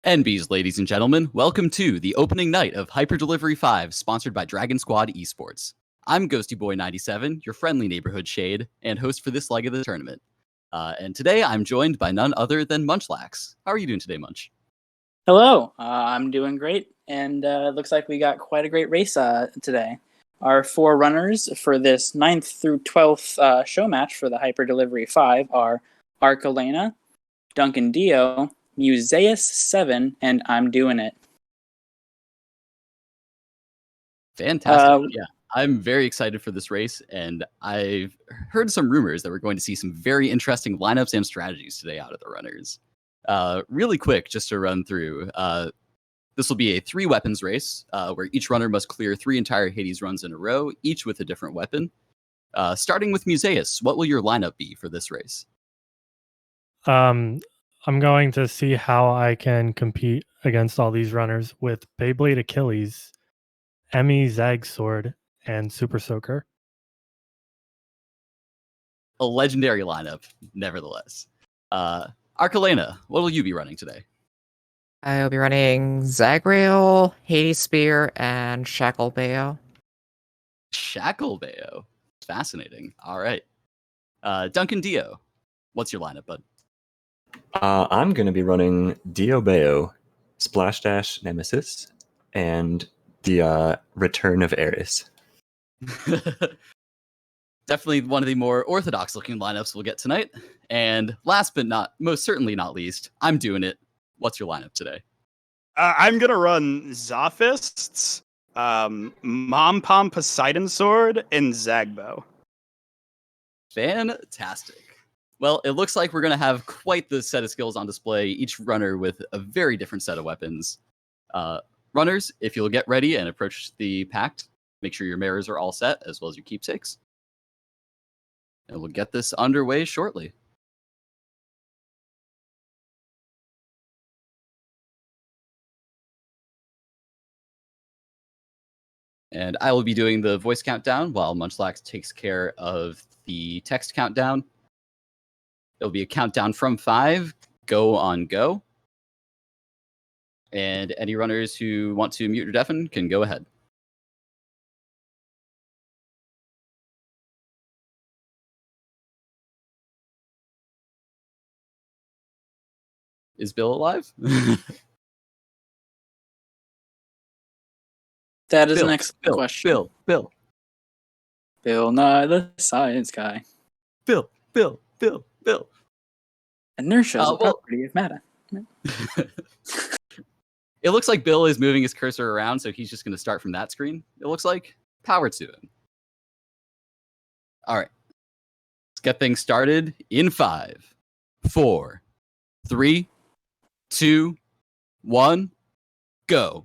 NBs, ladies and gentlemen, welcome to the opening night of Hyper Delivery 5, sponsored by DragonSquad Esports. I'm Ghosty Boy 97, your friendly neighborhood shade, and host for this leg of the tournament. And today I'm joined by none other than Munchlax. How are you doing today, Munch? Hello, I'm doing great, and it looks like we got quite a great race today. Our four runners for this 9th through 12th show match for the Hyper Delivery 5 are Archelena, Duncan Dio, Museus7, and I'm Doing It. Fantastic. Yeah, I'm very excited for this race, and I've heard some rumors that we're going to see some very interesting lineups and strategies today out of the runners. Really quick, just to run through, this will be a 3-weapons race where each runner must clear 3 entire Hades runs in a row, each with a different weapon. Starting with Museus, what will your lineup be for this race? I'm going to see how I can compete against all these runners with Beyblade Achilles, Emmy Zag Sword, and Super Soaker. A legendary lineup, nevertheless. Archelena, what will you be running today? I will be running Zagrail, Hades Spear, and Shackle Bayo. Shackle Bayo. Fascinating. All right. Duncan Dio, what's your lineup, bud? I'm going to be running Dio Bayo, Splash Dash Nemesis, and the Return of Eris. Definitely one of the more orthodox looking lineups we'll get tonight. And last but most certainly not least, I'm Doing It. What's your lineup today? I'm going to run Zophists, Mom Pom Poseidon Sword, and Zagbo. Fantastic. Well, it looks like we're going to have quite the set of skills on display, each runner with a very different set of weapons. Runners, if you'll get ready and approach the pact, make sure your mirrors are all set, as well as your keepsakes. And we'll get this underway shortly. And I will be doing the voice countdown while Munchlax takes care of the text countdown. It'll be a countdown from 5, go on go. And any runners who want to mute or deafen can go ahead. Is Bill alive? That is an excellent question. Bill. Bill Nye the Science Guy. Bill. Inertia is a property of matter. It looks like Bill is moving his cursor around, so he's just going to start from that screen. It looks like. Power to him. All right. Let's get things started in 5, 4, 3, 2, 1, go.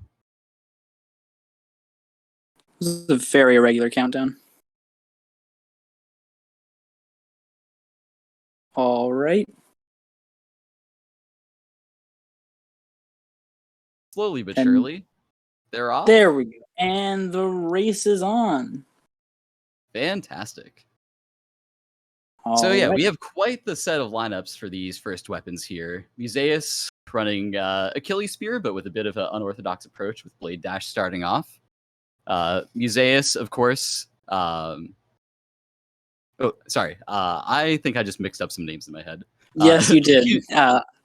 This is a very irregular countdown. All right. Slowly but surely, they're off. There we go. And the race is on. Fantastic. All So yeah, right. we have quite the set of lineups for these first weapons here. Museus running Achilles Spear, but with a bit of an unorthodox approach with Blade Dash starting off. Museus, of course. I think I just mixed up some names in my head. Yes, you did.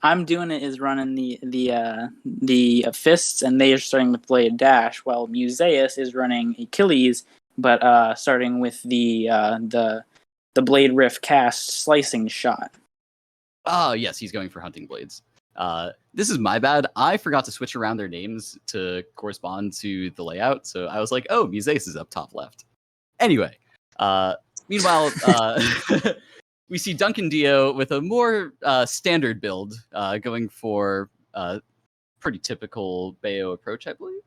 I'm Doing It is running the fists, and they are starting with Blade Dash, while Museus is running Achilles, but starting with the Blade Riff cast slicing shot. Oh yes, he's going for hunting blades. This is my bad. I forgot to switch around their names to correspond to the layout, so I was like, oh, Museus is up top left. Anyway, meanwhile, we see Duncan Dio with a more standard build, going for pretty typical Bayo approach, I believe.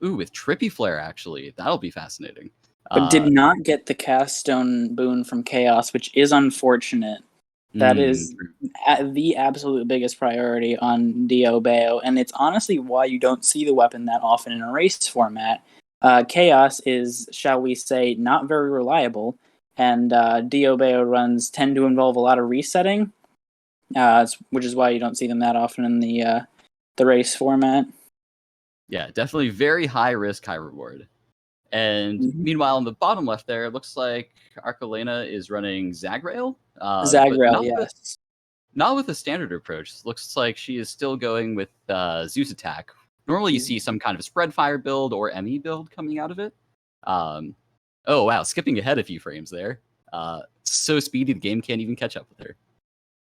With Trippy Flare, actually. That'll be fascinating. But did not get the cast stone boon from Chaos, which is unfortunate. That is the absolute biggest priority on Dio Bayo, and it's honestly why you don't see the weapon that often in a race format. Chaos is, shall we say, not very reliable, and Dio Bayo runs tend to involve a lot of resetting. which is why you don't see them that often in the race format. Yeah, definitely very high risk, high reward. And meanwhile, on the bottom left there, it looks like Arcolena is running Zagrail. Zagrail, yes. Not with a standard approach. It looks like she is still going with Zeus attack. Normally, you see some kind of spread fire build or ME build coming out of it. Oh wow, skipping ahead a few frames there. So speedy, the game can't even catch up with her.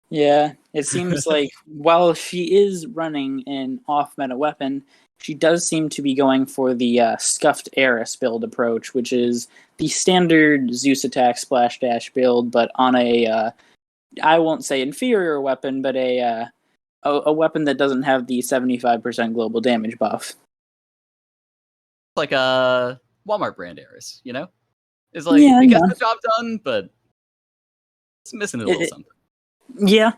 Yeah, it seems like while she is running an off-meta weapon, she does seem to be going for the Scuffed Heiress build approach, which is the standard Zeus attack splash dash build, but on a I won't say inferior weapon, but a weapon that doesn't have the 75% global damage buff. Like a Walmart brand Heiress, you know? It's like, Yeah, it gets the job done, but it's missing a little something. Yeah.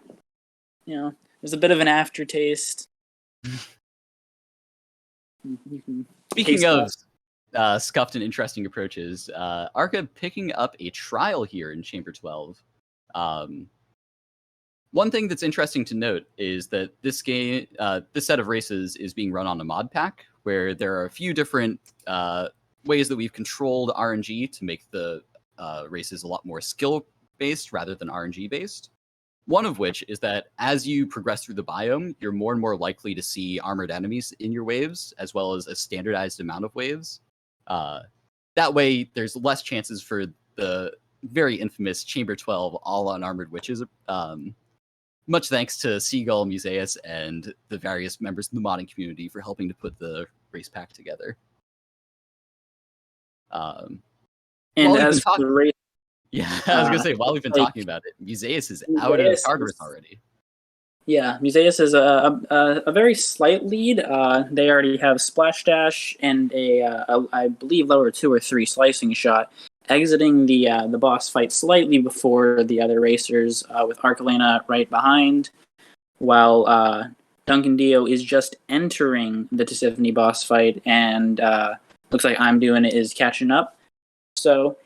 You know, there's a bit of an aftertaste. Speaking of scuffed and interesting approaches, Arca picking up a trial here in Chamber 12. One thing that's interesting to note is that this game, this set of races is being run on a mod pack, where there are a few different ways that we've controlled RNG to make the races a lot more skill-based rather than RNG-based. One of which is that as you progress through the biome, you're more and more likely to see armored enemies in your waves, as well as a standardized amount of waves. That way, there's less chances for the very infamous Chamber 12 all unarmored witches. Much thanks to Seagull, Musaeus, and the various members of the modding community for helping to put the race pack together. And as for the race, yeah, I was gonna say, while we've been talking about it, Musaeus is out of Tartarus already. Yeah, Musaeus is a very slight lead. They already have Splash Dash and I believe level 2 or 3 Slicing Shot, exiting the boss fight slightly before the other racers, with Arcolena right behind, while Duncan Dio is just entering the Tisiphone boss fight, and looks like I'm Doing It is catching up. So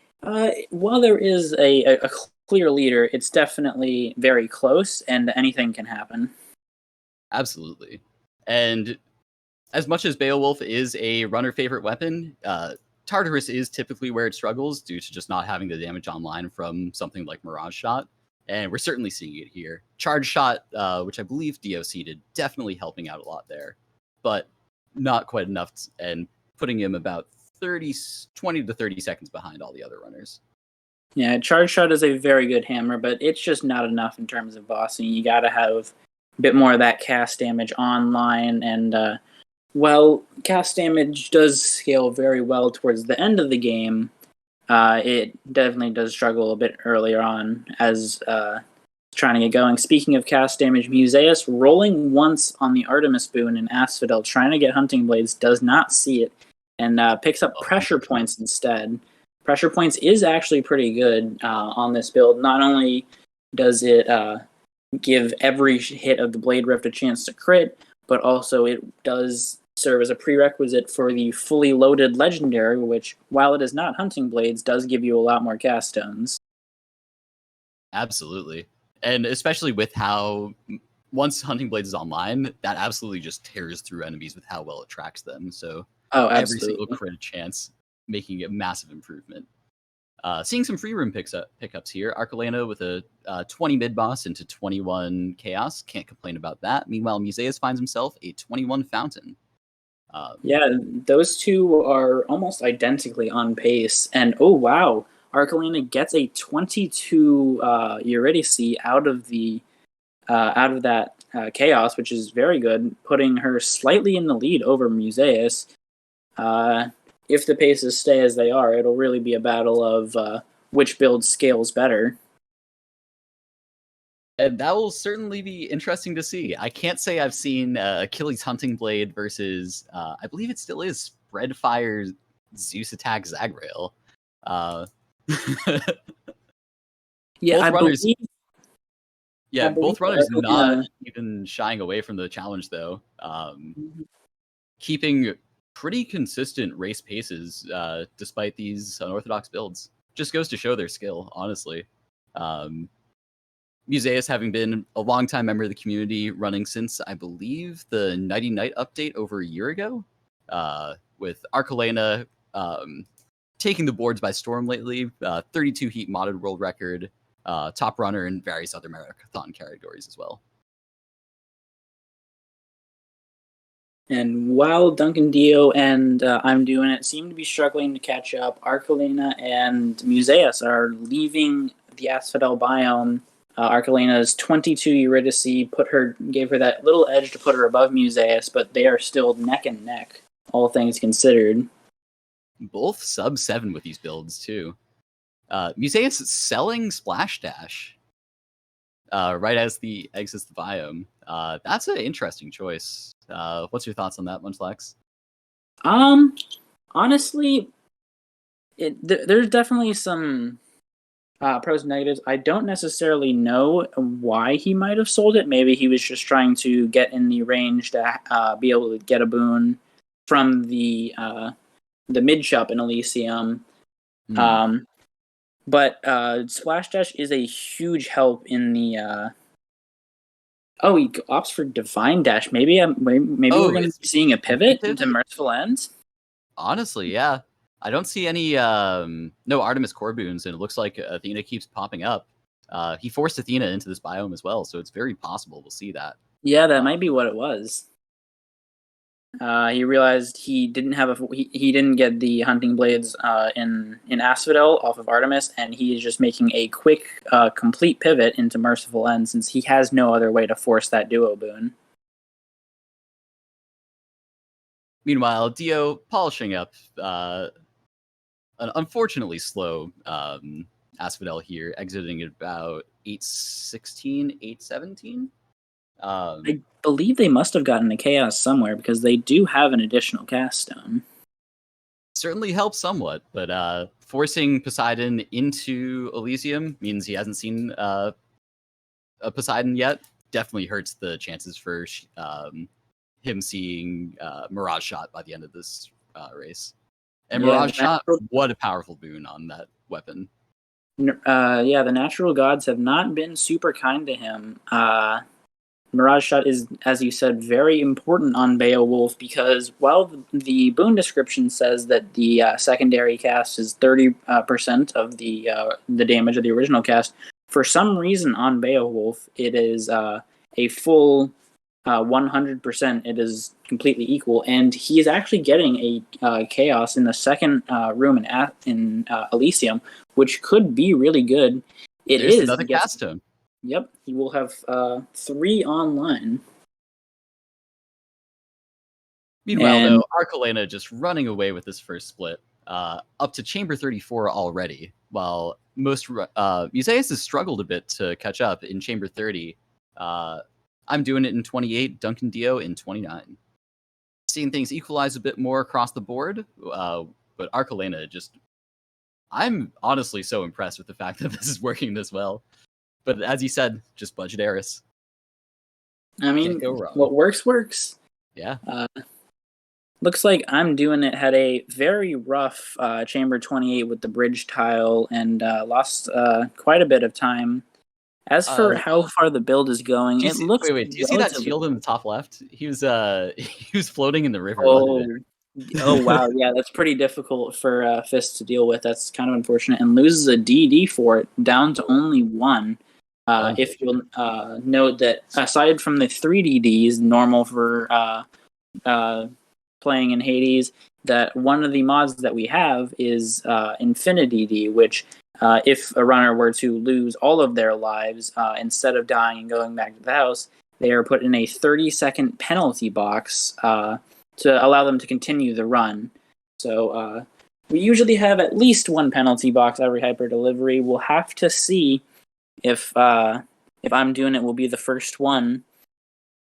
while there is a clear leader, it's definitely very close, and anything can happen. Absolutely. And as much as Beowulf is a runner favorite weapon, Tartarus is typically where it struggles due to just not having the damage online from something like Mirage Shot. And we're certainly seeing it here. Charge Shot, which I believe DOC did, definitely helping out a lot there, but not quite enough, and putting him about 20 to 30 seconds behind all the other runners. Yeah, Charge Shot is a very good hammer, but it's just not enough in terms of bossing. You gotta have a bit more of that cast damage online, and while cast damage does scale very well towards the end of the game, it definitely does struggle a bit earlier on as trying to get going. Speaking of cast damage, Musaeus rolling once on the Artemis boon in Asphodel, trying to get Hunting Blades, does not see it, and picks up Pressure Points instead. Pressure Points is actually pretty good on this build. Not only does it give every hit of the Blade Rift a chance to crit, but also it does serve as a prerequisite for the fully loaded legendary, which, while it is not Hunting Blades, does give you a lot more cast stones. Absolutely. And especially with how, once Hunting Blades is online, that absolutely just tears through enemies with how well it tracks them. So every single crit chance, making a massive improvement. Seeing some free room pickups here. Arcolena with a 20 mid boss into 21 chaos. Can't complain about that. Meanwhile, Musaeus finds himself a 21 fountain. Yeah, those two are almost identically on pace. And oh wow, Arcolena gets a 22 Eurydice out of that chaos, which is very good, putting her slightly in the lead over Musaeus. If the paces stay as they are, it'll really be a battle of which build scales better. And that will certainly be interesting to see. I can't say I've seen Achilles Hunting Blade versus, I believe it still is, Spread Fire Zeus Attack Zagrail. Yeah, both runners not even shying away from the challenge, though. Keeping pretty consistent race paces despite these unorthodox builds. Just goes to show their skill, honestly. Musaeus having been a longtime member of the community, running since, I believe, the Nighty Night update over a year ago, with Archelena taking the boards by storm lately, 32 heat modded world record, top runner in various other marathon categories as well. And while Duncan Dio and I'm Doing It seem to be struggling to catch up, Archelena and Musaeus are leaving the Asphodel biome. Archelena's 22 Eurydice gave her that little edge to put her above Musaeus, but they are still neck and neck, all things considered. Both sub 7 with these builds too. Musaeus is selling Splash Dash right as the exits the biome. That's an interesting choice. What's your thoughts on that, Munchlax? Honestly, there's definitely some pros and negatives. I don't necessarily know why he might have sold it. Maybe he was just trying to get in the range to be able to get a boon from the mid shop in Elysium. But Splash Dash is a huge help in the. He opts for Divine Dash. Maybe we're going to be seeing a pivot into Merciful Ends. Honestly, yeah. I don't see any no Artemis core boons, and it looks like Athena keeps popping up. He forced Athena into this biome as well, so it's very possible we'll see that. Yeah, that might be what it was. He realized he didn't have he didn't get the hunting blades in Asphodel off of Artemis, and he is just making a quick, complete pivot into Merciful End since he has no other way to force that duo boon. Meanwhile, Dio polishing up an unfortunately slow Asphodel here, exiting at about 8:16, 8:17. I believe they must have gotten a Chaos somewhere because they do have an additional cast stone. Certainly helps somewhat, but forcing Poseidon into Elysium means he hasn't seen a Poseidon yet. Definitely hurts the chances for him seeing Mirage Shot by the end of this race. And Mirage Shot, what a powerful boon on that weapon. The natural gods have not been super kind to him. Mirage Shot is, as you said, very important on Beowulf because while the boon description says that the secondary cast is 30% of the damage of the original cast, for some reason on Beowulf it is a full 100%. It is completely equal, and he is actually getting a chaos in the second room in Elysium, which could be really good. There's another cast stone. Yep, he will have 3 online. Meanwhile, though, Archelena just running away with this first split, up to Chamber 34 already, while most Musaeus has struggled a bit to catch up in Chamber 30. I'm Doing It in 28, Duncan Dio in 29. Seeing things equalize a bit more across the board, but Archelena I'm honestly so impressed with the fact that this is working this well. But as you said, just budget Eris. I mean, what works. Yeah. Looks like I'm Doing It had a very rough Chamber 28 with the bridge tile and lost quite a bit of time. As for how far the build is going, it looks. Wait! Do you see that shield in the top left? He was floating in the river. Oh wow! Yeah, that's pretty difficult for Fist to deal with. That's kind of unfortunate, and loses a DD for it, down to only 1. If you'll note that aside from the 3 DDs, normal for playing in Hades, that one of the mods that we have is Infinity D, which if a runner were to lose all of their lives, instead of dying and going back to the house, they are put in a 30-second penalty box to allow them to continue the run. So we usually have at least 1 penalty box every hyper delivery. We'll have to see if I'm Doing It will be the first one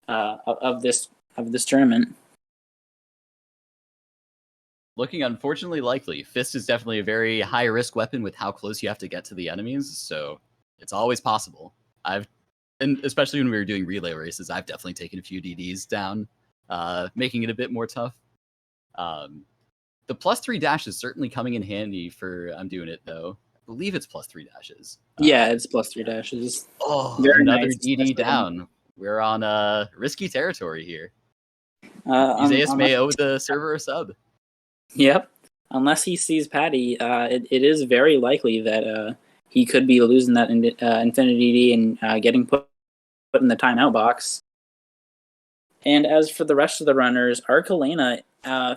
of this tournament. Looking unfortunately likely. Fist is definitely a very high risk weapon with how close you have to get to the enemies, so it's always possible. And especially when we were doing relay races, I've definitely taken a few DDs down, making it a bit more tough. The +3 dash is certainly coming in handy for I'm Doing It though. believe it's +3 dashes. Yeah, it's +3 dashes. Oh, Very another nice, DD especially down. We're on risky territory here. Museus may owe the server a sub. Yep. Unless he sees Patty, it is very likely that he could be losing that Infinity D and getting put in the timeout box. And as for the rest of the runners, Archelena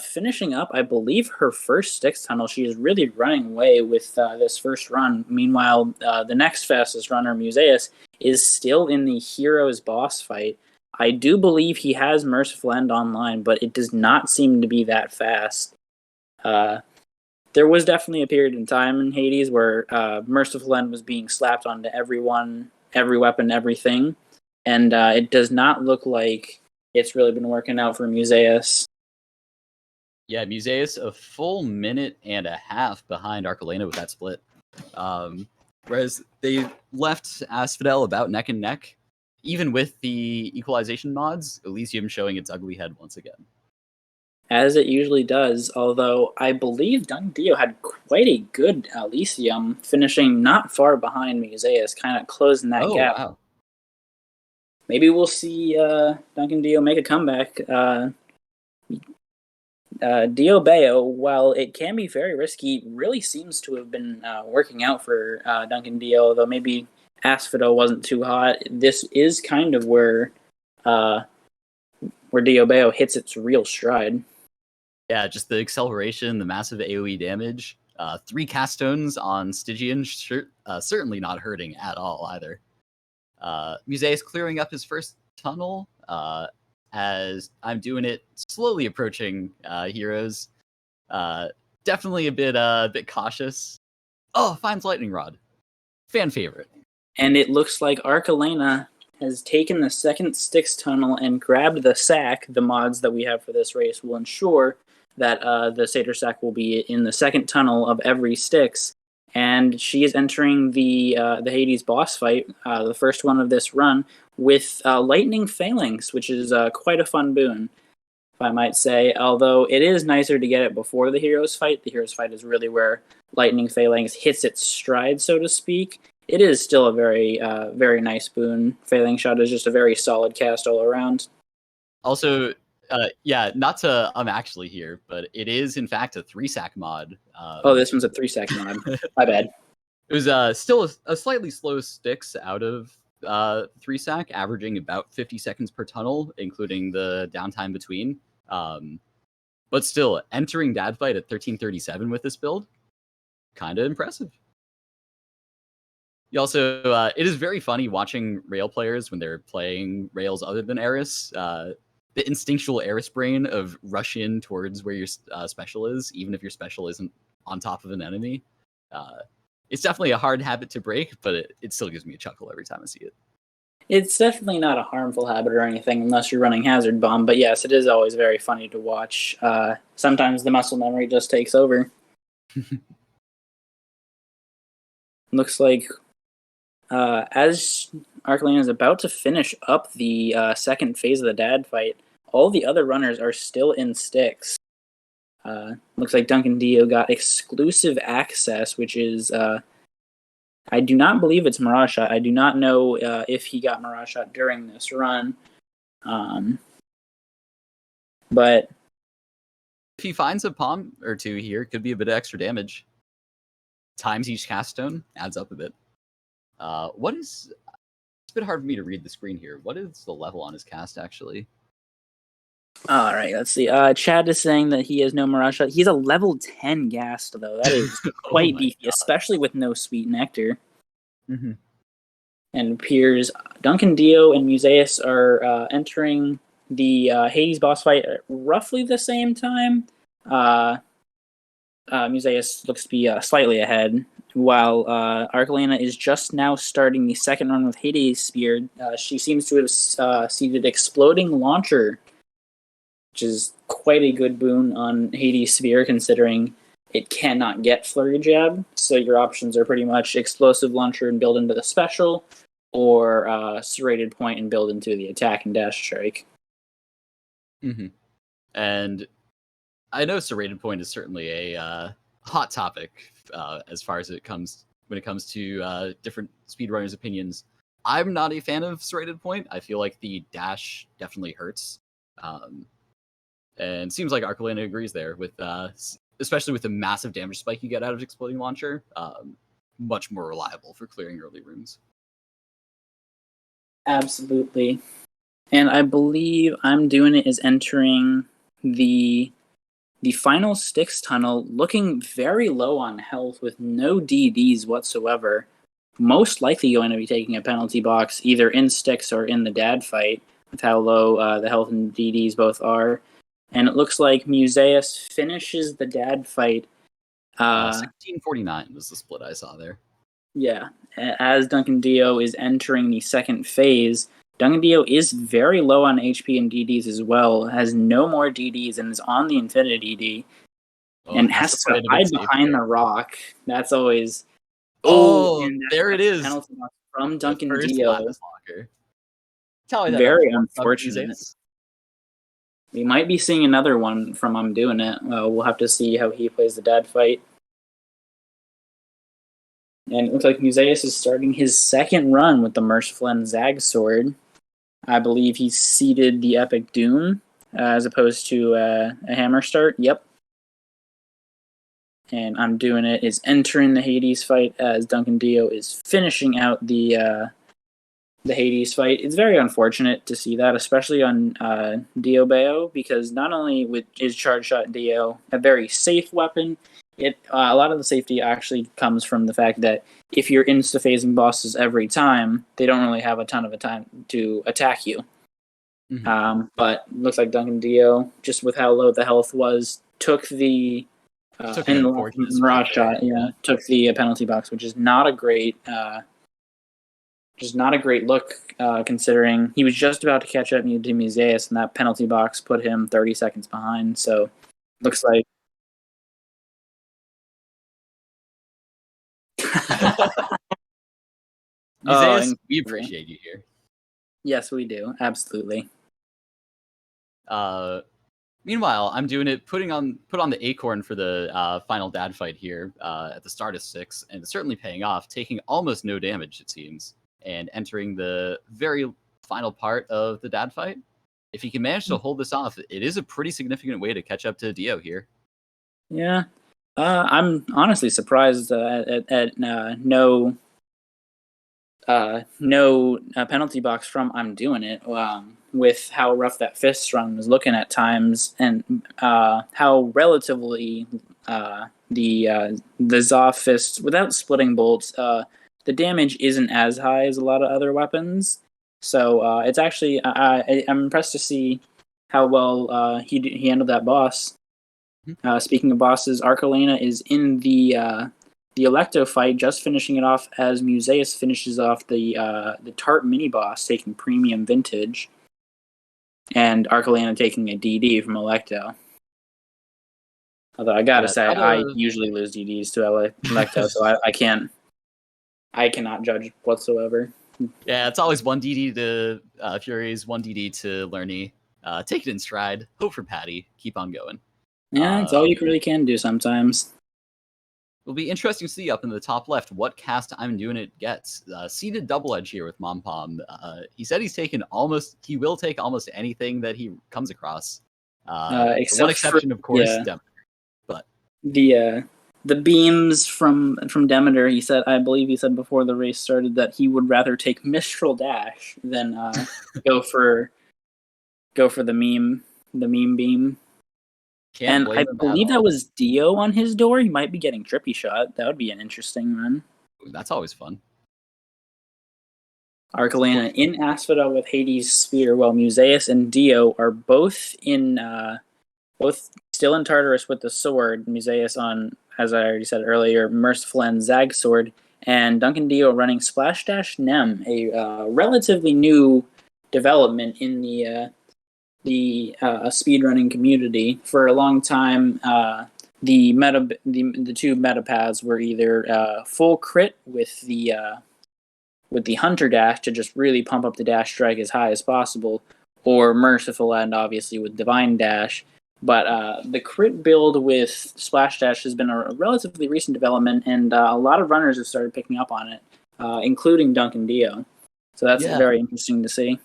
finishing up, I believe, her first Styx tunnel. She is really running away with this first run. Meanwhile, the next fastest runner, Museus, is still in the Heroes boss fight. I do believe he has Merciful End online, but it does not seem to be that fast. There was definitely a period in time in Hades where Merciful End was being slapped onto everyone, every weapon, everything. And it does not look like it's really been working out for Museus. Yeah, Museus a full minute and a half behind Archelena with that split. Whereas they left Asphodel about neck and neck. Even with the equalization mods, Elysium showing its ugly head once again. As it usually does, although I believe Dio had quite a good Elysium, finishing not far behind Museus, kind of closing that gap. Wow. Maybe we'll see Duncan Dio make a comeback. Dio Bayo, while it can be very risky, really seems to have been working out for Duncan Dio, although maybe Asphodel wasn't too hot. This is kind of where Dio Bayo hits its real stride. Yeah, just the acceleration, the massive AoE damage. 3 cast stones on Stygian, certainly not hurting at all either. Museus clearing up his first tunnel as I'm doing it, slowly approaching Heroes. Definitely a bit cautious. Oh, finds Lightning Rod. Fan favorite. And it looks like Archelena has taken the second Styx tunnel and grabbed the sack. The mods that we have for this race will ensure that the Satyr sack will be in the second tunnel of every Styx. And she is entering the Hades boss fight, the first one of this run, with Lightning Phalanx, which is quite a fun boon, if I might say. Although it is nicer to get it before the Heroes fight. The Heroes fight is really where Lightning Phalanx hits its stride, so to speak. It is still a very, very nice boon. Phalanx Shot is just a very solid cast all around. Also, yeah, not to actually here, but it is in fact a 3-sack mod. This one's a 3-sack mod. My bad. It was still a slightly slow Styx out of 3-sack, averaging about 50 seconds per tunnel, including the downtime between. But still, entering Dad Fight at 1337 with this build, kind of impressive. You also, it is very funny watching Rail players when they're playing Rails other than Eris. The instinctual Eris brain of rush in towards where your special is, even if your special isn't on top of an enemy. It's definitely a hard habit to break, but it still gives me a chuckle every time I see it. It's definitely not a harmful habit or anything unless you're running Hazard Bomb, but yes, it is always very funny to watch. Sometimes the muscle memory just takes over. Looks like as Archelena is about to finish up the second phase of the Dad Fight, all the other runners are still in Styx. Looks like Duncan Dio got exclusive access, which is I do not believe it's Mirage Shot. I do not know if he got Mirage Shot during this run. But if he finds a palm or two here, it could be a bit of extra damage. Times each cast stone adds up a bit. It's a bit hard for me to read the screen here. What is the level on his cast, actually? All right, let's see. Chad is saying that he has no Mirage Shot. He's a level 10 Ghast, though. That is quite beefy, especially with no Sweet Nectar. Mm-hmm. And it appears Duncan Dio and Museus are entering the Hades boss fight at roughly the same time. Museus looks to be slightly ahead, while Archelena is just now starting the second run with Hades Spear. She seems to have seeded Exploding Launcher, which is quite a good boon on Hades Spear, considering it cannot get Flurry Jab. So your options are pretty much Explosive Launcher and build into the special, or Serrated Point and build into the attack and dash strike. Mm-hmm. And I know Serrated Point is certainly a hot topic as far as it comes when it comes to different speedrunners' opinions. I'm not a fan of serrated point. I feel like the dash definitely hurts. And seems like Arcolina agrees there with especially with the massive damage spike you get out of Exploding Launcher. Much more reliable for clearing early rooms. Absolutely. And I believe I'm doing it is entering the final Styx tunnel, looking very low on health with no DDs whatsoever. Most likely going to be taking a penalty box either in Styx or in the dad fight with how low the health and DDs both are. And it looks like Musaeus finishes the dad fight. 1649 was the split I saw there. Yeah, as Duncan Dio is entering the second phase. Duncan Dio is very low on HP and DDs as well, has no more DDs and is on the Infinity DD. And has to hide behind the rock. That's always... there it is. Penalty box from Duncan Dio. Very unfortunate. We might be seeing another one from I'm Doing It. We'll have to see how he plays the dad fight. And it looks like Musaeus is starting his second run with the Merciful End Zag Sword. I believe he seeded the Epic Doom as opposed to a Hammer Start. Yep. And I'm Doing It is entering the Hades fight as Duncan Dio is finishing out the Hades fight. It's very unfortunate to see that, especially on Dio Bayo, because not only is Charge Shot Dio a very safe weapon, a lot of the safety actually comes from the fact that if you're insta-phasing bosses every time, they don't really have a ton of time to attack you. Mm-hmm. But looks like Duncan Dio, just with how low the health was, took the Mirage Shot, took the penalty box, which is not a great look, considering he was just about to catch up to Musaeus, and that penalty box put him 30 seconds behind. So, looks like. Musaeus, we appreciate you here. Yes, we do. Absolutely. Meanwhile, I'm Doing It, put on the acorn for the final dad fight here at the start of 6, and it's certainly paying off, taking almost no damage, it seems, and entering the very final part of the dad fight. If he can manage to hold this off, it is a pretty significant way to catch up to Dio here. Yeah. I'm honestly surprised at no penalty box from I'm Doing It, with how rough that fist run was looking at times, and how relatively the Zoff fist, without splitting bolts, the damage isn't as high as a lot of other weapons. So it's actually I'm impressed to see how well he handled that boss. Speaking of bosses, Arcolina is in the Electo fight, just finishing it off as Musaeus finishes off the Tart mini boss, taking Premium Vintage, and Arcolina taking a DD from Electo. Although I gotta say, I usually lose DDs to Electo, so I cannot judge whatsoever. Yeah, it's always 1 DD to Furies, 1 DD to Lerny. Take it in stride. Hope for Patty. Keep on going. Yeah, it's all you really can do sometimes. It'll be interesting to see up in the top left what cast I'm Doing It gets. Seeded double edge here with Mom Pom. He said he will take almost anything that he comes across. One exception, of course, Demeter. But the beams from Demeter, I believe he said before the race started that he would rather take Mistral Dash than go for the meme beam. And I believe that was Dio on his door. He might be getting Trippy Shot. That would be an interesting run. That's always fun. Arcolina in Asphodel with Hades' Spear, while Musaeus and Dio are both still in Tartarus with the sword. Musaeus on, as I already said earlier, Merciful End Zag Sword, and Duncan Dio running Splash Dash Nem, a relatively new development in the speedrunning community. For a long time, the two meta paths were either full crit with the Hunter Dash to just really pump up the dash strike as high as possible, or Merciful End, obviously, with Divine Dash. But the crit build with Splash Dash has been a relatively recent development, and a lot of runners have started picking up on it, including Duncan Dio. So that's very interesting to see.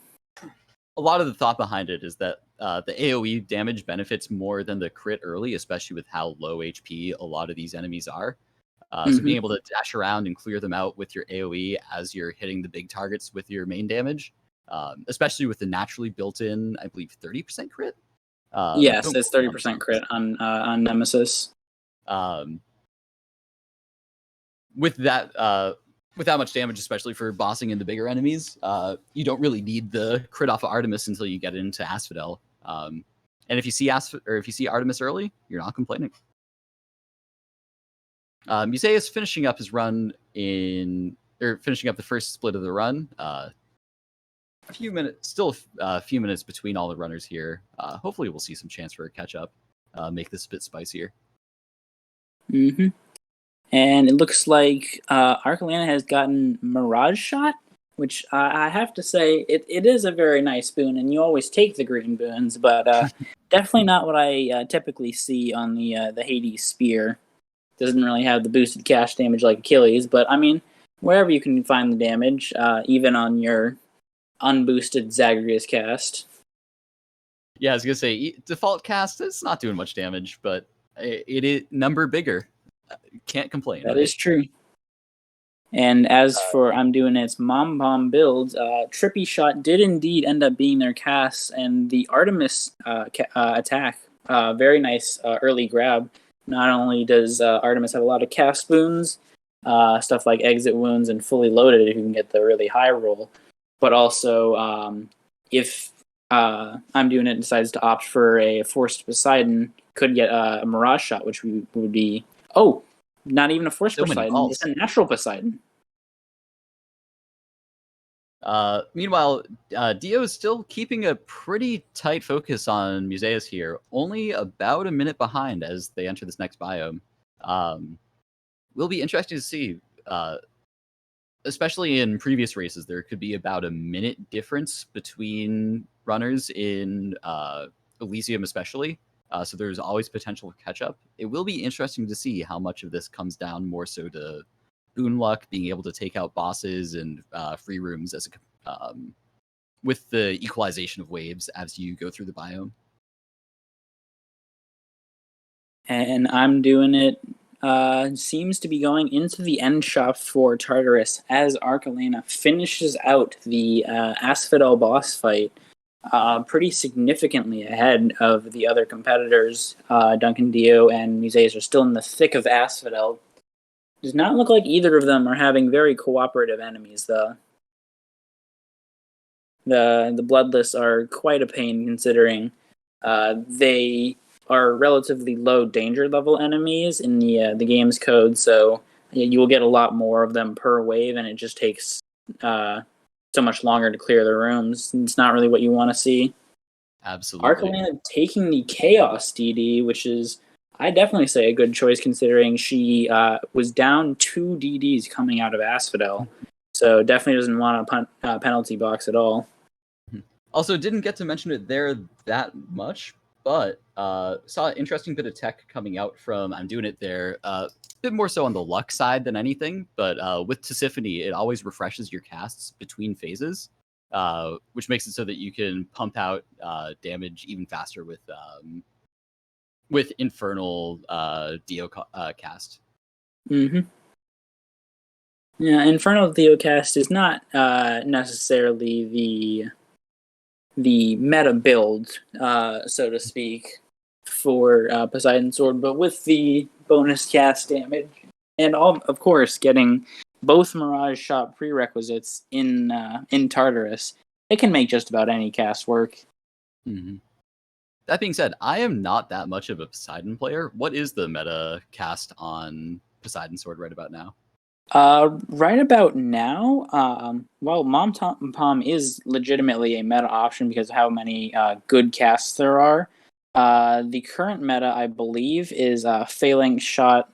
A lot of the thought behind it is that the AoE damage benefits more than the crit early, especially with how low HP a lot of these enemies are. So being able to dash around and clear them out with your AoE as you're hitting the big targets with your main damage, especially with the naturally built-in, I believe, 30% crit. Yes, it's 30% crit on Nemesis. With that much damage, especially for bossing into bigger enemies, you don't really need the crit off of Artemis until you get into Asphodel. And if you see Artemis early, you're not complaining. Musaeus finishing up his run finishing up the first split of the run. A few minutes between all the runners here. Hopefully, we'll see some chance for a catch up. Make this a bit spicier. Mm-hmm. And it looks like Arcalana has gotten Mirage Shot, which I have to say, it is a very nice boon, and you always take the green boons, but definitely not what I typically see on the Hades Spear. Doesn't really have the boosted cast damage like Achilles, but I mean, wherever you can find the damage, even on your unboosted Zagreus cast. Yeah, I was going to say, default cast, it's not doing much damage, but it is number bigger. Can't complain. That is true. And as for I'm doing its Mom Bomb build, Trippy Shot did indeed end up being their cast, and the Artemis attack, very nice early grab. Not only does Artemis have a lot of cast boons, stuff like exit wounds and fully loaded if you can get the really high roll, but also if I'm doing it decides to opt for a Forced Poseidon, could get a Mirage Shot, which would be not even a Forced Poseidon, it's a natural Poseidon. Meanwhile, Dio is still keeping a pretty tight focus on Musaeus here, only about a minute behind as they enter this next biome. Will be interesting to see, especially in previous races, there could be about a minute difference between runners in Elysium especially, so there's always potential for catch-up. It will be interesting to see how much of this comes down more so to boon luck, being able to take out bosses and free rooms as with the equalization of waves as you go through the biome. And I'm doing it, seems to be going into the end shop for Tartarus as Arcalana finishes out the Asphodel boss fight pretty significantly ahead of the other competitors. Duncan Dio and Musaeus are still in the thick of Asphodel. Does not look like either of them are having very cooperative enemies, though. The Bloodless are quite a pain considering they are relatively low danger level enemies in the game's code, so you will get a lot more of them per wave, and it just takes so much longer to clear the rooms. It's not really what you want to see. Absolutely. Arcalana taking the Chaos DD, which is, I definitely say, a good choice considering she was down 2 DDs coming out of Asphodel, so definitely doesn't want a penalty box at all. Also, didn't get to mention it there that much, but saw an interesting bit of tech coming out from I'm Doing It there. A bit more so on the luck side than anything, but with Tisiphone, it always refreshes your casts between phases, which makes it so that you can pump out damage even faster with Infernal Dio cast. Mm-hmm. Yeah, Infernal Theocast is not necessarily the meta build, so to speak, for Poseidon Sword, but with the bonus cast damage, and of course getting both Mirage Shot prerequisites in Tartarus, it can make just about any cast work. Mm-hmm. That being said, I am not that much of a Poseidon player. What is the meta cast on Poseidon Sword right about now? Right about now, well, Mom Pom is legitimately a meta option because of how many good casts there are. The current meta, I believe, is Phalanx Shot,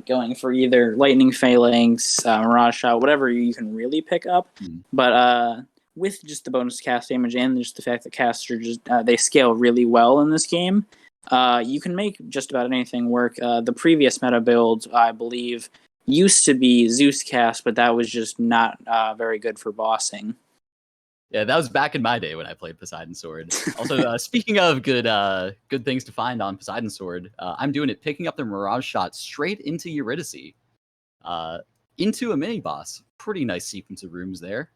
going for either Lightning Phalanx, Mirage Shot, whatever you can really pick up. But with just the bonus cast damage and just the fact that casts are just they scale really well in this game, You can make just about anything work. The previous meta build, I believe, used to be Zeus cast, but that was just not very good for bossing. Yeah, that was back in my day when I played Poseidon Sword. Also, speaking of good things to find on Poseidon Sword, I'm doing it picking up the Mirage Shot straight into Eurydice, into a mini boss. Pretty nice sequence of rooms there.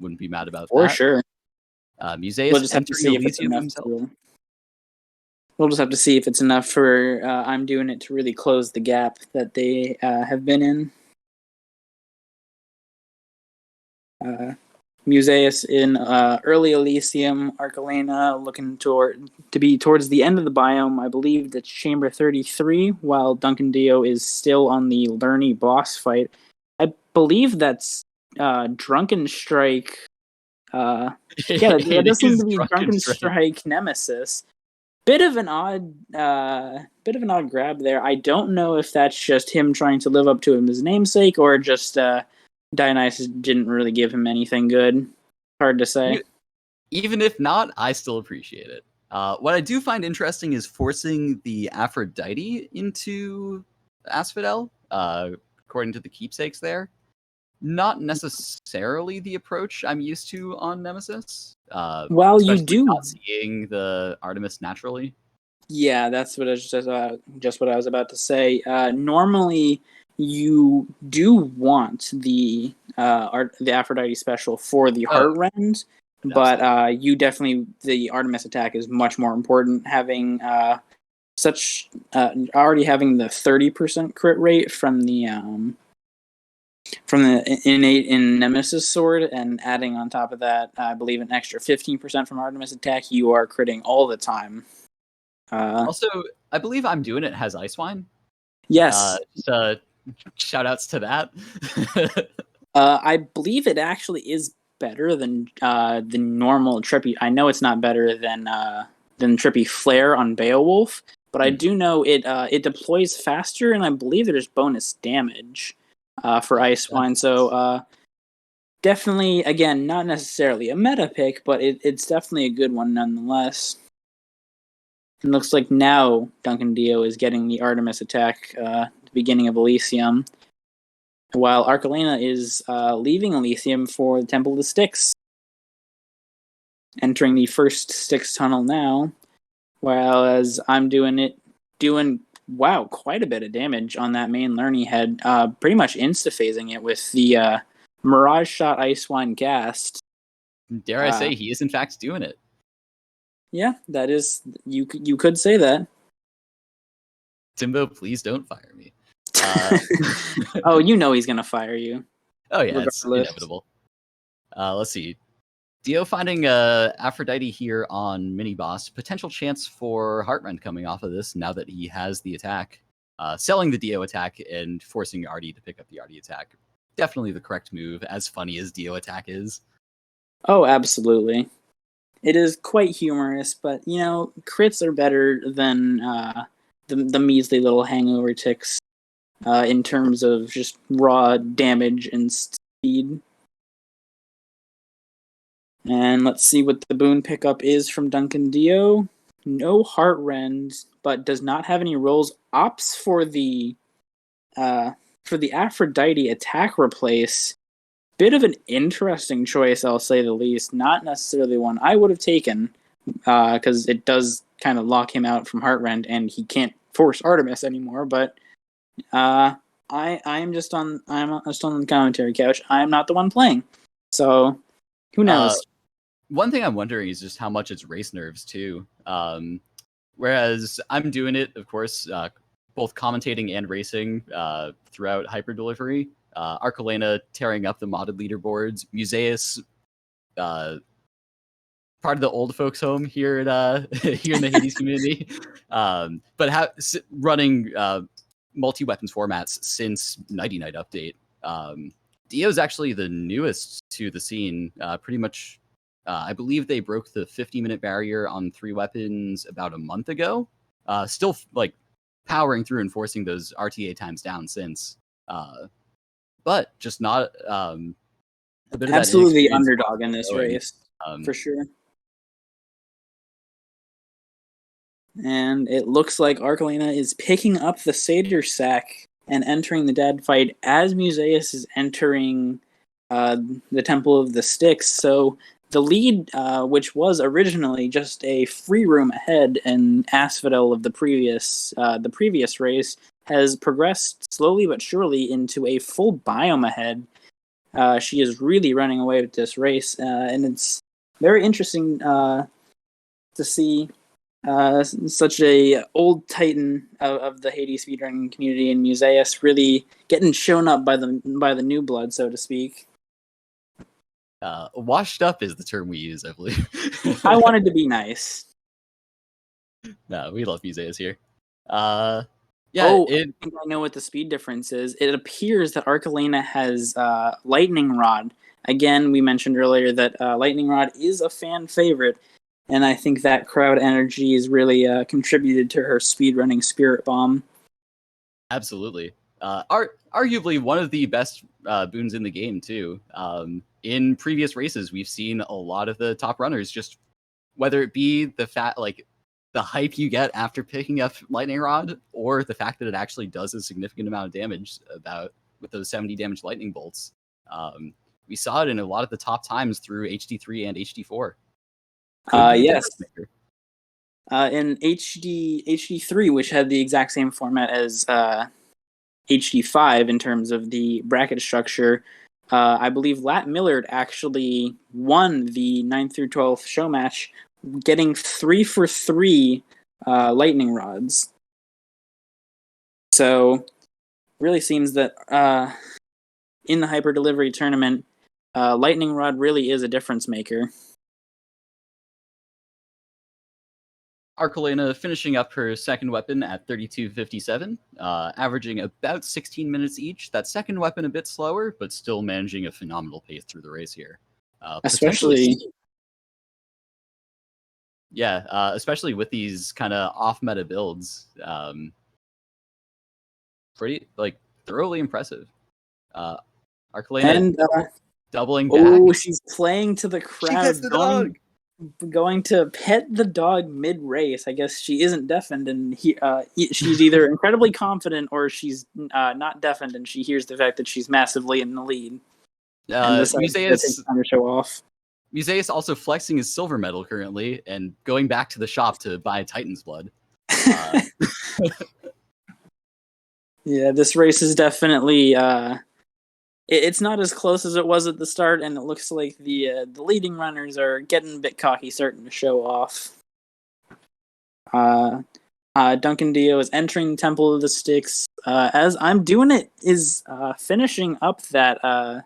Wouldn't be mad about For that. sure. Musaeus We'll just have to entering see if it's Elysium enough. himself. We'll just have to see if it's enough for I'm doing it to really close the gap that they have been in. Musaeus in early Elysium, Archelena looking to be towards the end of the biome. I believe that's Chamber 33, while Duncan Dio is still on the Lerny boss fight. I believe that's Drunken Strike. Yeah, that does seem to be Drunken Strike Nemesis. Bit of an odd grab there. I don't know if that's just him trying to live up to his namesake or just Dionysus didn't really give him anything good. Hard to say. Even if not, I still appreciate it. What I do find interesting is forcing the Aphrodite into Asphodel, according to the keepsakes there. Not necessarily the approach I'm used to on Nemesis. Well, you especially do not seeing the Artemis naturally. Yeah, that's what I was just what I was about to say. Normally, you do want the Aphrodite special for the Heart Rend, but the Artemis attack is much more important. Having already having the 30% crit rate from the innate in Nemesis sword, and adding on top of that, I believe an extra 15% from Artemis attack, you are critting all the time. Also, I believe I'm Doing It has Ice Wine. Yes. Shout outs to that. I believe it actually is better than the normal Trippy. I know it's not better than Trippy Flare on Beowulf, but I do know it deploys faster, and I believe there's bonus damage for Ice Wine. So definitely, again, not necessarily a meta pick, but it's definitely a good one nonetheless. It looks like now Duncan Dio is getting the Artemis attack at the beginning of Elysium, while Archelena is leaving Elysium for the Temple of the Styx. Entering the first Styx tunnel now, while as I'm doing quite a bit of damage on that main Lerny head, pretty much insta-phasing it with the Mirage Shot Ice Wine cast. Dare I say he is in fact doing it. Yeah, that is, you could say that. Timbo, please don't fire me. Oh, you know he's gonna fire you. Oh yeah, it's inevitable. Let's see. Dio finding Aphrodite here on mini boss. Potential chance for Heartrend coming off of this now that he has the attack. Selling the Dio attack and forcing Artie to pick up the Artie attack. Definitely the correct move, as funny as Dio attack is. Oh, absolutely. It is quite humorous, but, crits are better than the measly little hangover ticks in terms of just raw damage and speed. And let's see what the boon pickup is from Duncan Dio. No Heart Rend, but does not have any rolls. Opts for the Aphrodite attack replace. Bit of an interesting choice, I'll say the least. Not necessarily one I would have taken, because it does kind of lock him out from Heartrend, and he can't force Artemis anymore. But I'm just on the commentary couch. I'm not the one playing, so who knows? One thing I'm wondering is just how much it's race nerves too. Whereas I'm doing it, of course, both commentating and racing throughout Hyper Delivery. Archelena tearing up the modded leaderboards. Musaeus, part of the old folks' home here at here in the Hades community, but running multi-weapons formats since Nighty Night update. Dio's actually the newest to the scene. Pretty much, I believe they broke the 50-minute barrier on 3 weapons about a month ago. Still powering through and forcing those RTA times down since. But just not a bit of absolutely the underdog in this race, for sure. And it looks like Archelina is picking up the Satyr Sack and entering the dead fight as Musaeus is entering the Temple of the Styx. So the lead, which was originally just a free room ahead in Asphodel of the previous race, has progressed slowly but surely into a full biome ahead. She is really running away with this race, and it's very interesting to see such a old titan of the Hades speedrunning community and Musaeus really getting shown up by the new blood, so to speak. Washed up is the term we use, I believe. I wanted to be nice. No, we love Musaeus here. I think I know what the speed difference is. It appears that Archelina has Lightning Rod. Again, we mentioned earlier that Lightning Rod is a fan favorite, and I think that crowd energy has really contributed to her speedrunning Spirit Bomb. Absolutely. Arguably one of the best boons in the game, too. In previous races, we've seen a lot of the top runners, just whether it be the hype you get after picking up Lightning Rod, or the fact that it actually does a significant amount of damage with those 70 damage lightning bolts. We saw it in a lot of the top times through HD3 and HD4. Yes. In HD3, which had the exact same format as HD5 in terms of the bracket structure, I believe Lat Millard actually won the 9th-12th show match, getting 3 for 3 lightning rods. So, really seems that in the Hyper Delivery tournament, lightning rod really is a difference maker. Archelina finishing up her second weapon at 32.57, averaging about 16 minutes each. That second weapon a bit slower, but still managing a phenomenal pace through the race here. Especially with these kind of off-meta builds. Pretty, thoroughly impressive. Archelina doubling back. Oh, she's playing to the crowd. She gets the dog. Going to pet the dog mid-race. I guess she isn't deafened, and she's either incredibly confident or she's not deafened, and she hears the fact that she's massively in the lead. Musaeus time to show off. Musaeus also flexing his silver medal currently, and going back to the shop to buy Titan's blood. Yeah, this race is definitely. It's not as close as it was at the start, and it looks like the leading runners are getting a bit cocky, starting to show off. Duncan Dio is entering the Temple of the Styx. As I'm doing it, is finishing up that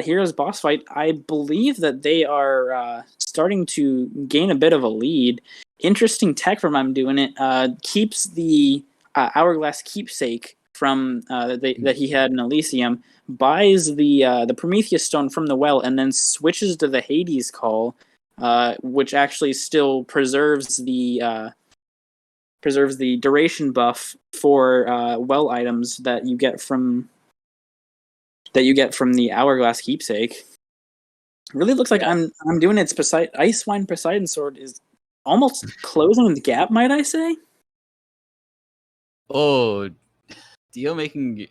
Heroes boss fight. I believe that they are starting to gain a bit of a lead. Interesting tech from I'm doing it. Keeps the Hourglass Keepsake from that he had in Elysium, buys the Prometheus Stone from the well, and then switches to the Hades Call, which actually still preserves the duration buff for well items that you get from the Hourglass Keepsake. It really looks like I'm doing it. Icewine Poseidon Sword is almost closing the gap, might I say? Oh, Dio making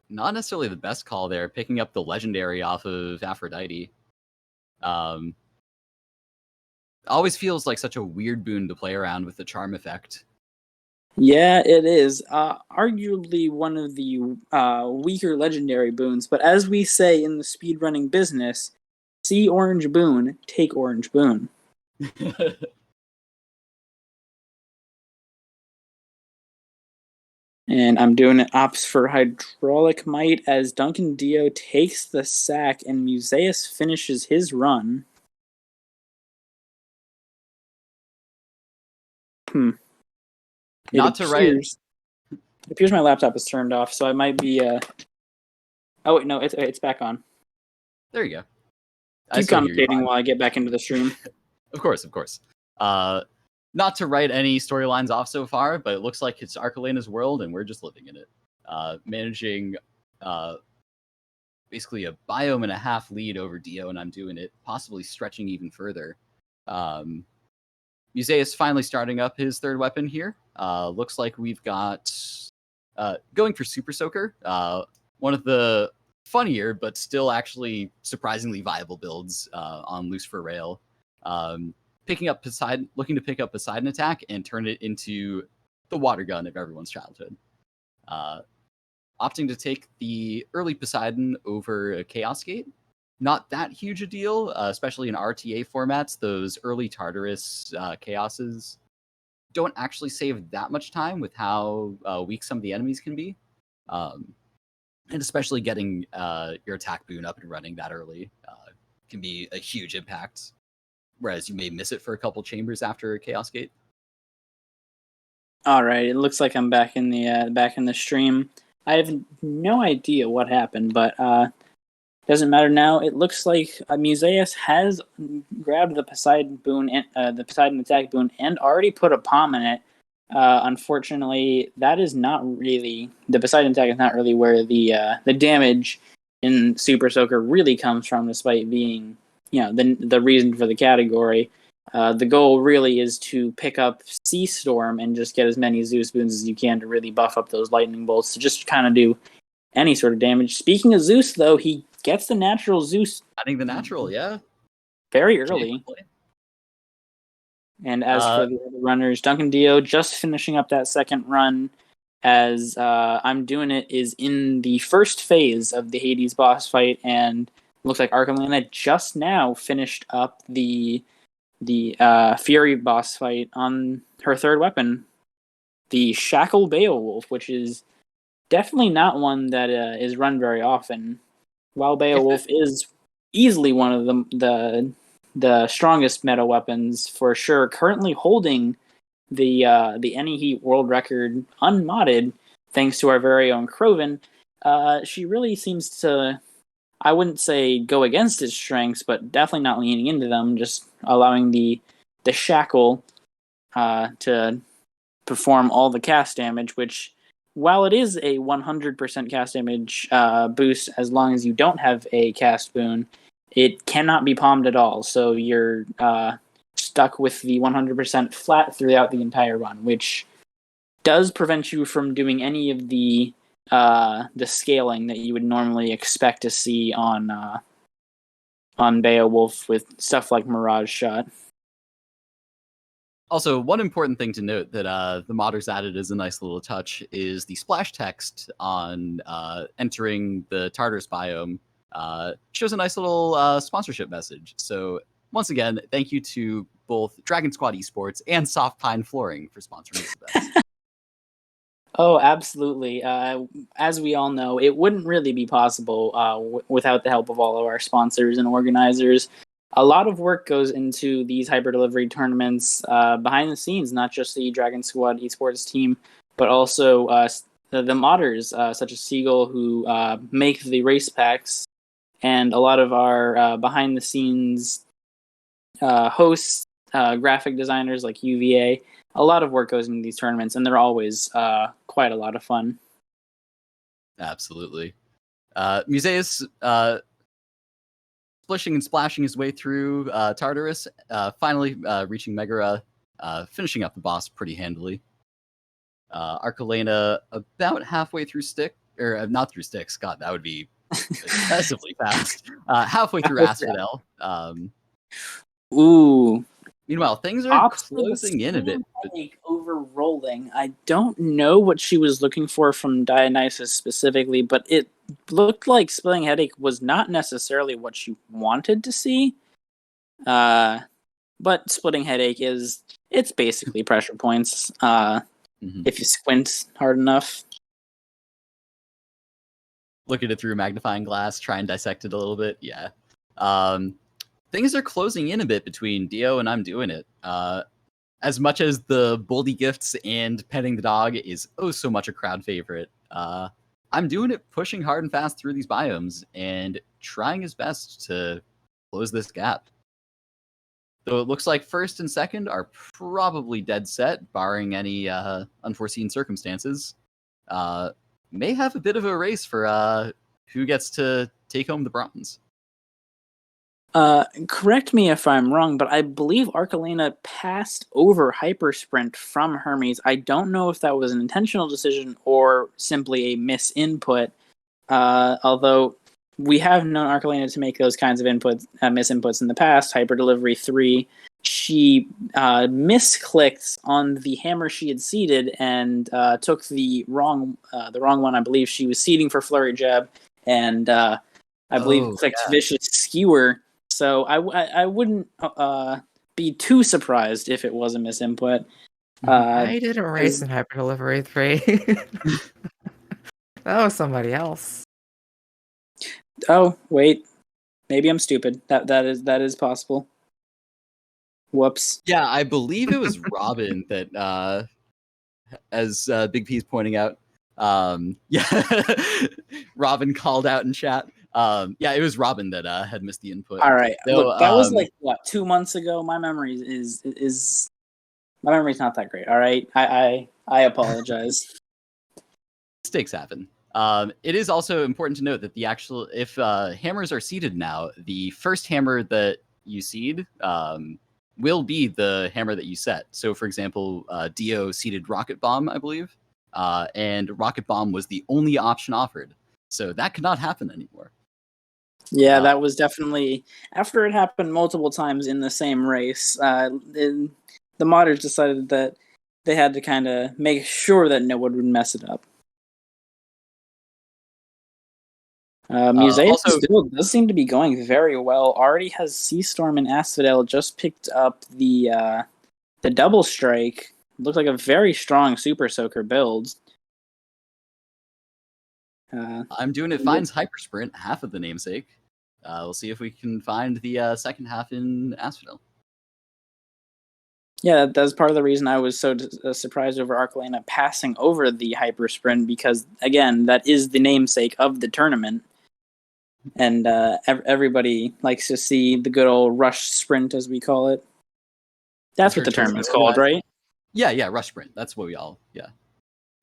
not necessarily the best call there, picking up the legendary off of Aphrodite. Always feels like such a weird boon to play around with the charm effect. Yeah, it is. Arguably one of the weaker legendary boons, but as we say in the speedrunning business, see orange boon, take orange boon. And I'm doing it ops for Hydraulic Might as Duncan Dio takes the sack and Musaeus finishes his run. It appears my laptop is turned off, so I might be. Oh wait, no, it's back on. There you go. Keep commentating while I get back into the stream. Of course. Not to write any storylines off so far, but it looks like it's Archelina's world, and we're just living in it. Managing basically a biome and a half lead over Dio, and I'm doing it, possibly stretching even further. Musaeus finally starting up his third weapon here. Looks like we've got going for Super Soaker, one of the funnier but still actually surprisingly viable builds on Loose for Rail. Looking to pick up Poseidon attack and turn it into the water gun of everyone's childhood. Opting to take the early Poseidon over a Chaos Gate. Not that huge a deal, especially in RTA formats. Those early Tartarus Chaoses don't actually save that much time with how weak some of the enemies can be. And especially getting your attack boon up and running that early can be a huge impact. Whereas you may miss it for a couple chambers after a Chaos Gate. All right, it looks like I'm back in the stream. I have no idea what happened, but doesn't matter now. It looks like Musaeus has grabbed the Poseidon boon, the Poseidon attack boon, and already put a palm in it. Unfortunately, that is not really the Poseidon attack. Is not really where the damage in Super Soaker really comes from, despite being the reason for the category. The goal really is to pick up Sea Storm and just get as many Zeus boons as you can to really buff up those lightning bolts to just kind of do any sort of damage. Speaking of Zeus, though, he gets the natural Zeus. Adding the natural, yeah. Very early. And as for the other runners, Duncan Dio just finishing up that second run as I'm Doing It is in the first phase of the Hades boss fight, and looks like Archelina just now finished up the Fury boss fight on her third weapon, the Shackle Beowulf, which is definitely not one that is run very often. While Beowulf is easily one of the strongest meta weapons for sure, currently holding the Any Heat world record unmodded, thanks to our very own Kroven. She really seems to, I wouldn't say go against its strengths, but definitely not leaning into them, just allowing the shackle to perform all the cast damage, which, while it is a 100% cast damage boost as long as you don't have a cast boon, it cannot be palmed at all. So you're stuck with the 100% flat throughout the entire run, which does prevent you from doing any of the scaling that you would normally expect to see on Beowulf with stuff like Mirage Shot. Also, one important thing to note that the modders added as a nice little touch is the splash text on entering the Tartarus biome shows a nice little sponsorship message. So once again, thank you to both DragonSquad Esports and Soft Pine Flooring for sponsoring this event. Oh, absolutely. As we all know, it wouldn't really be possible without the help of all of our sponsors and organizers. A lot of work goes into these hyper delivery tournaments behind the scenes, not just the DragonSquad Esports team, but also the modders such as Seagull, who make the race packs, and a lot of our behind the scenes hosts, graphic designers like UVA. A lot of work goes into these tournaments, and they're always quite a lot of fun. Absolutely. Musaeus splishing and splashing his way through Tartarus, finally reaching Megara, finishing up the boss pretty handily. Archelina about halfway through not through Styx. God, that would be excessively fast. Halfway through Asphodel. Ooh. Meanwhile, things are closing in a bit. Over rolling. I don't know what she was looking for from Dionysus specifically, but it looked like Splitting Headache was not necessarily what she wanted to see. But Splitting Headache it's basically pressure points if you squint hard enough. Look at it through a magnifying glass, try and dissect it a little bit. Yeah. Things are closing in a bit between Dio and I'm Doing It. As much as the Boldy Gifts and Petting the Dog is oh so much a crowd favorite, I'm Doing It pushing hard and fast through these biomes and trying his best to close this gap. Though it looks like first and second are probably dead set, barring any unforeseen circumstances. May have a bit of a race for who gets to take home the bronze. Correct me if I'm wrong, but I believe Archelena passed over Hypersprint from Hermes. I don't know if that was an intentional decision or simply a misinput. Although we have known Archelena to make those kinds of misinputs in the past. Hyper Delivery 3, she misclicked on the hammer she had seeded and took the wrong one. I believe she was seeding for Flurry Jab, and I believe clicked Vicious Skewer. So I wouldn't be too surprised if it was a misinput. I didn't race in Hyper Delivery 3. That was somebody else. Oh, wait. Maybe I'm stupid. That is possible. Whoops. Yeah, I believe it was Robin that, as Big P's pointing out, yeah, Robin called out in chat. Yeah, it was Robin that had missed the input. All right. So, look, that was like what, 2 months ago. My memory is my memory's not that great. All right, I apologize. Mistakes happen. It is also important to note that if hammers are seeded now, the first hammer that you seed will be the hammer that you set. So, for example, Dio seeded Rocket Bomb, I believe, and Rocket Bomb was the only option offered. So that could not happen anymore. Yeah, that was definitely after it happened multiple times in the same race. The modders decided that they had to kind of make sure that no one would mess it up. Museum also, still does seem to be going very well. Already has Sea Storm and Asphodel just picked up the double strike. Looks like a very strong Super Soaker build. I'm doing it. Finds Hyper Sprint, half of the namesake. We'll see if we can find the second half in Asphodel. Yeah, that's part of the reason I was so surprised over Archelena passing over the Hyper Sprint, because, again, that is the namesake of the tournament. And everybody likes to see the good old Rush Sprint, as we call it. That's what the tournament's called, right? Yeah, Rush Sprint. That's what we all, yeah.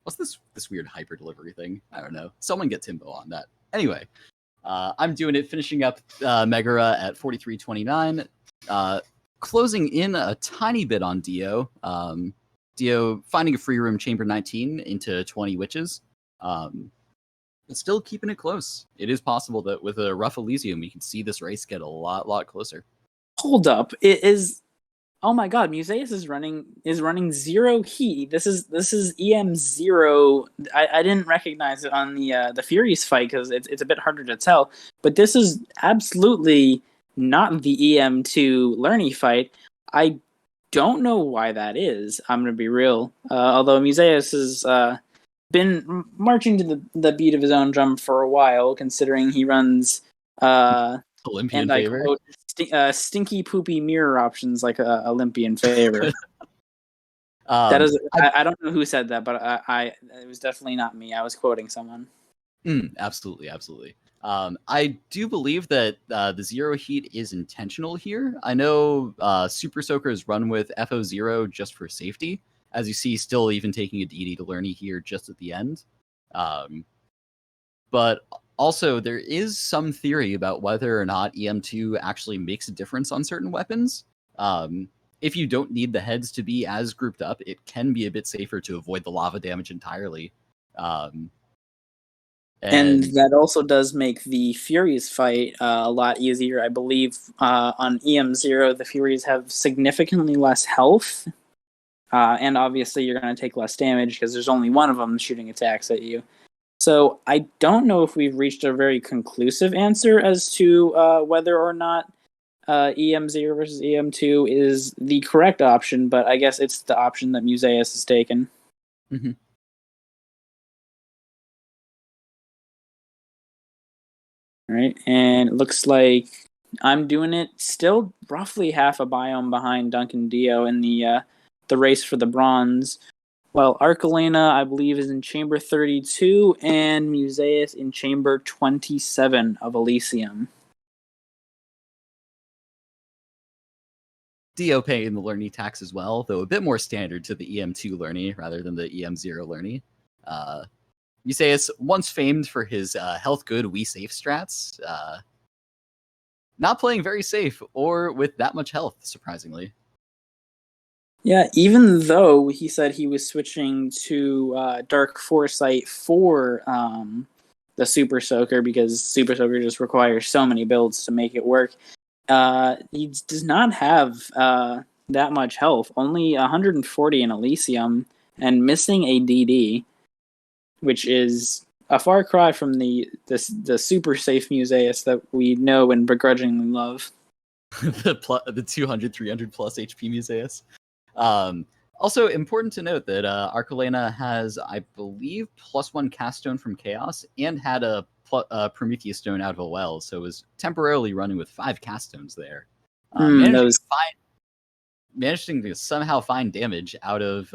What's this weird hyper delivery thing? I don't know. Someone get Timbo on that. Anyway, I'm doing it, finishing up Megara at 43.29. Closing in a tiny bit on Dio. Dio finding a free room, Chamber 19 into 20 Witches. But still keeping it close. It is possible that with a rough Elysium, we can see this race get a lot closer. Hold up. It is... Oh my god, Museus is running zero heat. This is EM0. I didn't recognize it on the Furies fight because it's a bit harder to tell. But this is absolutely not the EM2 Lerny fight. I don't know why that is. I'm gonna be real. Although Museus has been marching to the beat of his own drum for a while, considering he runs Olympian favor. Quote, stinky poopy mirror options like a Olympian favor. That is, I don't know who said that, but it was definitely not me. I was quoting someone. Absolutely. I do believe that the zero heat is intentional here. I know Super Soakers run with FO0 just for safety, as you see, still even taking a DD to Lerny here just at the end. But also, there is some theory about whether or not EM2 actually makes a difference on certain weapons. If you don't need the heads to be as grouped up, it can be a bit safer to avoid the lava damage entirely. And that also does make the Furies fight a lot easier. I believe on EM0, the Furies have significantly less health. And obviously, you're going to take less damage because there's only one of them shooting attacks at you. So I don't know if we've reached a very conclusive answer as to whether or not EM0 versus EM2 is the correct option, but I guess it's the option that Museus has taken. Mm-hmm. All right, and it looks like I'm doing it still roughly half a biome behind Duncan Dio in the race for the bronze. Well, Archelena, I believe, is in Chamber 32, and Museus in Chamber 27 of Elysium. Dio paying the Lerny tax as well, though a bit more standard to the EM2 Lerny rather than the EM0 Lerny. Museus, once famed for his health good, we safe strats, not playing very safe or with that much health, surprisingly. Yeah, even though he said he was switching to Dark Foresight for the Super Soaker because Super Soaker just requires so many builds to make it work, he does not have that much health. Only 140 in Elysium and missing a DD, which is a far cry from the super safe Musaeus that we know and begrudgingly love. the 200, 300 plus HP Musaeus. Also, important to note that Archelena has, I believe, +1 cast stone from Chaos and had a Prometheus stone out of a well, so it was temporarily running with 5 cast stones there. Managing to somehow find damage out of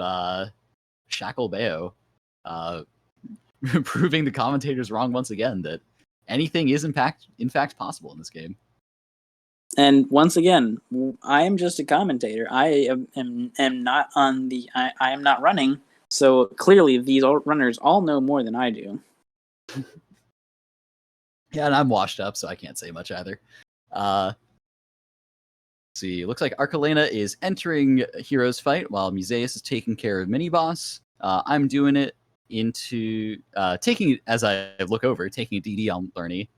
Shackle Bayo, proving the commentators wrong once again that anything is in fact possible in this game. And once again, I am just a commentator. I am not on the. I am not running. So clearly, these runners all know more than I do. Yeah, and I'm washed up, so I can't say much either. See, looks like Archelena is entering Heroes Fight while Musaeus is taking care of Mini Boss. I'm doing it into taking as I look over, taking a DD on Lerny.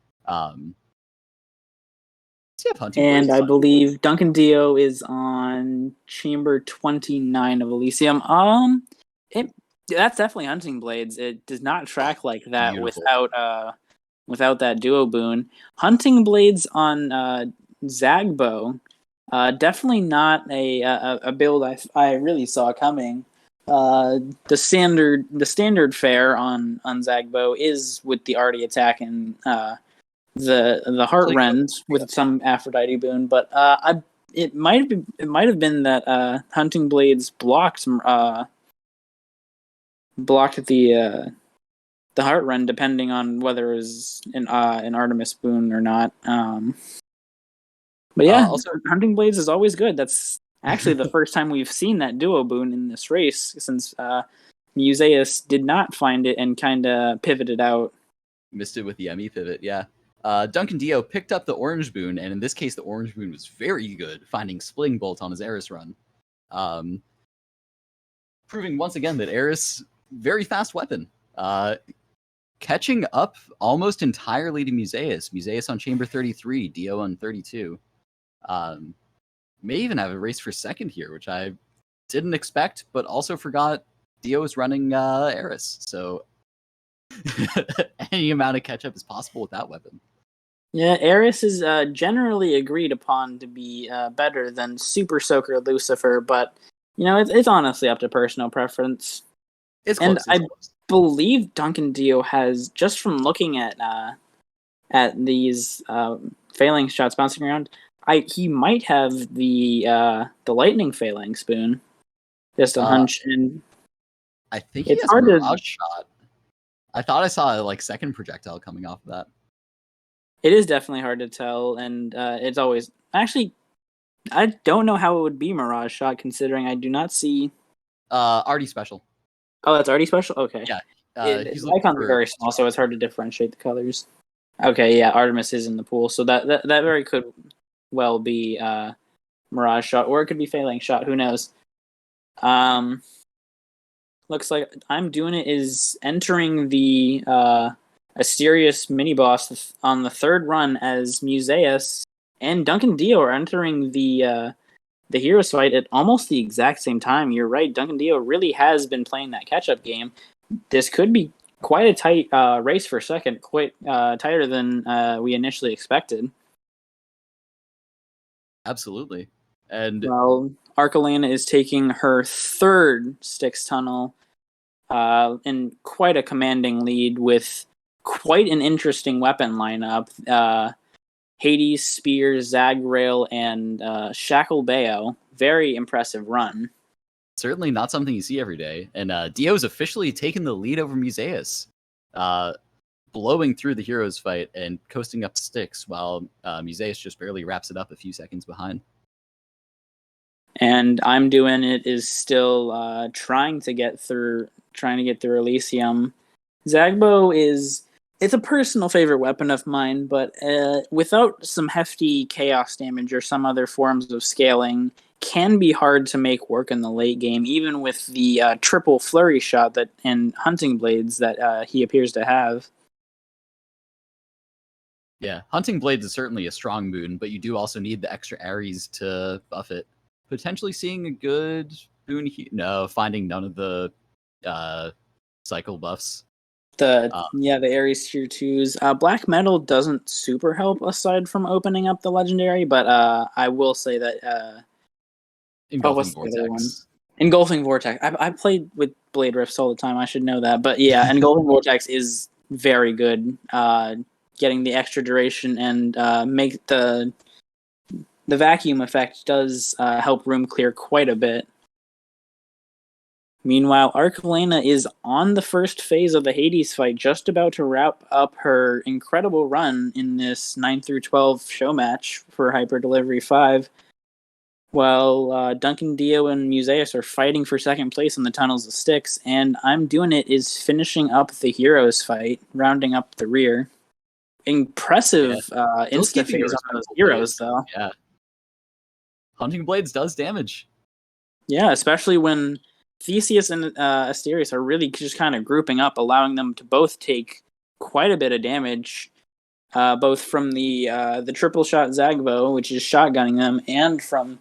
And I believe Duncan Dio is on Chamber 29 of Elysium. That's definitely Hunting Blades. It does not track like that without that duo boon. Hunting Blades on Zagbo. Definitely not a build I really saw coming. The standard fare on Zagbo is with the Artie attack and the Heart Rend with some Aphrodite boon, but it might have been that Hunting Blades blocked the Heart Rend depending on whether it was an Artemis boon or not. But yeah, also Hunting Blades is always good. That's actually the first time we've seen that duo boon in this race since Musaeus did not find it and kind of pivoted out. Missed it with the ME pivot, yeah. Duncan Dio picked up the orange boon, and in this case, the orange boon was very good, finding Splitting Bolt on his Eris run. Proving once again that Eris, very fast weapon. Catching up almost entirely to Musaeus. Musaeus on Chamber 33, Dio on 32. May even have a race for second here, which I didn't expect, but also forgot Dio is running Eris, so any amount of catch-up is possible with that weapon. Yeah, Eris is generally agreed upon to be better than Super Soaker Lucifer, but it's honestly up to personal preference. It's close. I believe Duncan Dio has, just from looking at these failing shots bouncing around, he might have the lightning failing spoon. Just a hunch, and I think he has a Mirage shot. I thought I saw a second projectile coming off of that. It is definitely hard to tell, and it's always... Actually, I don't know how it would be Mirage Shot, considering I do not see... Artie Special. Oh, that's Artie Special? Okay. Yeah. Icons are very small, so it's hard to differentiate the colors. Okay, yeah, Artemis is in the pool, so that very could well be Mirage Shot, or it could be Failing Shot, who knows. Looks like I'm doing it is entering the Asterius mini-boss on the third run as Musaeus and Duncan Dio are entering the Heroes Fight at almost the exact same time. You're right, Duncan Dio really has been playing that catch-up game. This could be quite a tight race for second, quite tighter than we initially expected. Absolutely. And well, Archelena is taking her third Styx Tunnel in quite a commanding lead with quite an interesting weapon lineup. Hades, Spear, Zagrail, and Shackle Bayo. Very impressive run. Certainly not something you see every day. And Dio's officially taken the lead over Musaeus, blowing through the Heroes Fight and coasting up Styx, while Musaeus just barely wraps it up a few seconds behind. And I'm doing it is still trying to get through Elysium. Zagbo is It's a personal favorite weapon of mine, but without some hefty chaos damage or some other forms of scaling, can be hard to make work in the late game, even with the triple flurry shot that and hunting blades that he appears to have. Yeah, Hunting Blades is certainly a strong boon, but you do also need the extra Ares to buff it. Potentially seeing a good boon no, finding none of the cycle buffs. The Ares tier 2s. Black Metal doesn't super help aside from opening up the legendary, but I will say that Engulfing Vortex. Engulfing Vortex. I played with Blade Rifts all the time. I should know that. But yeah, Engulfing Vortex is very good. Getting the extra duration and make the vacuum effect does help room clear quite a bit. Meanwhile, Archelena is on the first phase of the Hades fight, just about to wrap up her incredible run in this 9th-12th show match for Hyper Delivery 5. While Duncan Dio and Musaeus are fighting for second place in the Tunnels of Styx, and I'm Doing It is finishing up the Heroes fight, rounding up the rear. Impressive insta phase on those Heroes, though. Yeah. Hunting Blades does damage. Yeah, especially when Theseus and Asterius are really just kind of grouping up, allowing them to both take quite a bit of damage, both from the triple shot Zagbo, which is shotgunning them, and from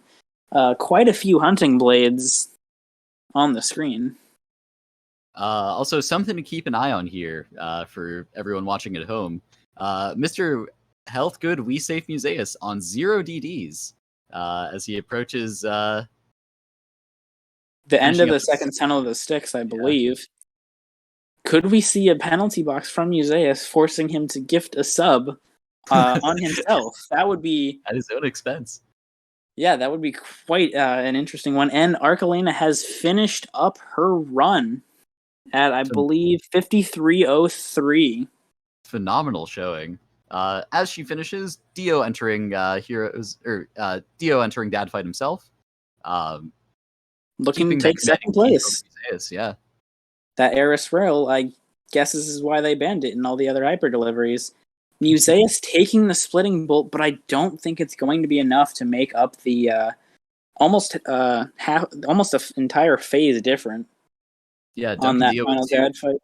quite a few hunting blades on the screen. Also, something to keep an eye on here for everyone watching at home. Mr. Health Good We Safe Musaeus on 0 DDs as he approaches the end of the second Tunnel of the Styx, I believe. Yeah. Could we see a penalty box from Musaeus forcing him to gift a sub on himself? That would be at his own expense. Yeah, that would be quite an interesting one. And Archelena has finished up her run at, I believe, 53:03. Phenomenal showing. As she finishes, Dio entering Dio entering Dad Fight himself. Looking to take second place. Yeah. That Eris Rail, I guess this is why they banned it in all the other hyper deliveries. Musaeus taking the splitting bolt, but I don't think it's going to be enough to make up the almost an entire phase different. Yeah, on that final Dad fight.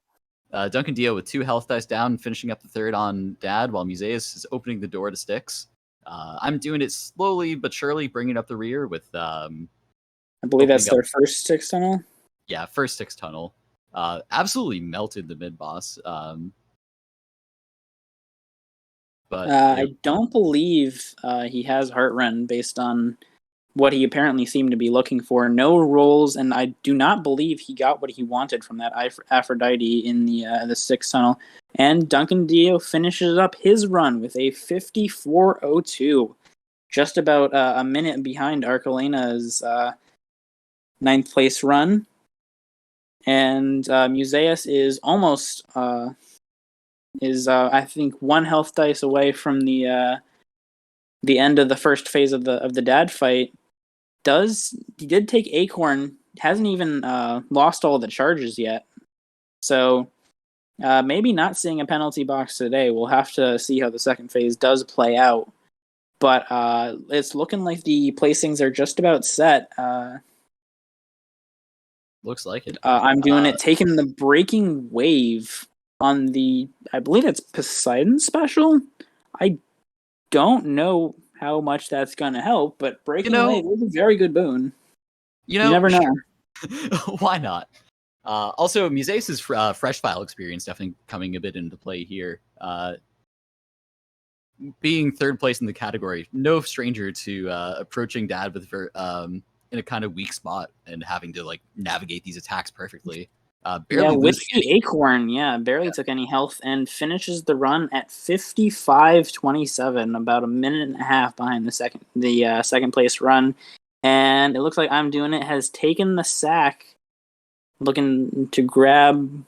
Duncan Dio with 2 health dice down, finishing up the third on Dad, while Musaeus is opening the door to Styx. I'm Doing It slowly but surely, bringing up the rear with. I believe that's their first Styx tunnel. Yeah, first Styx tunnel. Absolutely melted the mid boss. But I don't believe he has Heartrend based on what he apparently seemed to be looking for. No rolls, and I do not believe he got what he wanted from that Aphrodite in the Styx tunnel. And Duncan Dio finishes up his run with a 54:02, just about a minute behind Archelena's 9th place run. And Musaeus is almost I think 1 health dice away from the end of the first phase of the Dad fight. He did take Acorn, hasn't even lost all the charges yet. So maybe not seeing a penalty box today. We'll have to see how the second phase does play out. But it's looking like the placings are just about set. Looks like it. I'm Doing It, taking the Breaking Wave on the, I believe it's Poseidon special. I don't know how much that's going to help, but Breaking Wave is a very good boon. You never know. Why not? Also, Musaeus' fresh file experience definitely coming a bit into play here. Being third place in the category, no stranger to approaching Dad with in a kind of weak spot and having to like navigate these attacks perfectly. Barely with the Acorn, barely took any health and finishes the run at 55:27, about a minute and a half behind the second place run. And it looks like I'm Doing It has taken the sack, looking to grab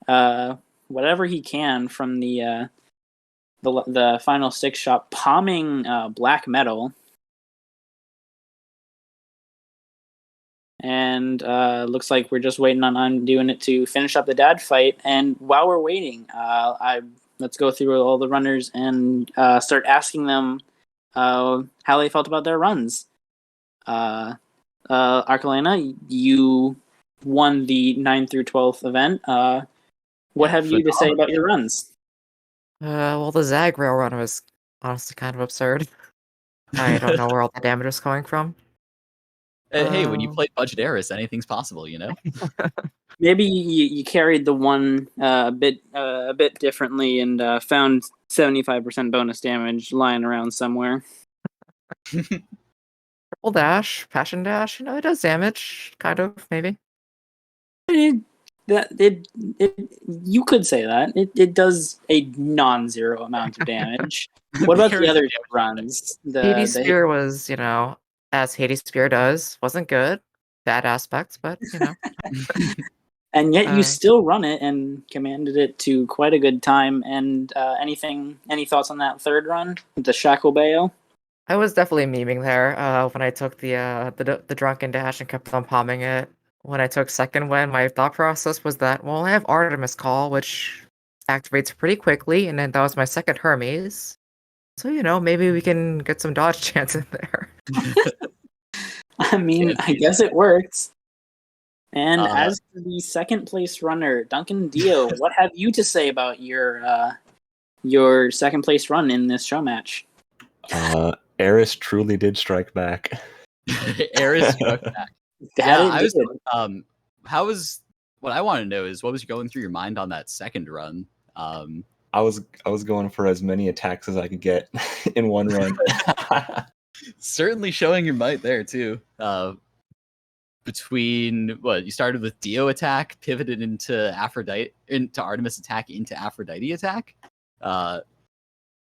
whatever he can from the final 6 shot, palming Black Metal. And looks like we're just waiting on I'm Doing It to finish up the Dad fight. And while we're waiting, let's go through all the runners and start asking them how they felt about their runs. Arkelena, you won the 9th through 12th event. What have you to say about your runs? Well, the Zagrail run was honestly kind of absurd. I don't know where all the damage is coming from. Hey, when you play Budget anything's possible, you know? Maybe you carried the one a bit differently and found 75% bonus damage lying around somewhere. Triple dash, passion dash, it does damage, kind of, maybe. You could say that. It does a non-zero amount of damage. What about the other runs? Hades Spear was, as Hades Spear does, wasn't good. Bad aspects, but, And yet you still run it and commanded it to quite a good time. And any thoughts on that third run, the Shackle Bayo? I was definitely memeing there when I took the drunken dash and kept on palming it. When I took second win, my thought process was that, well, I have Artemis Call, which activates pretty quickly, and then that was my second Hermes. So, maybe we can get some dodge chance in there. I mean, I guess it worked. And as the second place runner, Duncan Dio, what have you to say about your second place run in this show match? Eris truly did strike back. Eris struck back. What I want to know is what was going through your mind on that second run? I was going for as many attacks as I could get in one run. Certainly showing your might there too. Between you started with Dio attack, pivoted into Artemis attack, into Aphrodite attack.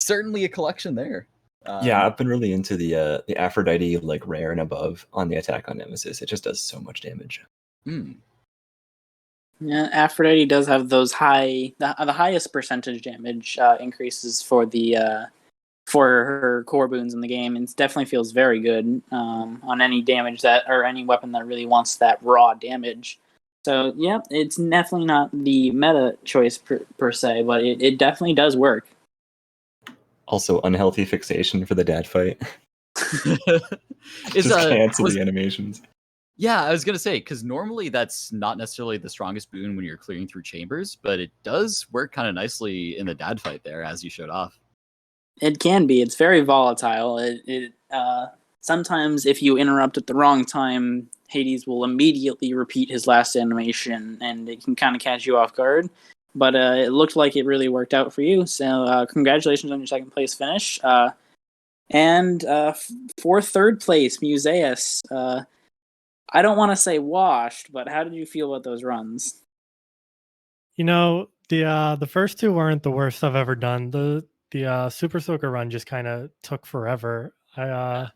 Certainly a collection there. Yeah, I've been really into the Aphrodite rare and above on the attack on Nemesis. It just does so much damage. Yeah, Aphrodite does have those the highest percentage damage increases for her core boons in the game, and it definitely feels very good on any damage or any weapon that really wants that raw damage. So yeah, it's definitely not the meta choice per se, but it definitely does work. Also, unhealthy fixation for the dad fight. Just cancel the animations. Yeah, I was going to say, because normally that's not necessarily the strongest boon when you're clearing through chambers, but it does work kind of nicely in the dad fight there, as you showed off. It can be. It's very volatile. Sometimes if you interrupt at the wrong time, Hades will immediately repeat his last animation, and it can kind of catch you off guard. But it looked like it really worked out for you. So congratulations on your second place finish. And for third place, Museus. I don't want to say washed, but how did you feel about those runs? The first two weren't the worst I've ever done. The Super Soaker run just kind of took forever. I'm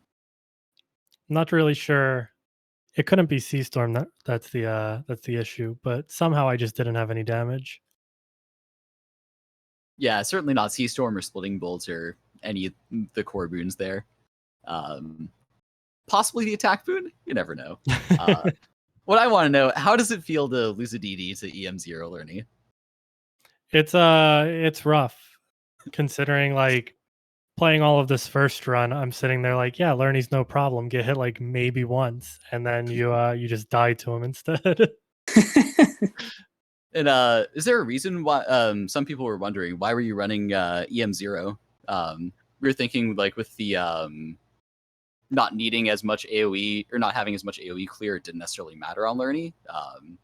not really sure. It couldn't be Sea Storm. That's the issue. But somehow I just didn't have any damage. Yeah, certainly not Sea Storm or Splitting Bolts or any of the core boons there. Possibly the attack boon? You never know. What I want to know, how does it feel to lose a DD to EM0 Learning? It's rough. Considering playing all of this first run, I'm sitting there yeah, Lerny's no problem. Get hit maybe once, and then you just die to him instead. And is there a reason why some people were wondering why were you running EM0? We were thinking with the not needing as much AoE or not having as much AoE clear, it didn't necessarily matter on Lerny,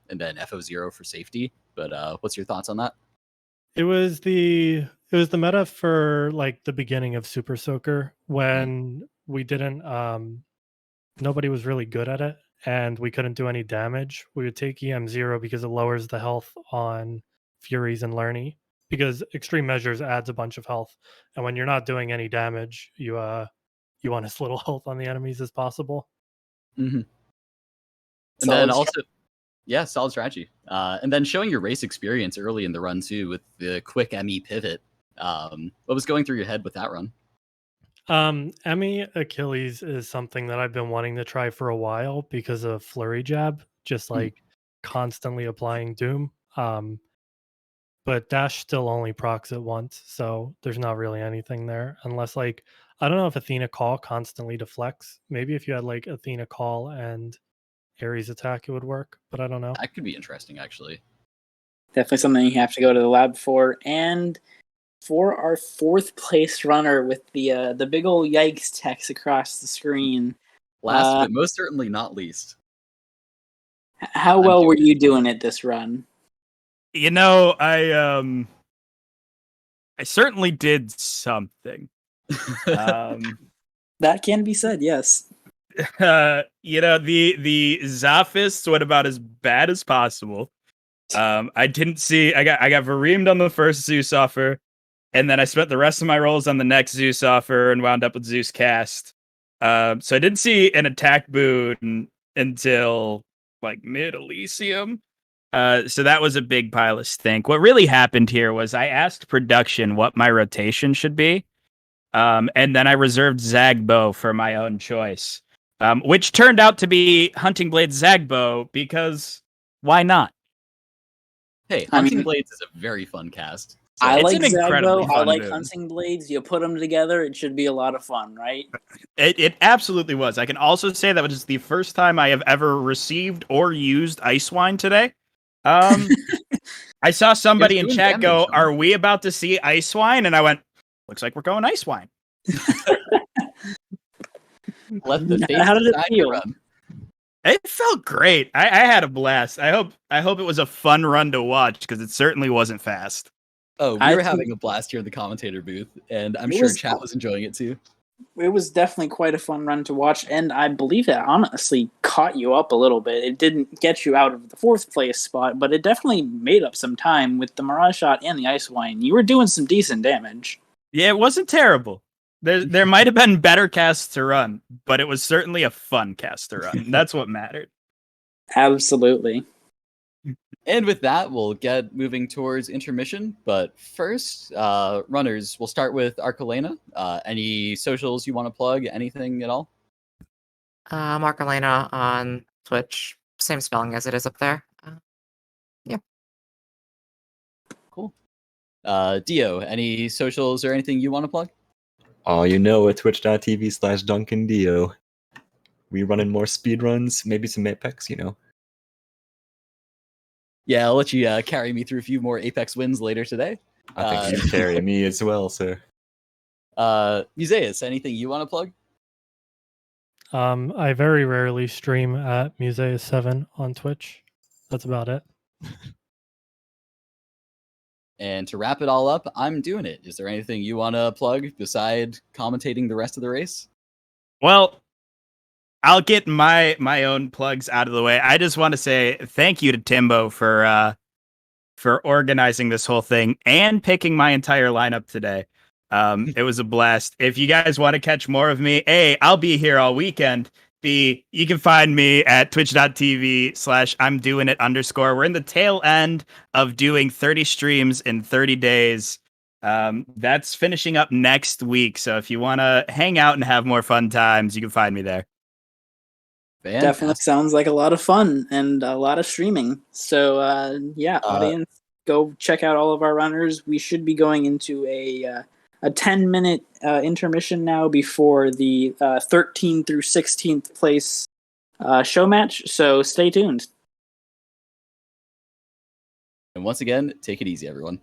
and then FO0 for safety. But what's your thoughts on that? It was the meta for the beginning of Super Soaker when we didn't nobody was really good at it and we couldn't do any damage. We would take EM0 because it lowers the health on Furies and Lerny, because Extreme Measures adds a bunch of health, and when you're not doing any damage, you want as little health on the enemies as possible. Mm-hmm. And then also solid strategy. And then showing your race experience early in the run too with the quick ME pivot. What was going through your head with that run? ME Achilles is something that I've been wanting to try for a while because of Flurry Jab, just constantly applying Doom. but dash still only procs it once, so there's not really anything there unless like I don't know if Athena Call constantly deflects. Maybe if you had like Athena Call and Ares attack, it would work, but I don't know. That could be interesting, actually. Definitely something you have to go to the lab for. And for our 4th place runner with the big ol' yikes text across the screen. Last but most certainly not least. How well were you doing at this run? You know, I certainly did something. That can be said, yes. You know, the Zophists went about as bad as possible. I didn't see. I got Vareemed on the first Zeus offer, and then I spent the rest of my rolls on the next Zeus offer and wound up with Zeus cast. So I didn't see an attack boon until like mid Elysium. So that was a big pile of stink. What really happened here was I asked production what my rotation should be, and then I reserved Zagbo for my own choice, which turned out to be Hunting Blades Zagbo because why not? Hey, Hunting Blades is a very fun cast. So I like an incredibly Zagbo. fun I like boon. Hunting Blades. You put them together, it should be a lot of fun, right? It absolutely was. I can also say that was the first time I have ever received or used Ice Wine today. I saw somebody in chat go, "Are we about to see Ice Wine?" And I went, "Looks like we're going Ice Wine." Let the How did it feel? run. It felt great. I had a blast. I hope it was a fun run to watch because it certainly wasn't fast. Oh, we were having a blast here in the commentator booth, and I'm sure chat was enjoying it too. It was definitely quite a fun run to watch, and I believe it honestly caught you up a little bit. It didn't get you out of the 4th place spot, but it definitely made up some time with the Mirage Shot and the Ice Wine. You were doing some decent damage. Yeah, it wasn't terrible. There might have been better casts to run, but it was certainly a fun cast to run. That's what mattered. Absolutely. And with that, we'll get moving towards intermission. But first, runners, we'll start with Archelena. Any socials you want to plug? Anything at all? Archelena on Twitch. Same spelling as it is up there. Yeah. Cool. Dio, any socials or anything you want to plug? Oh, you know, at twitch.tv/DuncanDio. We running more speedruns, maybe some Apex, you know. Yeah, I'll let you carry me through a few more Apex wins later today. I think you carry me as well, sir. Museus, anything you want to plug? I very rarely stream at Museus7 on Twitch. That's about it. And to wrap it all up, I'm doing it. Is there anything you want to plug beside commentating the rest of the race? Well, I'll get my own plugs out of the way. I just want to say thank you to Timbo for organizing this whole thing and picking my entire lineup today. It was a blast. If you guys want to catch more of me, A, I'll be here all weekend. B, you can find me at twitch.tv/I'mDoingIt_. We're in the tail end of doing 30 streams in 30 days. That's finishing up next week. So if you want to hang out and have more fun times, you can find me there. Fantastic. Definitely sounds like a lot of fun and a lot of streaming. So audience, go check out all of our runners. We should be going into a 10-minute intermission now before the 13th through 16th place show match. So stay tuned. And once again, take it easy, everyone.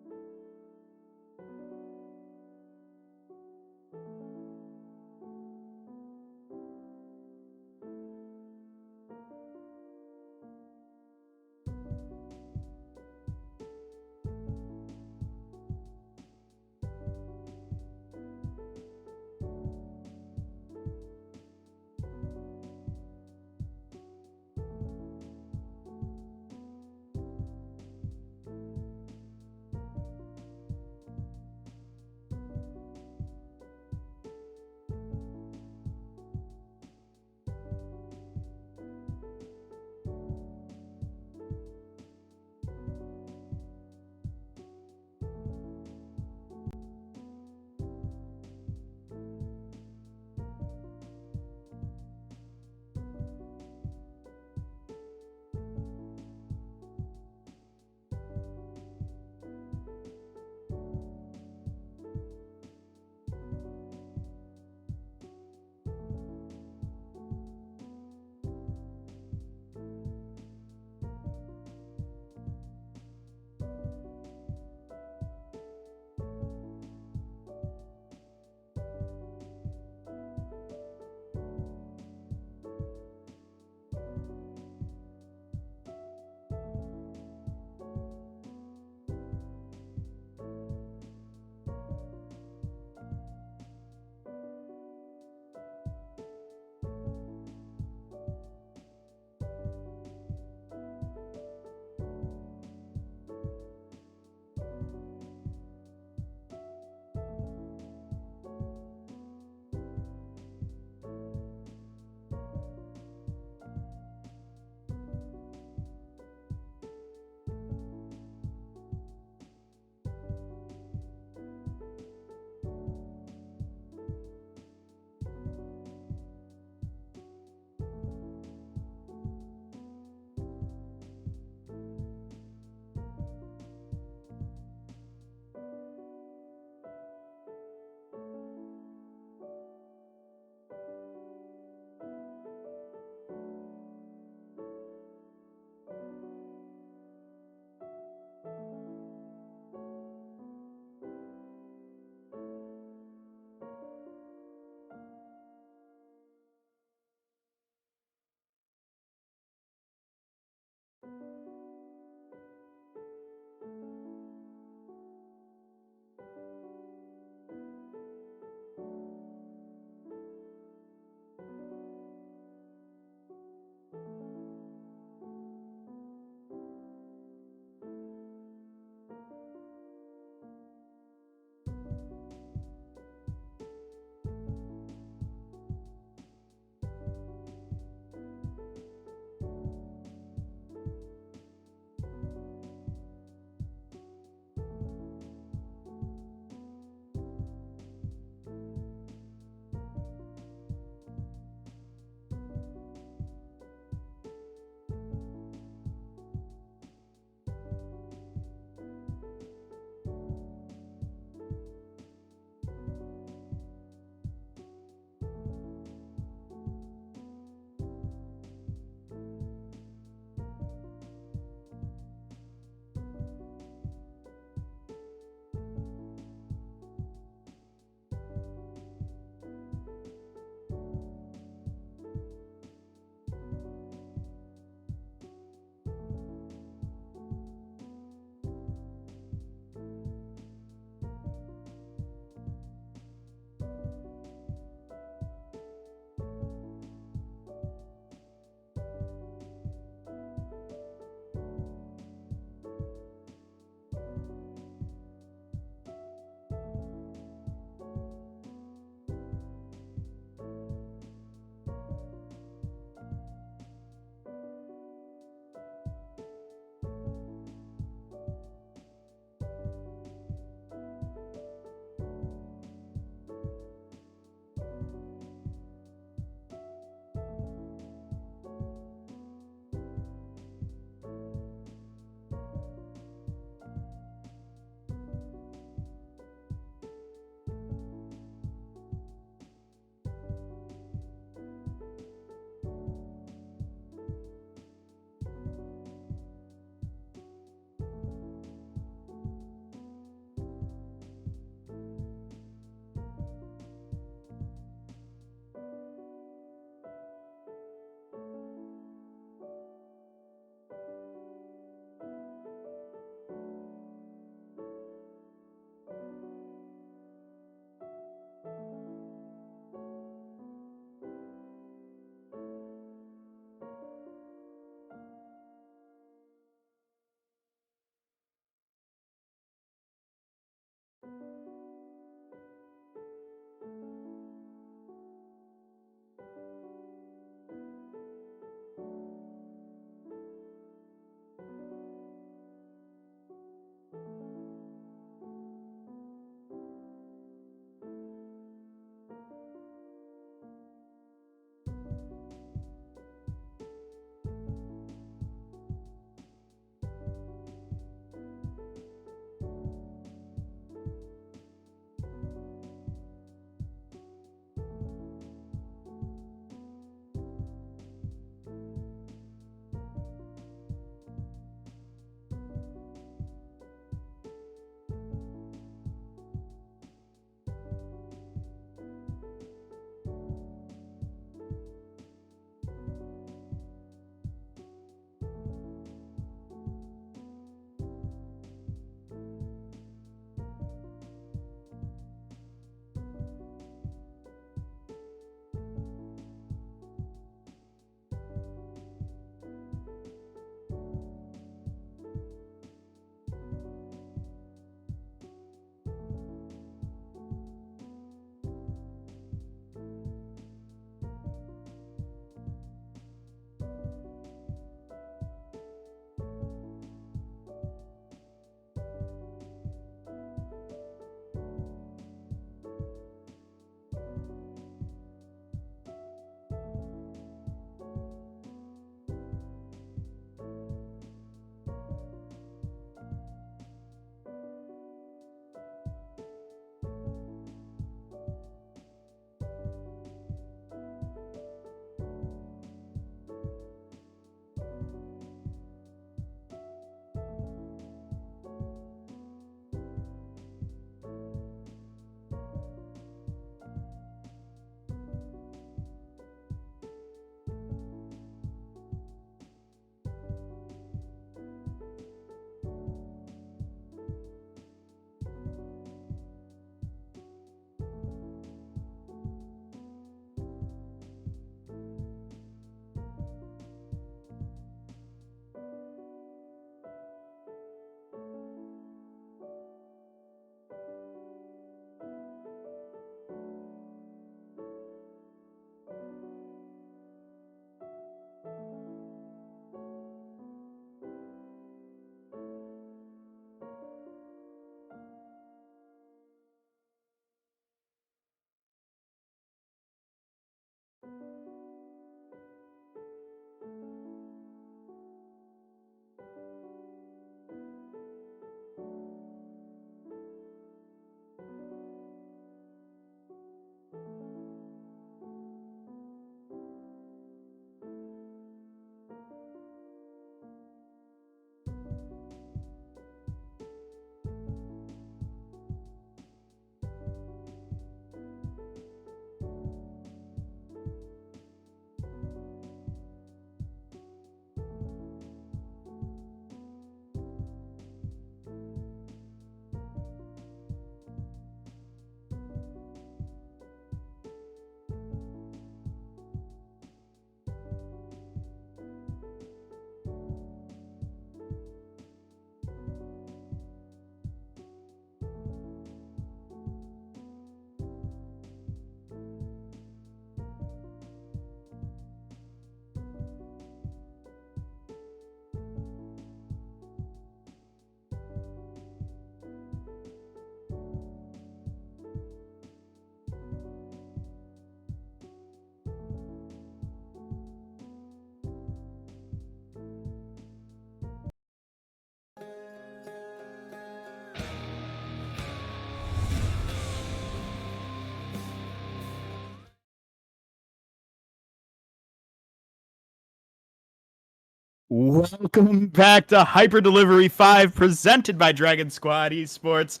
Welcome back to Hyper Delivery 5, presented by DragonSquad Esports.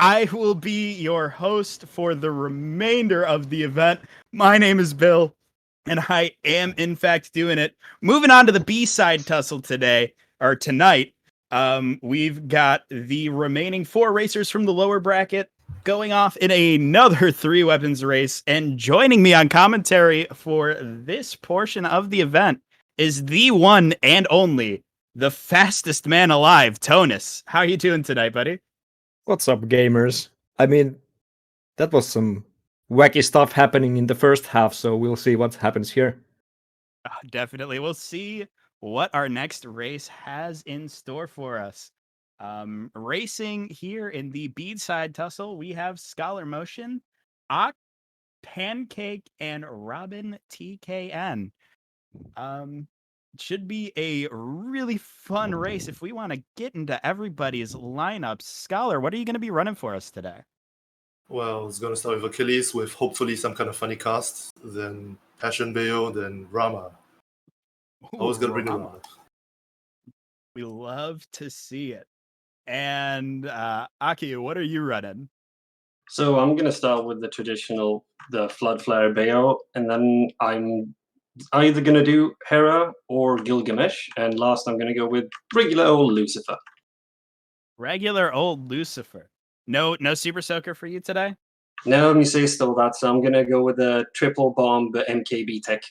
I will be your host for the remainder of the event. My name is Bill, and I am, in fact, doing it. Moving on to the B-side tussle tonight. We've got the remaining 4 racers from the lower bracket going off in another 3-weapons race, and joining me on commentary for this portion of the event is the one and only, the fastest man alive, Tonus. How are you doing tonight, buddy? What's up, gamers? I mean, that was some wacky stuff happening in the first half, so we'll see what happens here. Definitely. We'll see what our next race has in store for us. Racing here in the bead-side tussle, we have Scholar Motion, Ock, Pancake, and Robin TKN. Should be a really fun race if we want to get into everybody's lineups. Scholar, what are you going to be running for us today? Well, it's going to start with Achilles with hopefully some kind of funny cast, then Passion Bayo, then Rama. Always going to bring the Rama. We love to see it. And Aki, what are you running? So I'm going to start with the traditional, the Flood Flare Bayo, and then I'm either going to do Hera or Gilgamesh, and last I'm going to go with regular old Lucifer. Regular old Lucifer. No Super Soaker for you today? No, me say still that, so I'm going to go with the triple bomb MKB tech.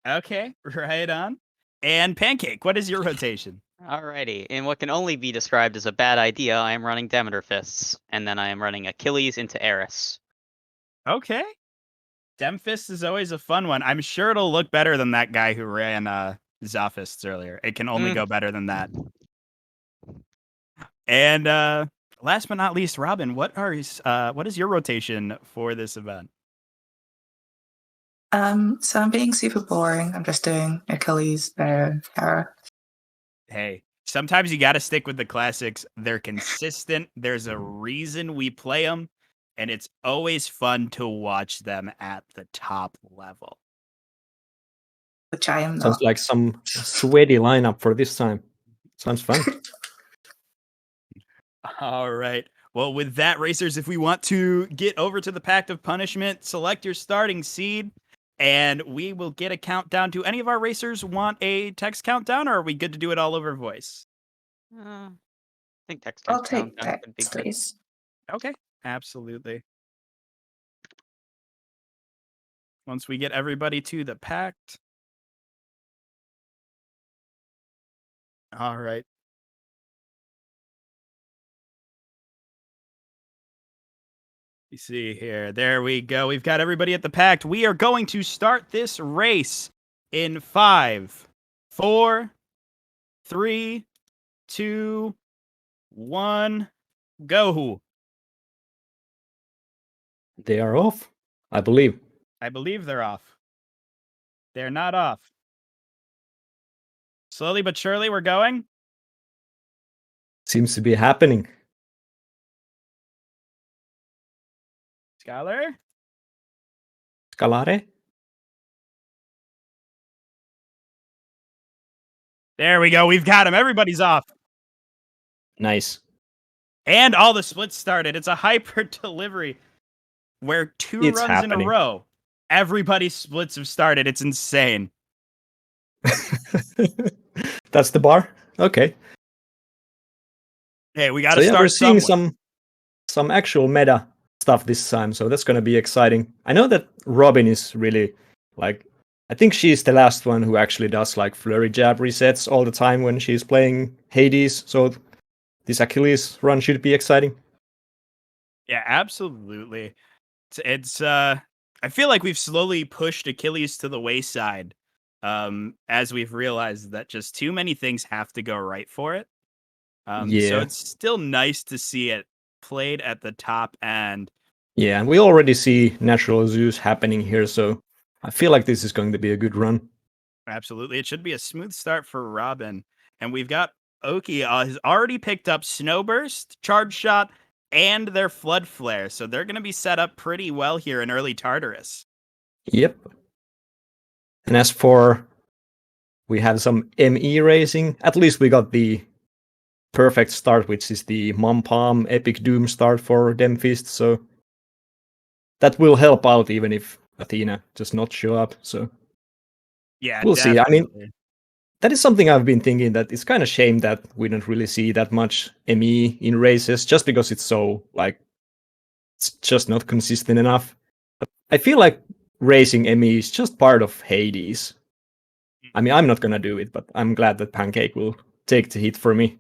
Okay, right on. And Pancake, what is your rotation? Alrighty, in what can only be described as a bad idea, I am running Demeter Fists, and then I am running Achilles into Eris. Okay. Dem Fist is always a fun one. I'm sure it'll look better than that guy who ran Zophists earlier. It can only go better than that. And last but not least, Robin, what is your rotation for this event? So I'm being super boring. I'm just doing Achilles, Hera. Hey, sometimes you got to stick with the classics. They're consistent. There's a reason we play them, and it's always fun to watch them at the top level. Which I am not. Sounds like some sweaty lineup for this time. Sounds fun. All right. Well, with that, racers, if we want to get over to the Pact of Punishment, select your starting seed, and we will get a countdown. Do any of our racers want a text countdown, or are we good to do it all over voice? I think text I'll take countdown would be text, good. please. Okay, absolutely. Once we get everybody to the Pact. All right. You see here. There we go. We've got everybody at the Pact. We are going to start this race in 5, 4, 3, 2, 1, go. They are off, I believe. I believe they're off. They're not off. Slowly but surely, we're going. Seems to be happening. Scholar? Scalare? There we go. We've got him. Everybody's off. Nice. And all the splits started. It's a hyper delivery where 2 It's runs happening. in a row, everybody's splits have started. It's insane. That's the bar? Okay. Hey, we got to So start we're seeing somewhere. some actual meta stuff this time, so that's going to be exciting. I know that Robin is really, like, I think she's the last one who actually does, like, flurry jab resets all the time when she's playing Hades, so this Achilles run should be exciting. Yeah, absolutely. It's I feel like we've slowly pushed Achilles to the wayside, as we've realized that just too many things have to go right for it. So Yeah. it's still nice to see it played at the top end. Yeah, and we already see Natural Zeus happening here, so I feel like this is going to be a good run. Absolutely. It should be a smooth start for Robin. And we've got Oki has already picked up Snowburst, Charge Shot, and their Flood Flare. So they're going to be set up pretty well here in early Tartarus. Yep. And as for We have some ME racing. At least we got the perfect start, which is the Mom Palm Epic Doom start for Demfist. So that will help out even if Athena does not show up. So Yeah, we'll see. I mean, definitely. that is something I've been thinking, that it's kind of shame that we don't really see that much ME in races, just because it's so like it's just not consistent enough. But I feel like racing ME is just part of Hades. I mean, I'm not gonna do it, but I'm glad that Pancake will take the hit for me.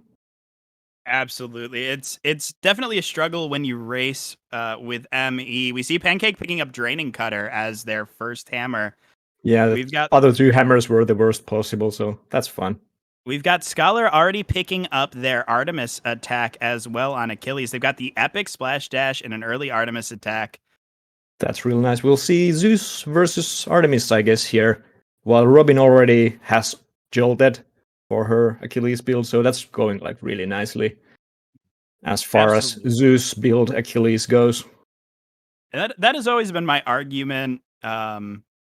Absolutely. It's definitely a struggle when you race with ME. We see Pancake picking up Draining Cutter as their first hammer. Yeah, We've got other two hammers were the worst possible, so that's fun. We've got Scholar already picking up their Artemis attack as well on Achilles. They've got the epic splash dash and an early Artemis attack. That's real nice. We'll see Zeus versus Artemis, I guess, here. While Robin already has jolted for her Achilles build, so that's going like really nicely as far Absolutely. as Zeus build Achilles goes. That has always been my argument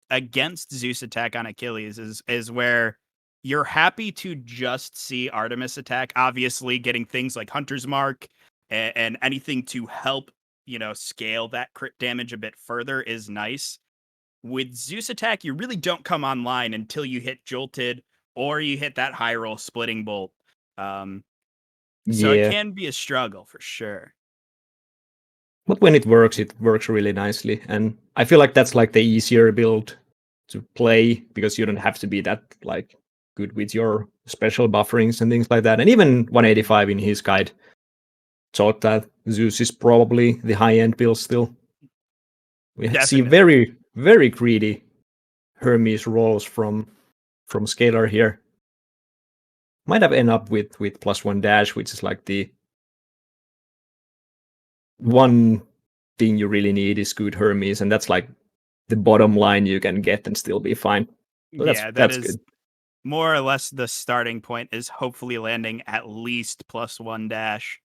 against Zeus attack on Achilles is where you're happy to just see Artemis attack, obviously getting things like Hunter's Mark and anything to help, scale that crit damage a bit further is nice. With Zeus attack, you really don't come online until you hit Jolted or you hit that high roll splitting bolt. So it Yeah, can be a struggle for sure. but when it works really nicely. And I feel like that's like the easier build to play, because you don't have to be that like good with your special bufferings and things like that. And even 185 in his guide thought that Zeus is probably the high-end build still. We see Definitely. very, very greedy Hermes rolls from Scalar here. Might have ended up with +1 dash, which is like the one thing you really need is good Hermes, and that's like the bottom line you can get and still be fine. So Yeah, that's is good. more or less the starting point, is hopefully landing at least +1 dash.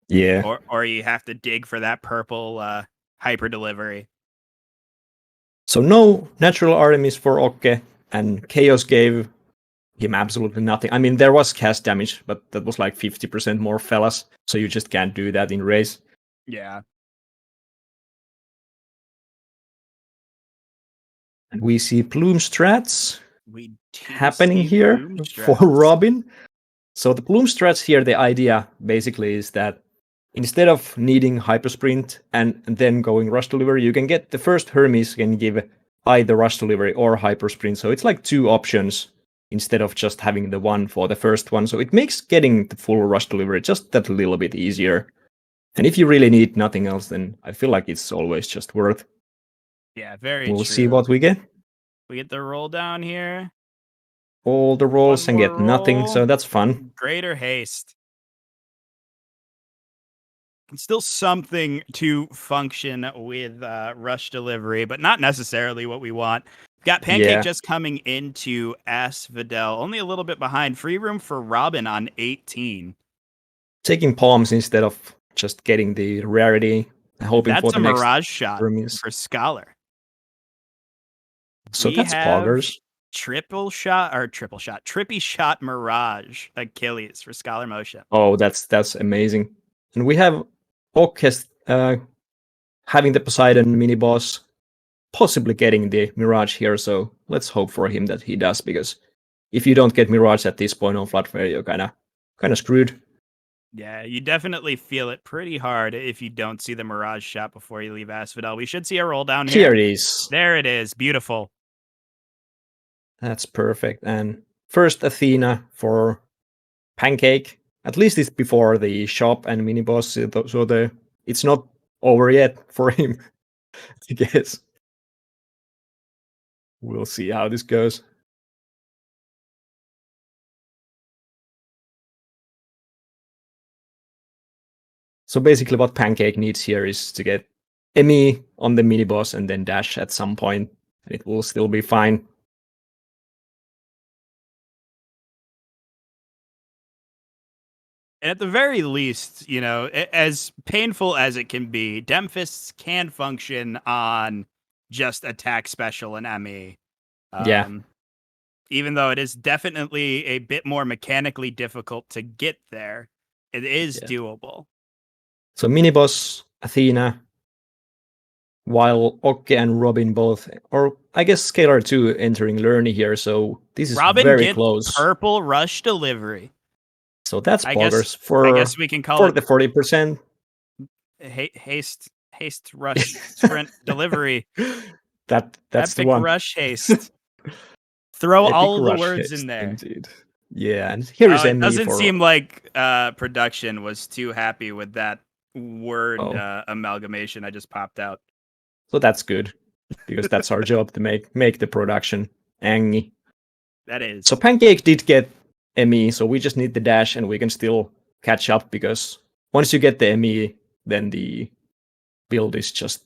Yeah. Or you have to dig for that purple hyper delivery. So no natural Artemis for Okke, and Chaos gave him absolutely nothing. I mean, there was cast damage, but that was like 50% more fellas, so you just can't do that in race. Yeah. And we see Plume strats We do happening see here Plume for strats. Robin. So the Plume strats here, the idea basically is that instead of needing hypersprint and then going rush delivery, you can get the first Hermes can give either rush delivery or hypersprint. So it's like two options instead of just having the one for the first one. So it makes getting the full rush delivery just that little bit easier. And if you really need nothing else, then I feel like it's always just worth. Yeah, very We'll true. see what we get. We get the roll down here. All the rolls One and more get nothing, roll. so that's fun. Greater haste. Still something to function with rush delivery, but not necessarily what we want. Got Pancake just coming into Asphodel, only a little bit behind. Free room for Robin on 18. Taking palms instead of just getting the rarity, hoping That's for the a next Mirage shot Hermes. for Scholar. So We that's have poggers. trippy shot Mirage Achilles for Scholar Motion. Oh, that's amazing. And we have Okkes having the Poseidon mini boss, possibly getting the Mirage here. So let's hope for him that he does, because if you don't get Mirage at this point on Floodflare, you're kind of screwed. Yeah, you definitely feel it pretty hard if you don't see the Mirage shot before you leave Asphodel. We should see a roll down here. Here it is. There it is. Beautiful. That's perfect. And first Athena for Pancake. At least it's before the shop and mini boss, so it's not over yet for him, I guess. We'll see how this goes. So basically what Pancake needs here is to get Emmy on the mini boss and then dash at some point, and it will still be fine. And at the very least, as painful as it can be, Demfists can function on just attack special and ME. Yeah. even though it is definitely a bit more mechanically difficult to get there, it is doable. So mini-boss, Athena, while Okke and Robin both, or I guess Scalar too, entering Lerny here, so this is Robin very gets close. purple rush delivery. So that's I boggers I guess we can call for it the 40%. Haste rush sprint delivery. That's Epic the one. rush haste. Throw Epic all of the rush words haste, in there. Indeed. Yeah, and here is it ME doesn't for... seem like production was too happy with that word amalgamation I just popped out. So that's good, because that's our job to make the production angy. That is. So Pancake did get ME, so we just need the dash and we can still catch up, because once you get the ME, then the build is just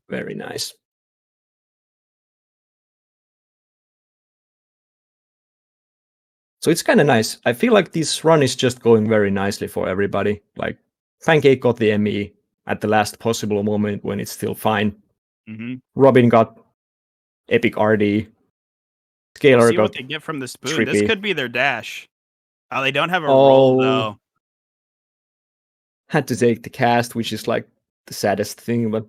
very nice. So it's kind of nice. I feel like this run is just going very nicely for everybody. Like, Pancake got the ME at the last possible moment when it's still fine. Mm-hmm. Robin got epic RD. Scalar See got what they get from the spoon. trippy. This could be their dash. Oh, they don't have a roll though. Had to take the cast, which is like the saddest thing, but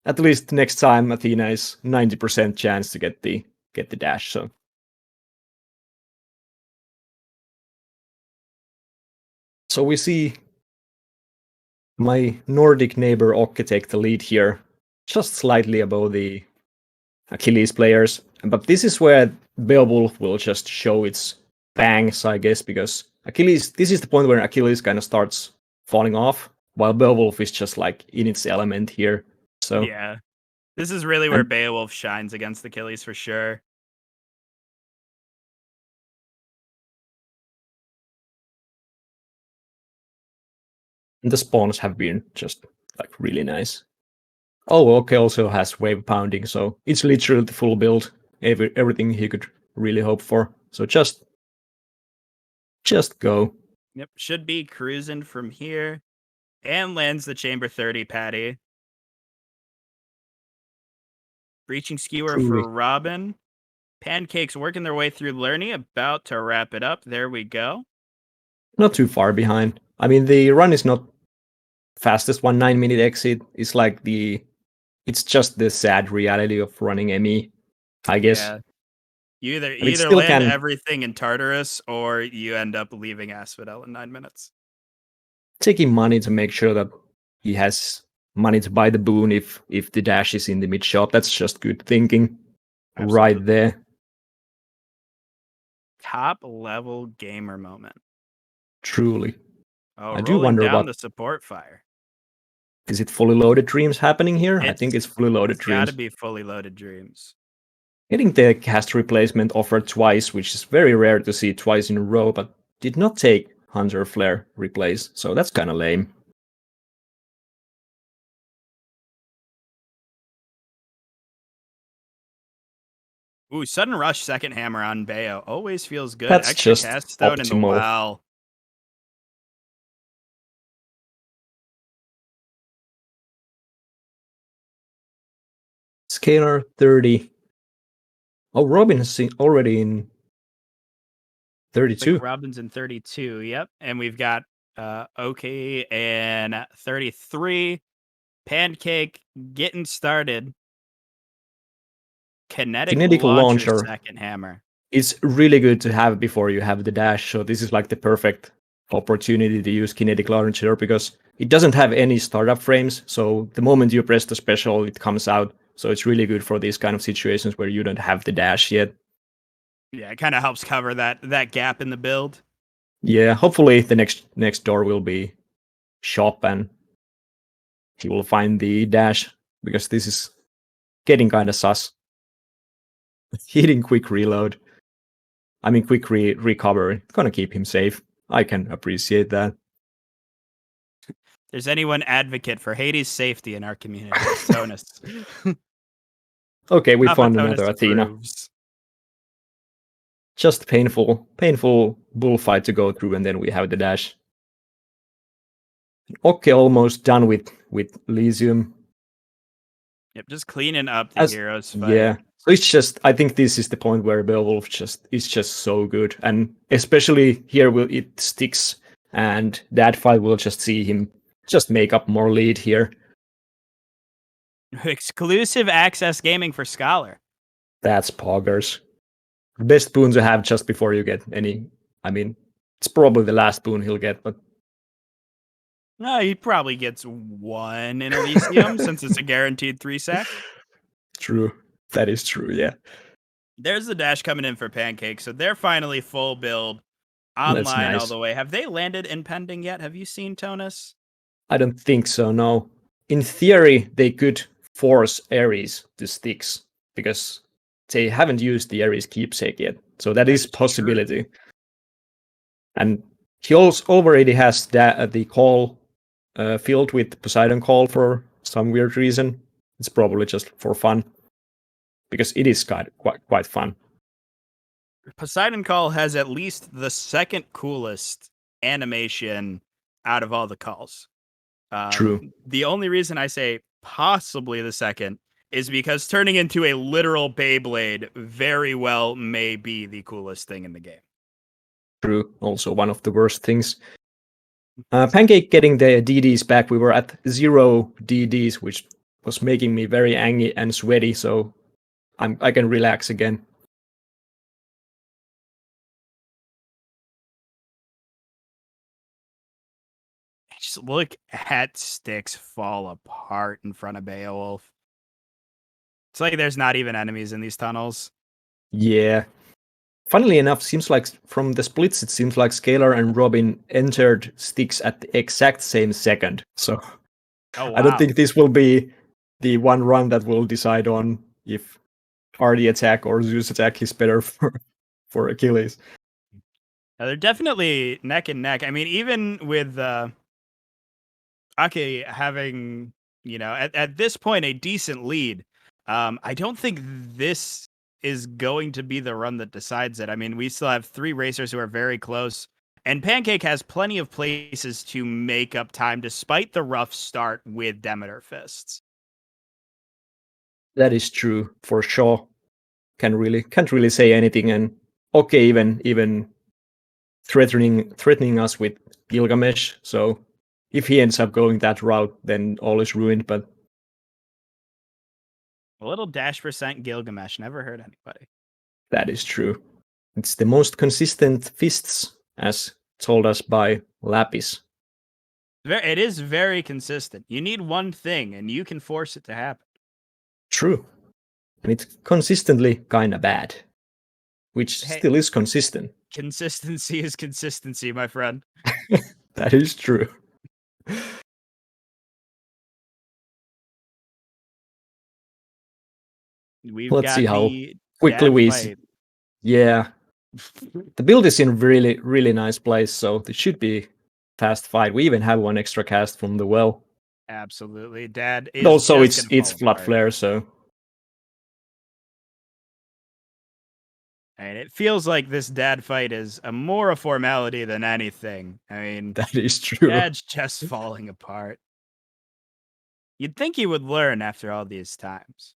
at least next time Athena is 90% chance to get the dash. So we see my Nordic neighbor Okke take the lead here, just slightly above the Achilles players. But this is where Beowulf will just show its bangs, I guess, because Achilles, this is the point where Achilles kind of starts falling off, while Beowulf is just like in its element here. So yeah, this is really where Beowulf shines against Achilles for sure. And the spawns have been just like really nice. Oh, Okke also has wave pounding, so it's literally the full build, everything he could really hope for. So just go. Yep, should be cruising from here, and lands the Chamber 30 Patty. Breaching Skewer Truly. for Robin. Pancakes working their way through Lerny, about to wrap it up. There we go. Not too far behind. I mean, the run is not fastest 9-minute exit. It's like it's just the sad reality of running ME, I guess. Yeah. You either land everything in Tartarus, or you end up leaving Asphodel in 9 minutes. Taking money to make sure that he has money to buy the boon if the dash is in the mid shop. That's just good thinking. Absolutely. Right there. Top level gamer moment. Truly. Oh, I do wonder down the support fire. Is it fully loaded dreams happening here? I think it's fully loaded dreams. It's got to be fully loaded dreams. Getting the cast replacement offered twice, which is very rare to see twice in a row, but did not take Hunter Flare replace, so that's kind of lame. Ooh, sudden rush second hammer on Bayo. Always feels good. That's extra just cast stone in the optimal. well. Scalar 30. Oh, Robin is already in 32. Like Robin's in 32, yep. And we've got OK and 33. Pancake getting started. Kinetic launcher second hammer. It's really good to have before you have the dash, so this is like the perfect opportunity to use kinetic launcher, because it doesn't have any startup frames, so the moment you press the special, it comes out. So it's really good for these kind of situations where you don't have the dash yet. Yeah, it kind of helps cover that gap in the build. Yeah, hopefully the next door will be shop and he will find the dash, because this is getting kind of sus. Hitting quick reload. I mean, quick recovery. It's gonna keep him safe. I can appreciate that. There's anyone advocate for Hades' safety in our community? Tonus. Okay, we found another Athena. Just painful bullfight to go through, and then we have the dash. Okay, almost done with Elysium. Yep, just cleaning up the heroes fight. Yeah, So it's just, I think this is the point where Beowulf is just so good, and especially here it sticks, and that fight will just see him just make up more lead here. Exclusive access gaming for Scholar. That's poggers. Best boon to have just before you get any. I mean, it's probably the last boon he'll get, but No, he probably gets one in Elysium since it's a guaranteed 3-sack. True. That is true, yeah. There's the dash coming in for Pancake, so they're finally full build That's online all nice. the way. Have they landed in pending yet? Have you seen Tonus? I don't think so, no. In theory, they could force Ares to Styx, because they haven't used the Ares keepsake yet. So that is possibility. True. And he also already has the call filled with Poseidon Call for some weird reason. It's probably just for fun, because it is quite fun. Poseidon Call has at least the second coolest animation out of all the calls. True. The only reason I say possibly the second is because turning into a literal Beyblade very well may be the coolest thing in the game. True. Also one of the worst things. Pancake getting the DDs back. We were at 0 DDs, which was making me very angry and sweaty, so I can relax again. Just look at Styx fall apart in front of Beowulf. It's like there's not even enemies in these tunnels. Yeah. Funnily enough, seems like from the splits, it seems like Scalar and Robin entered Styx at the exact same second. So wow. I don't think this will be the one run that will decide on if Artie attack or Zeus attack is better for Achilles. Now, they're definitely neck and neck. I mean, even with Ake having, at this point, a decent lead, I don't think this is going to be the run that decides it. I mean, we still have 3 racers who are very close, and Pancake has plenty of places to make up time despite the rough start with Demeter Fists. That is true for sure. Can't really say anything, and okay, even threatening us with Gilgamesh. So if he ends up going that route, then all is ruined. But a little dash % Gilgamesh never hurt anybody. That is true. It's the most consistent fists, as told us by Lapis. It is very consistent. You need one thing, and you can force it to happen. True. And it's consistently kind of bad, which still is consistent. Consistency is consistency, my friend. That is true. Let's see how quickly we see. Yeah. The build is in really, really nice place, so it should be fast fight. We even have one extra cast from the well. Absolutely. Dad is also it's Flood Flare, so. And it feels like this dad fight is more a formality than anything. I mean, that is true. Dad's just falling apart. You'd think he would learn after all these times.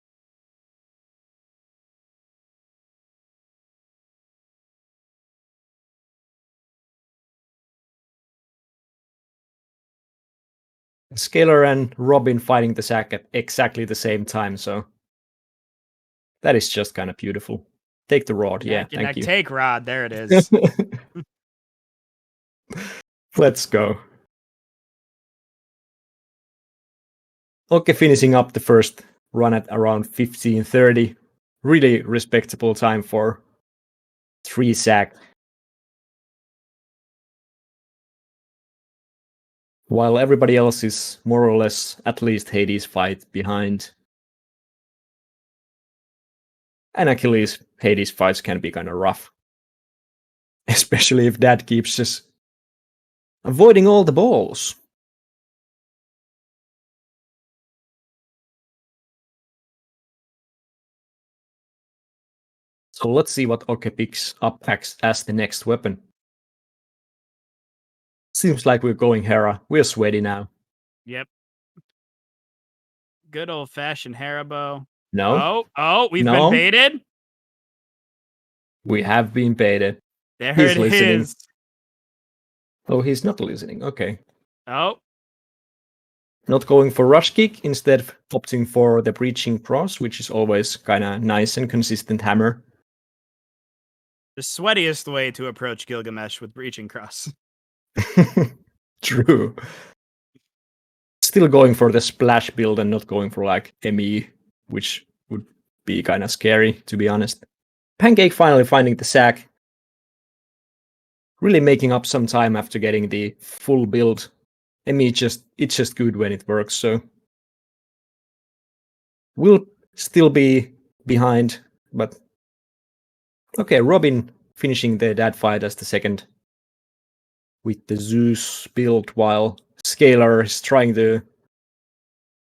Scalar and Robin fighting the sack at exactly the same time, so that is just kind of beautiful. Take the rod, yeah, thank you. Take rod, there it is. Let's go. Okay, finishing up the first run at around 15:30. Really respectable time for 3 sack. While everybody else is more or less at least Hades fight behind. And Achilles Hades fights can be kind of rough. Especially if Dad keeps just avoiding all the balls. So let's see what Oke picks up as the next weapon. Seems like we're going Hera. We're sweaty now. Yep. Good old-fashioned Hera bow. No. We've No. been baited. We have been baited. There He's it listening. is. Oh, he's not listening. Okay. Oh, Not going for rush kick, instead opting for the breaching cross, which is always kind of nice and consistent hammer. the sweatiest way to approach Gilgamesh with breaching cross. True. Still going for the splash build and not going for like ME, which would be kind of scary, to be honest. Pancake finally finding the sack. Really making up some time after getting the full build. ME it's just good when it works, so will still be behind, but okay, Robin finishing the dad fight as the second with the Zeus build, while Scalar is trying to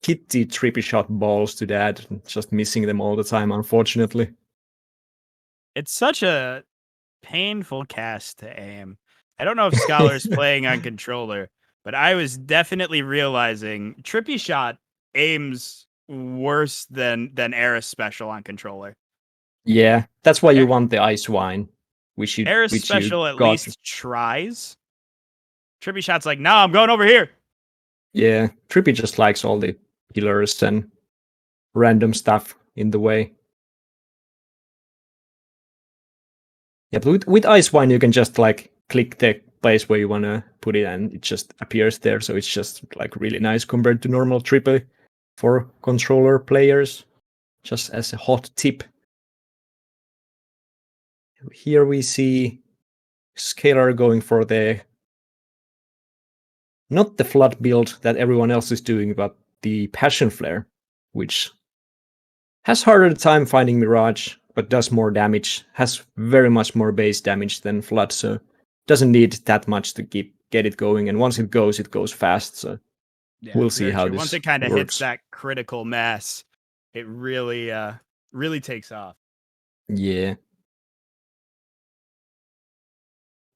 hit the trippy shot balls to dad, just missing them all the time, unfortunately. It's such a painful cast to aim. I don't know if Scholar's playing on controller, but I was definitely realizing trippy shot aims worse than Eris special on controller. Yeah, that's why you want the ice wine, which you Eris which special you at got. least tries. Trippy shot's like, nah, I'm going over here. Yeah, Trippy just likes all the pillars and random stuff in the way. Yeah, but with ice wine you can just like click the place where you want to put it and it just appears there, so it's just like really nice compared to normal triple for controller players, just as a hot tip. Here we see Scalar going for the not the flood build that everyone else is doing, but the passion flare, which has harder time finding Mirage, but does more damage, has very much more base damage than flood, so doesn't need that much to get it going, and once it goes fast, so Yeah, we'll see how true. this Once it kind of works. hits that critical mass, it really really takes off. Yeah.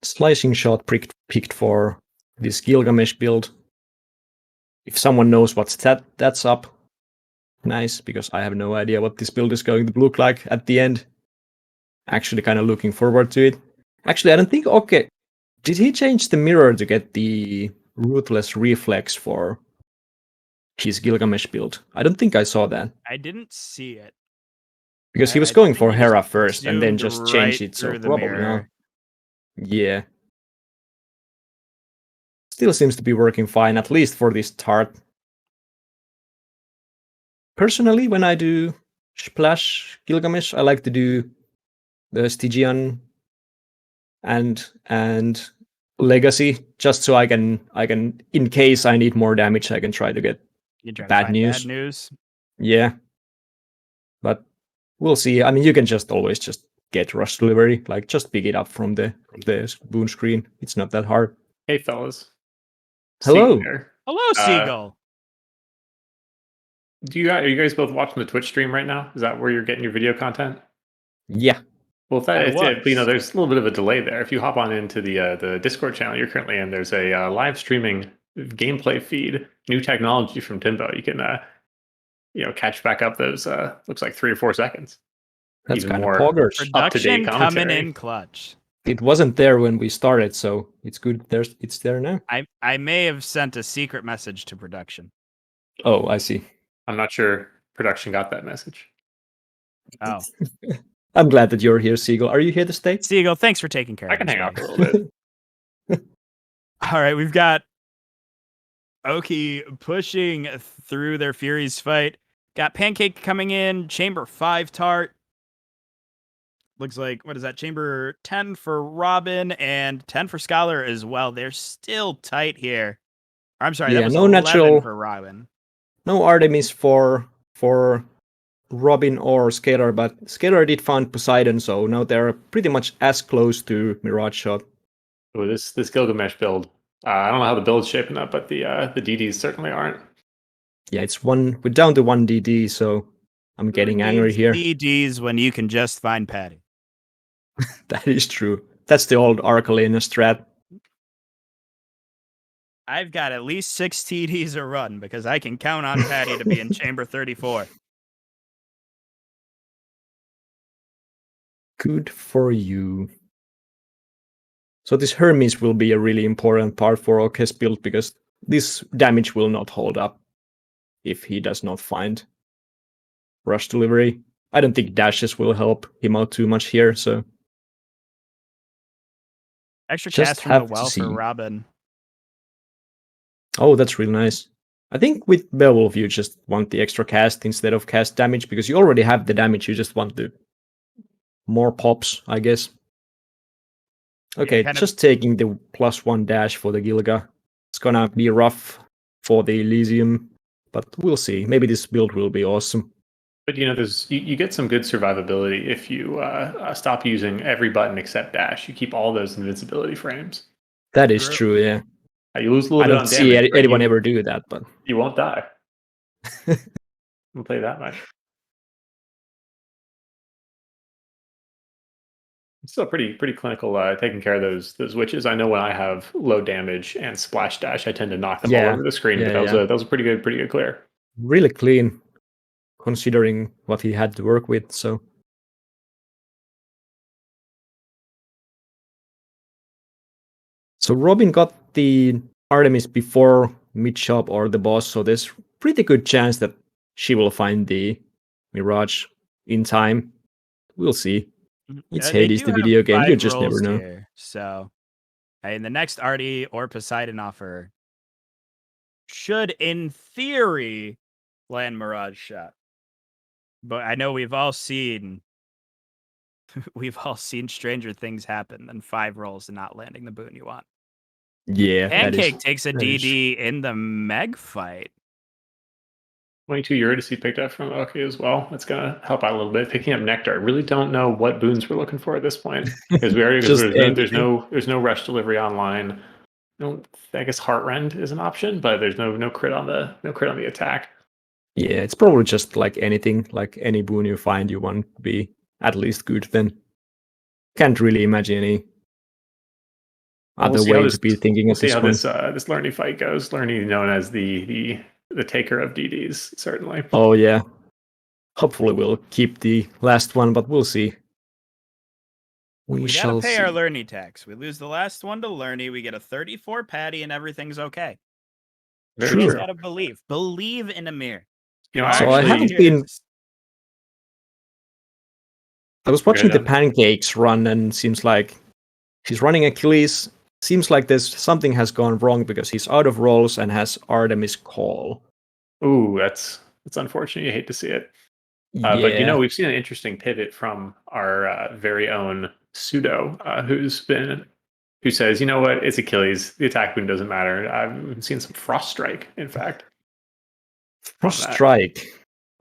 Slicing shot picked for this Gilgamesh build. If someone knows what's that's up, nice, because I have no idea what this build is going to look like at the end. Actually kind of looking forward to it. Actually, I don't think, okay, did he change the mirror to get the Ruthless Reflex for his Gilgamesh build? I don't think I saw that. I didn't see it. Because he was I going think for he just Hera first and then zoomed just right changed it, so through the probably mirror. not. Yeah. Still seems to be working fine, at least for this tart. Personally, when I do Splash Gilgamesh, I like to do the Stygian and Legacy, just so I can in case I need more damage, I can try to get You try to bad find news. bad news. Yeah. But we'll see. I mean, you can just always just get rush delivery, like just pick it up from the boon screen. It's not that hard. Hey, fellas. Hello. Seagull here. Hello, Seagull. Are you guys both watching the Twitch stream right now? Is that where you're getting your video content? Yeah. Well, there's a little bit of a delay there. If you hop on into the Discord channel you're currently in, there's a live streaming gameplay feed, new technology from Timbo. You can catch back up those looks like 3 or 4 seconds. That's Even kind of more poggers. Production up-to-date commentary. coming in clutch. It wasn't there when we started, so it's good. It's there now. I may have sent a secret message to production. Oh, I see. I'm not sure production got that message. Oh, I'm glad that you're here, Seagull. Are you here to stay? Seagull, thanks for taking care I of can us, hang out buddy. for a little bit. All right, we've got Oki pushing through their Furies fight. Got Pancake coming in, Chamber 5 Tart. Looks like, what is that? Chamber 10 for Robin and 10 for Scholar as well. They're still tight here. I'm sorry, Yeah, that was no 11 natural- for Robin. No Artemis for Robin or Scalar, but Scalar did find Poseidon, so now they're pretty much as close to Mirage Shot. Oh, this Gilgamesh build. I don't know how the build's shaping up, but the DDs certainly aren't. Yeah, we're down to 1 DD, so I'm getting angry here. DDs when you can just find Patty. That is true. That's the old Arcalena strat. I've got at least 6 TDs a run because I can count on Patty to be in Chamber 34. Good for you. So this Hermes will be a really important part for Okke's build because this damage will not hold up if he does not find rush delivery. I don't think dashes will help him out too much here, so Extra just cast from the have to well see. for Robin. Oh, that's really nice. I think with Beowulf you just want the extra cast instead of cast damage because you already have the damage, you just want the more pops, I guess. Okay, kind of- just taking the +1 dash for the Gilga. It's gonna be rough for the Elysium, but we'll see. Maybe this build will be awesome. But there's you get some good survivability if you stop using every button except dash. You keep all those invincibility frames. That is true, yeah. You lose a little I bit don't on see damage, but anyone ever do that, but you won't die. I'll play that much. It's still pretty clinical taking care of those witches. I know when I have low damage and splash dash, I tend to knock them all over the screen. But that was a pretty good clear. Really clean, considering what he had to work with. So Robin got the Artemis before mid-shop or the boss, so there's pretty good chance that she will find the Mirage in time. We'll see. It's Hades, the video game. You just never know. Here, so, the next Artie or Poseidon offer should, in theory, land Mirage shot. But I know we've all seen stranger things happen than 5 rolls and not landing the boon you want. Yeah, Pancake takes a DD in the Meg fight. 22 Eurydice picked up from Oki as well. That's gonna help out a little bit. Picking up Nectar. I really don't know what boons we're looking for at this point because there's no rush delivery online. I guess Heartrend is an option, but there's no crit on the attack. Yeah, it's probably just like anything, like any boon you find you want to be at least good. Then can't really imagine any other way to be thinking of this one. We'll see how this Lerny fight goes. Lerny, known as the taker of DDs, certainly. Oh yeah. Hopefully we'll keep the last one, but we'll see. We gotta pay our Lerny tax. We lose the last one to Lerny, we get a 34 patty, and everything's okay. Very true. true. Gotta believe in Amir. So I haven't been. I was watching the Pancakes run, and seems like he's running Achilles. Seems like something has gone wrong because he's out of rolls and has Artemis Call. Ooh, that's unfortunate. You hate to see it. But we've seen an interesting pivot from our very own Pseudo, who says, you know what, it's Achilles. The attack boon doesn't matter. I've seen some Frost Strike, in fact. Frost Strike.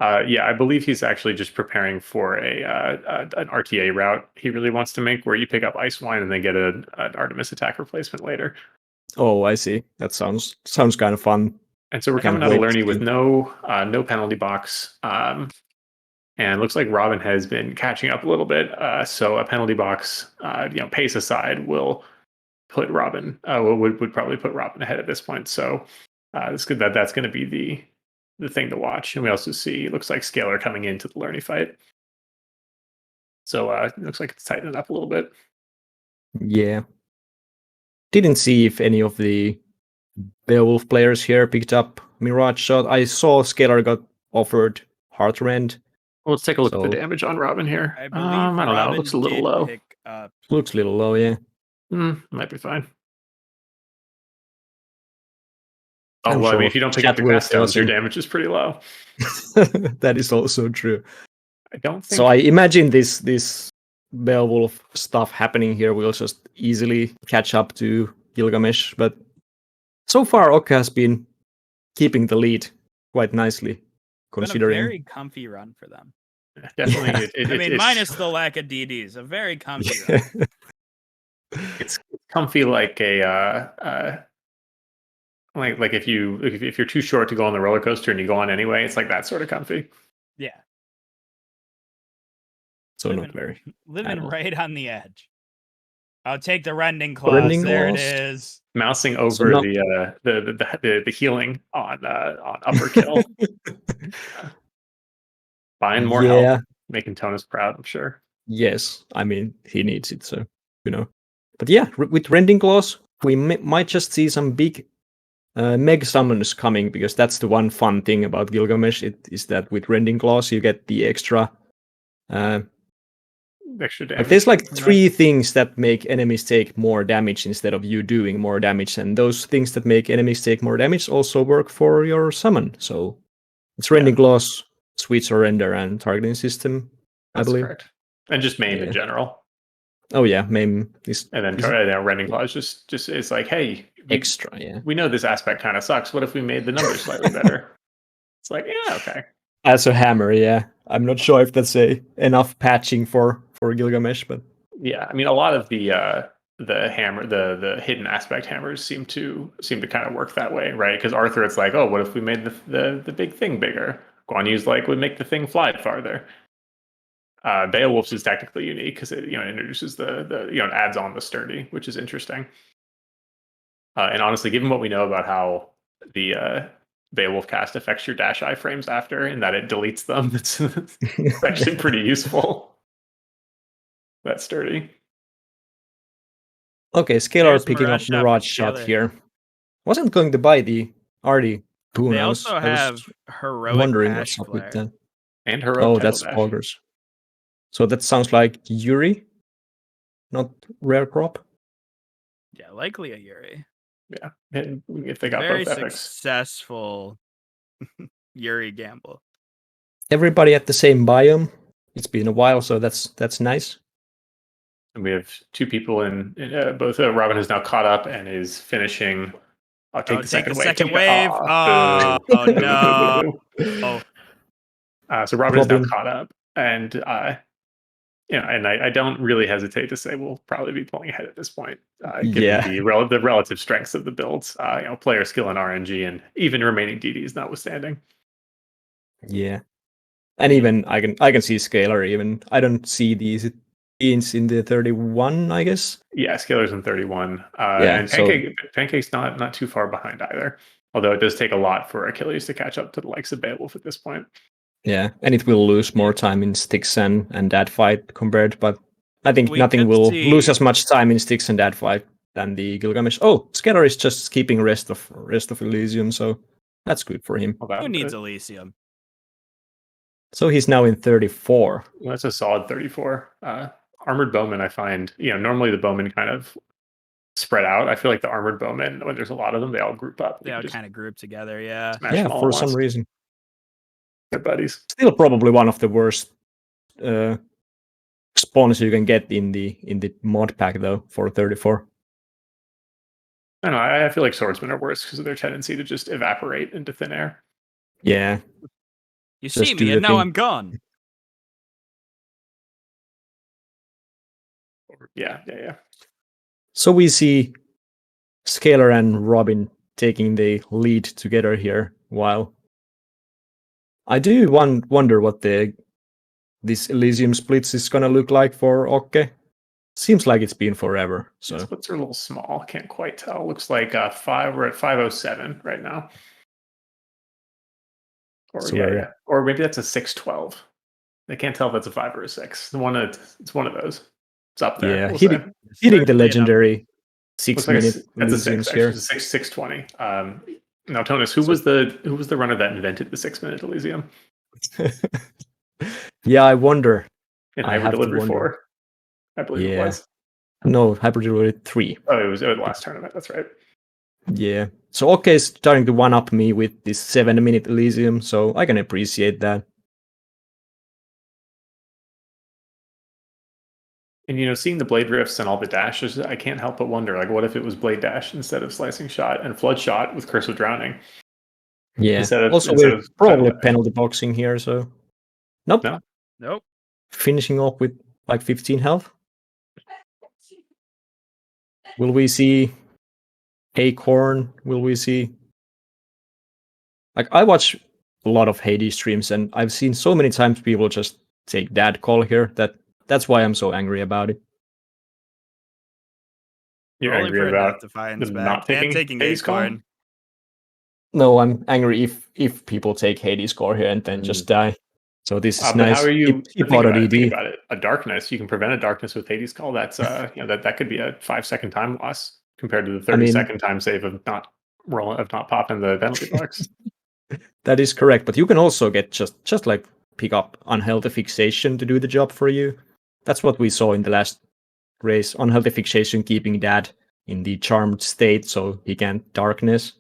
Yeah, I believe he's actually just preparing for an RTA route he really wants to make, where you pick up Ice Wine and then get an Artemis attack replacement later. Oh, I see. That sounds kind of fun. And so we're coming out of Lerny with no penalty box, and it looks like Robin has been catching up a little bit. So a penalty box, pace aside, will put Robin would probably put Robin ahead at this point. So it's good that's going to be the thing to watch. And we also see, it looks like Scalar coming into the Lerny fight. So it looks like it's tightening up a little bit. Yeah. Didn't see if any of the Beowulf players here picked up Mirage Shot. I saw Scalar got offered Heartrend. Well, let's take a look at the damage on Robin here. I believe I don't know. It looks a little low. Looks a little low, yeah. Might be fine. Oh, well, I mean, if you don't pick up the cast stones, your damage is pretty low. That is also true. I don't think so. I imagine this Beowulf stuff happening here will just easily catch up to Gilgamesh, but so far Okka has been keeping the lead quite nicely, considering. Been a very comfy run for them. Definitely. Yeah. Minus the lack of DDs, a very comfy run. It's comfy like a like if you're too short to go on the roller coaster and you go on anyway, it's like that sort of comfy. Yeah. So not very. Living right on the edge. I'll take the rending claws. There it is. Mousing over the healing on upper kill. Buying more health, making Tonus proud, I'm sure. Yes, I mean, he needs it, so, you know. But yeah, with Rending Claws, we might just see some big Meg summons coming, because that's the one fun thing about Gilgamesh, is that with Rending Claws, you get the extra... extra damage. Like, there's like 3 things that make enemies take more damage instead of you doing more damage, and those things that make enemies take more damage also work for your summon. So it's Rending Claws, Sweet Surrender, and Targeting System, I believe. Correct. And just Maim in general. Oh yeah, Maim is... And then Rending Claws just is like, hey... extra, we know this aspect kind of sucks. What if we made the numbers slightly better? It's like, yeah, okay. As a hammer, yeah. I'm not sure if that's enough patching for Gilgamesh, but... Yeah, I mean, a lot of the hammer, the hidden aspect hammers seem to kind of work that way, right? Because Arthur, it's like, oh, what if we made the big thing bigger? Guan Yu's like, would make the thing fly farther. Beowulf's is technically unique because it introduces the adds on the sturdy, which is interesting. And honestly, given what we know about how the Beowulf cast affects your dash iframes after, and that it deletes them, it's actually pretty useful. That's sturdy. Okay, Scalar picking up Mirage Shot here. Wasn't going to buy the Artie boon. They I was have heroic wondering Ash what's up Flare. with that. And heroic. Oh, that's Augers. So that sounds like Yuri, not Rare Crop. Yeah, likely a Yuri. Yeah, and if they got Very both epics. Successful Yuri gamble. Everybody at the same biome. It's been a while, so that's nice. And we have 2 people in both. Robin has now caught up and is finishing. I'll take the second wave. Oh no! So Robin is now caught up, and I don't really hesitate to say we'll probably be pulling ahead at this point, given the relative strengths of the builds, player skill and RNG, and even remaining DDs notwithstanding. Yeah, and even I can see Scalar. Even I don't see these beans in the 31, I guess. Yeah, Scalar's in 31. And Pancake's not too far behind either. Although it does take a lot for Achilles to catch up to the likes of Beowulf at this point. Yeah, and it will lose more time in Styx and that fight compared, but I think nothing will lose as much time in Styx and that fight than the Gilgamesh. Oh, Scalar is just keeping rest of Elysium, so that's good for him. Who needs Elysium? So he's now in 34. Well, that's a solid 34. Armored Bowmen, I find, normally the Bowmen kind of spread out. I feel like the Armored Bowmen, when there's a lot of them, they all group up. They all kind of group together, yeah. Yeah, for some reason. Good buddies. Still probably one of the worst spawns you can get in the mod pack, though, for 34. I don't know. I feel like swordsmen are worse because of their tendency to just evaporate into thin air. Yeah. You see me, and now I'm gone. Yeah. So we see Scalar and Robin taking the lead together here, while I do wonder what this Elysium splits is gonna look like for Okke. Seems like it's been forever. So the splits are a little small. Can't quite tell. Looks like we're at 507 right now. Or or maybe that's a 612. I can't tell if it's a 5 or a 6. It's one of those. It's up there. Yeah, hitting the legendary 6-minute. That's a 6. Actually, it's a 620. Now, Tonus, who was the runner that invented the 6-minute Elysium? Yeah, I wonder. In Hyper Delivery 4, I believe it was. No, Hyper Delivery 3. Oh, it was the last tournament. That's right. Yeah. So Okke is starting to one-up me with this 7-minute Elysium, so I can appreciate that. And seeing the blade rifts and all the dashes, I can't help but wonder, like, what if it was blade dash instead of slicing shot and flood shot with Curse of Drowning? Yeah. We're probably penalty boxing here, so nope. Finishing off with like 15 health. Will we see Acorn? Will we see? Like, I watch a lot of Hades streams, and I've seen so many times people just take that call here that's why I'm so angry about it. You're angry about not taking Hades call? No, I'm angry if people take Hades core here and then just die. So this is But nice. how are you? He Think bought a about it. DD. Think about it. A darkness. You can prevent a darkness with Hades Call. That's that could be a 5-second time loss compared to the 30-second time save of not popping the penalty box. That is correct, but you can also get just like pick up Unhealthy Fixation to do the job for you. That's what we saw in the last race. Unhealthy Fixation keeping Dad in the charmed state so he can't darkness.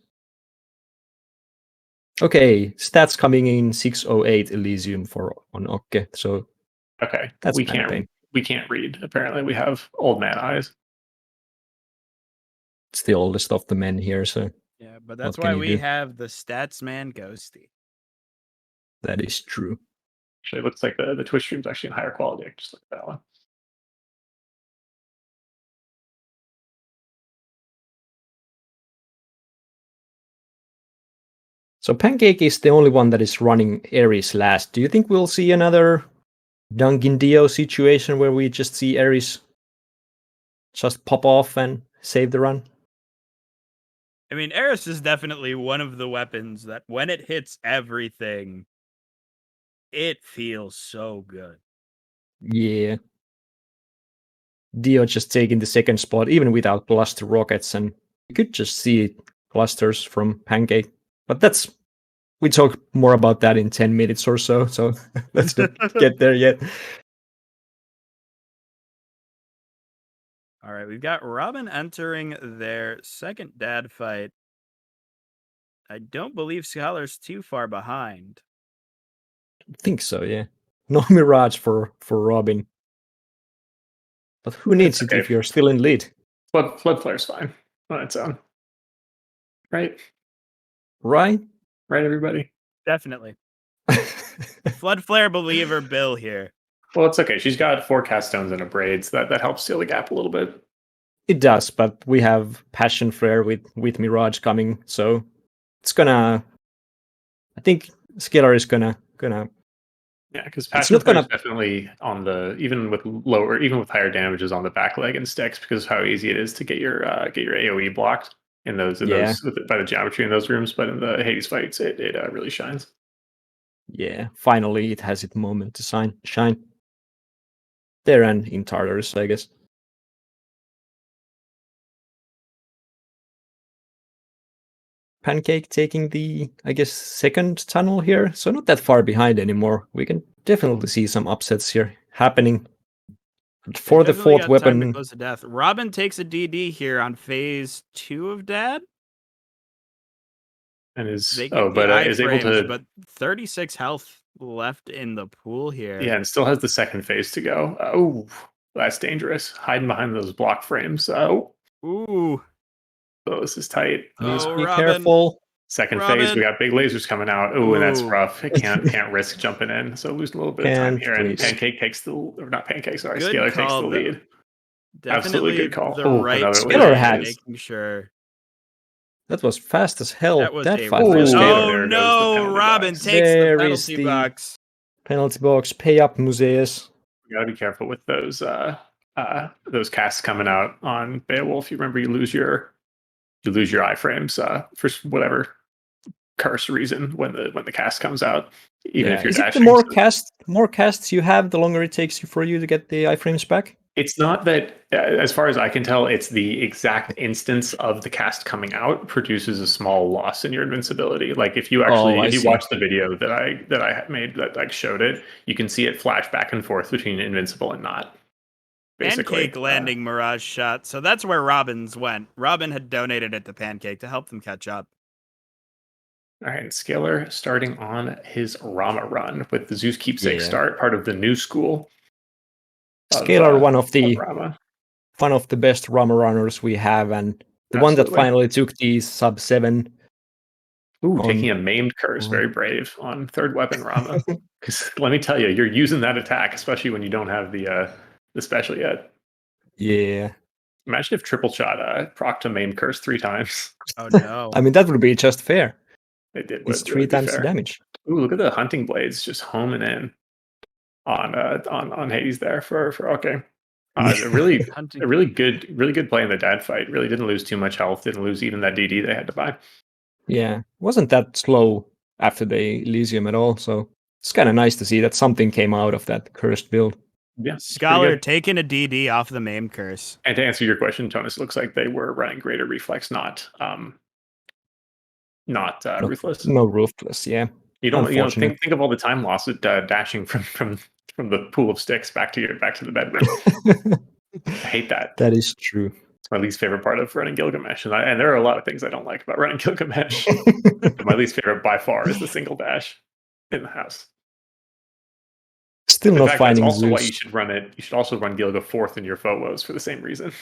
Okay, stats coming in 608 Elysium on Okke. So okay, that's we can't read. Apparently, we have old man eyes. It's the oldest of the men here, so yeah, but that's why we have the stats man Ghosty. That is true. Actually, it looks like the Twitch stream's actually in higher quality. I just look at that one. So Pancake is the only one that is running Ares last. Do you think we'll see another Dunkin' Dio situation where we just see Ares just pop off and save the run? I mean, Ares is definitely one of the weapons that when it hits everything, it feels so good. Yeah. Dio just taking the second spot, even without cluster rockets, and you could just see clusters from Pancake. But we talk more about that in 10 minutes or so let's not get there yet. All right, we've got Robin entering their second dad fight. I don't believe Scholar's too far behind. I think so, yeah. No Mirage for Robin. But who needs it if you're still in lead? Flood Flare's fine on its own. Right? Right, everybody? Definitely. Flood Flare believer Bill here. Well, it's okay. She's got 4 cast stones and a braids. That helps seal the gap a little bit. It does, but we have Passion Flare with Mirage coming, so it's gonna. I think Scalar is gonna. Yeah, because Passion Flare is definitely on the even with higher damages on the back leg and sticks because of how easy it is to get your AOE blocked in those by the geometry in those rooms. But in the Hades fights, it really shines. Yeah, finally it has its moment to shine. There and in Tartarus, I guess. Pancake taking the, I guess, second tunnel here, so not that far behind anymore. We can definitely see some upsets here happening. For the fourth weapon, time to close to death. Robin takes a DD here on phase 2 of Dad. And is able to. But 36 health left in the pool here. Yeah, and still has the second phase to go. Oh, that's dangerous. Hiding behind those block frames. Oh, ooh. So this is tight. Please be careful. Second phase, we got big lasers coming out. Oh, and that's rough. It can't risk jumping in. So losing a little bit of time here. And Pancake takes Scalar takes the lead. Absolutely good call. The right Scalar had making sure. That was fast as hell. That was oh no! Robin takes the penalty box. Penalty box. Pay up, Museus. You gotta be careful with those casts coming out on Beowulf. You remember you lose your iframes for whatever curse reason when the cast comes out. Even if you're dashing. The more casts you have, the longer it takes for you to get the iframes back. It's not that, as far as I can tell, it's the exact instance of the cast coming out produces a small loss in your invincibility. Like if you watch the video that I made that showed it, you can see it flash back and forth between invincible and not. Basically, Pancake landing Mirage shot. So that's where Robin's went. Robin had donated it to Pancake to help them catch up. All right, Scalar starting on his Rama run with the Zeus keepsake start, part of the new school. Scalar, one of the best Rama runners we have, and the one that finally took the sub 7. Ooh, taking a maimed curse, very brave on third weapon Rama. Because let me tell you, you're using that attack, especially when you don't have the special yet. Yeah. Imagine if triple shot procced a maimed curse 3 times. Oh no! I mean, that would be just fair. It's 3 times the damage. Ooh, look at the hunting blades just homing in on Hades there for okay. A really good play in the dad fight. Really didn't lose too much health. Didn't lose even that DD they had to buy. Yeah, wasn't that slow after the Elysium at all. So It's kind of nice to see that something came out of that cursed build. Yeah, Scholar taking a DD off the MAME curse. And to answer your question, Jonas, it looks like they were running greater reflex, not ruthless. No ruthless, yeah. You don't think of all the time loss at dashing from the pool of sticks back to the bedroom. I hate that. That is true. It's my least favorite part of running Gilgamesh, and there are a lot of things I don't like about running Gilgamesh. My least favorite by far is the single dash in the house. Still not finding that's also Zeus. why you should run it. You should also run Gilga 4th in your Phobos for the same reason.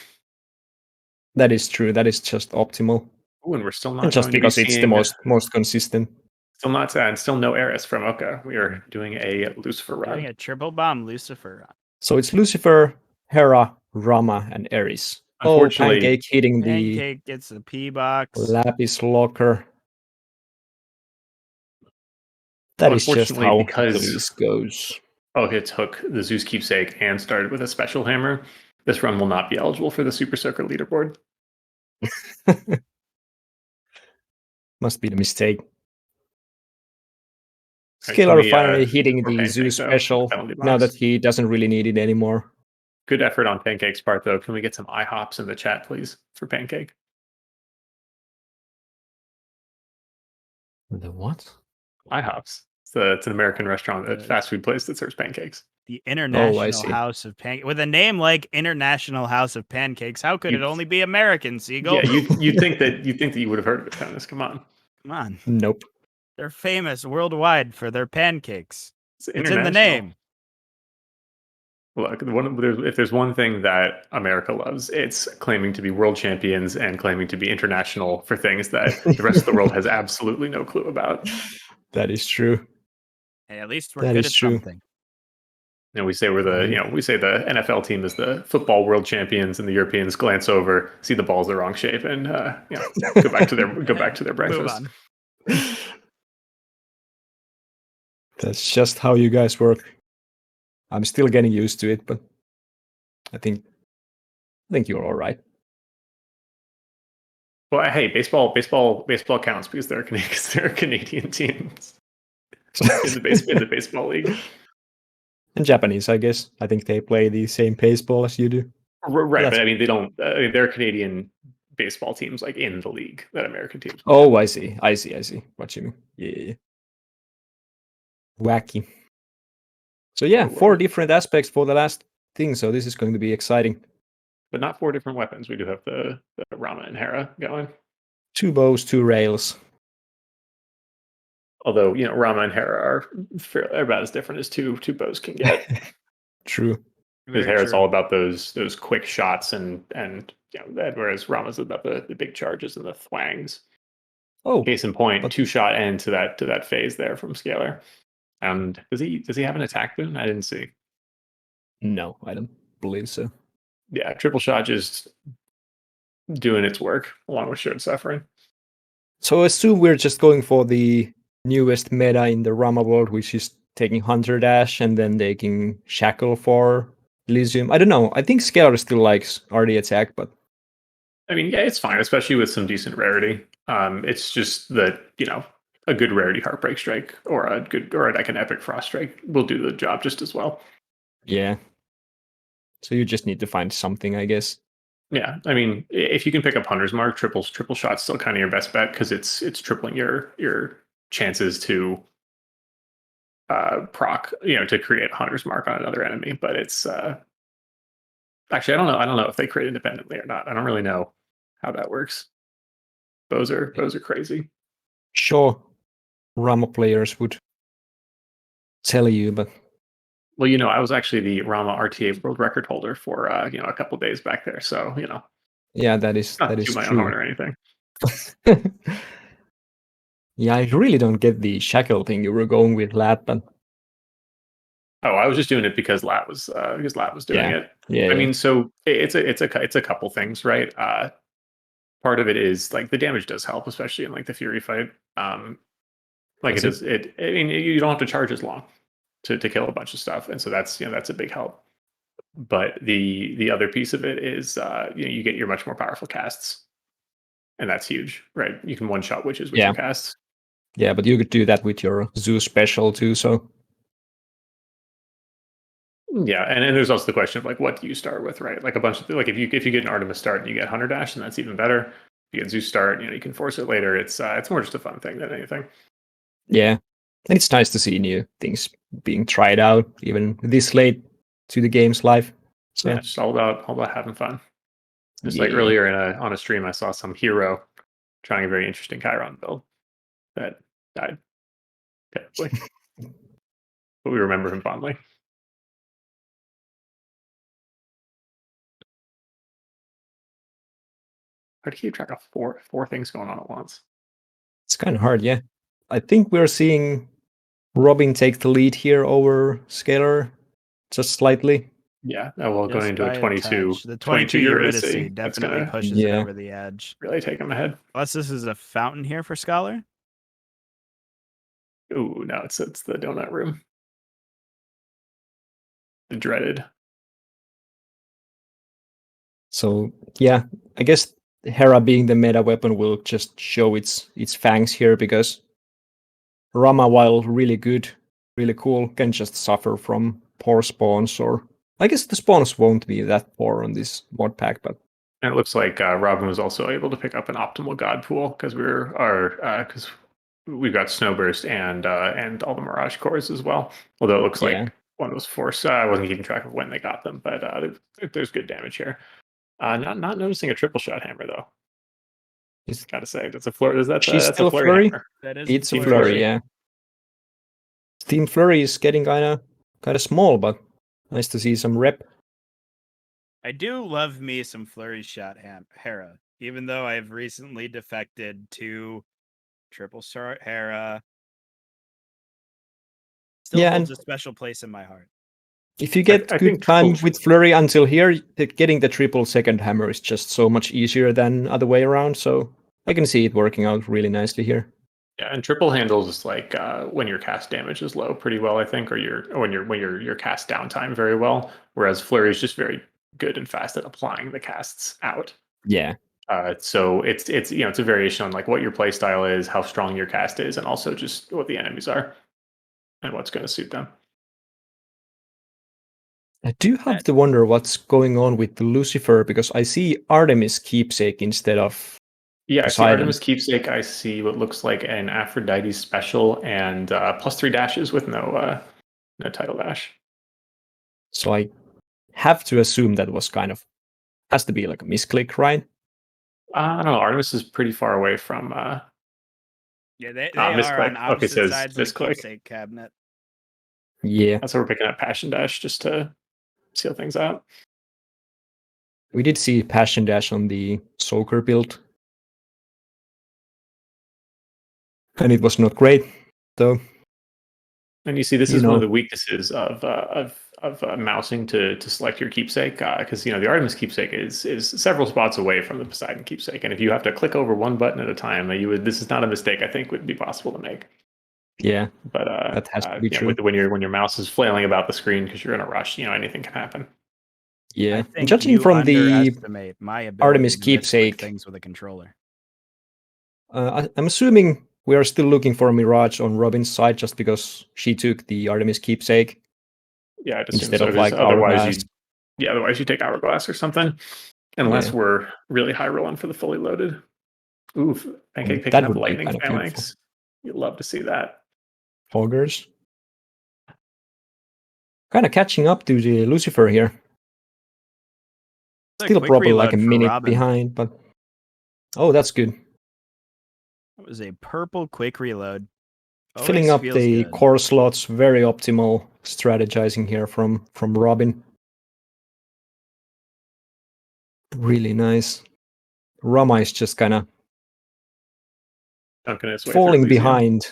That is true. That is just optimal. Ooh, and we're still not and just because it's the most consistent. Still not and still no Eris from Oka. We are doing a Lucifer run. Doing a triple bomb Lucifer run. So it's Lucifer, Hera, Rama, and Eris. Unfortunately, Pancake hitting Pancake gets the P box. Lapis Locker. That is just how this goes. Okay, took the Zeus keepsake and started with a special hammer. This run will not be eligible for the Super Soaker leaderboard. Must be the mistake. Scalar finally hitting the Zeus special now that he doesn't really need it anymore. Good effort on Pancake's part, though. Can we get some IHOPs in the chat, please, for Pancake? The what? IHOPs. It's an American restaurant, a fast food place that serves pancakes. The International House of Pancakes. With a name like International House of Pancakes, how could it only be American, Siegel? Yeah, you think that you would have heard of it, Jonas. Come on. Nope. They're famous worldwide for their pancakes. It's in the name. Look, if there's one thing that America loves, it's claiming to be world champions and claiming to be international for things that the rest of the world has absolutely no clue about. That is true. Hey, at least we're good at something. And we say we say the NFL team is the football world champions, and the Europeans glance over, see the ball's the wrong shape, and go back to their breakfast. Move on. That's just how you guys work. I'm still getting used to it, but I think you're all right. Well, hey, baseball counts because they're Canadian teams in the baseball league. And Japanese, I guess. I think they play the same baseball as you do. Right, but I mean, they don't. They're Canadian baseball teams, like in the league that American teams. Oh, I see. What you mean? Yeah. Wacky. So yeah, 4 different aspects for the last thing. So this is going to be exciting. But not 4 different weapons. We do have the Rama and Hera going. 2 bows, 2 rails. Although, Rama and Hera are about as different as two bows can get. True. Because Hera's all about those quick shots and whereas Rama's about the big charges and the thwangs. Oh, case in point, 2-shot end to that phase there from Scalar. And does he have an attack boon? I didn't see. No, I don't believe so. Yeah, triple shot just doing its work along with shared suffering. So assume we're just going for the newest meta in the Rama world, which is taking Hunter Dash and then taking Shackle for Elysium. I don't know. I think Scalar still likes RD attack, but I mean, yeah, it's fine, especially with some decent rarity. It's just that, a good rarity Heartbreak Strike or like an Epic Frost Strike will do the job just as well. Yeah. So you just need to find something, I guess. Yeah, I mean, if you can pick up Hunter's Mark, triple shot's still kind of your best bet because it's tripling your chances to proc, to create Hunter's Mark on another enemy. But it's actually I don't know if they create independently or not. I don't really know how that works. Bows are crazy. Sure, Rama players would tell you, but well, I was actually the Rama RTA world record holder for a couple of days back there, so yeah, that is not true. My own horn or anything. Yeah, I really don't get the shackle thing you were going with, Lat, but I was just doing it because Lat was doing it. Yeah, I mean, so it's a couple things, right? Part of it is like the damage does help, especially in like the Fury fight. Like I mean, you don't have to charge as long to kill a bunch of stuff, and so that's a big help. But the other piece of it is you get your much more powerful casts, and that's huge, right? You can one-shot witches with your casts. Yeah, but you could do that with your Zeus special too. So Yeah, and there's also the question of like, what do you start with, right? Like a bunch of like if you get an Artemis start and you get Hunter Dash, then that's even better. If you get Zeus start, you can force it later. It's more just a fun thing than anything. Yeah, and it's nice to see new things being tried out, even this late to the game's life. So yeah, it's just all about having fun. Just like earlier on a stream, I saw some hero trying a very interesting Chiron build that died. Technically. But we remember him fondly. Hard to keep track of four things going on at once. It's kind of hard, yeah. I think we're seeing Robin take the lead here over Scalar, just slightly. Yeah, well, going into a 22, the 22 Eurydice definitely pushes it over the edge. Really take him ahead. Plus, this is a fountain here for Scholar. Ooh, no, it's the donut room. The dreaded. So yeah, I guess Hera being the meta weapon will just show its fangs here, because Rama, while really good, really cool, can just suffer from poor spawns, or I guess the spawns won't be that poor on this mod pack, but and it looks like Robin was also able to pick up an optimal god pool because because we've got Snowburst and all the Mirage cores as well. Although it looks like one of those force. I wasn't keeping track of when they got them, but there's good damage here. Not noticing a triple shot hammer though. Just gotta say, that's a flurry. That's still a flurry. That is it's a flurry, yeah. Team Flurry is getting kind of small, but nice to see some rep. I do love me some flurry shot Hera, even though I have recently defected to triple shot Hera. Still holds a special place in my heart. If you get good time with Flurry until here, getting the triple second hammer is just so much easier than other way around. So I can see it working out really nicely here. Yeah, and triple handles like when your cast damage is low pretty well, I think, or when your cast downtime very well. Whereas Flurry is just very good and fast at applying the casts out. Yeah. So it's it's a variation on like what your play style is, how strong your cast is, and also just what the enemies are and what's going to suit them. I do have to wonder what's going on with the Lucifer, because I see Artemis Keepsake instead of I see Artemis Keepsake. I see what looks like an Aphrodite special and +3 dashes with no title dash. So I have to assume that was has to be like a misclick, right? I don't know. Artemis is pretty far away from. Yeah, they are on opposite sides of the Keepsake cabinet. Yeah, that's why we're picking up Passion Dash just to seal things out. We did see Passion Dash on the Soaker build, and it was not great, though. And you see, this is one of the weaknesses of mousing to select your keepsake, because the Artemis Keepsake is several spots away from the Poseidon Keepsake, and if you have to click over one button at a time, this is not a mistake I think would be possible to make. Yeah, but that has to be true. When your mouse is flailing about the screen because you're in a rush, anything can happen. Yeah, judging from the my Artemis Keepsake things with a controller. I'm assuming we are still looking for a Mirage on Robin's side, just because she took the Artemis Keepsake. Yeah, instead of like Hourglass. Otherwise you take Hourglass or something, unless we're really high rolling for the fully loaded. Oof, Pancake picking up lightning phalanx. You'd love to see that. Hoggers. Kind of catching up to the Lucifer here. Still probably like a minute behind, but that's good. It was a purple quick reload. Filling up the core slots, very optimal strategizing here from Robin. Really nice. Rama is just kind of falling behind.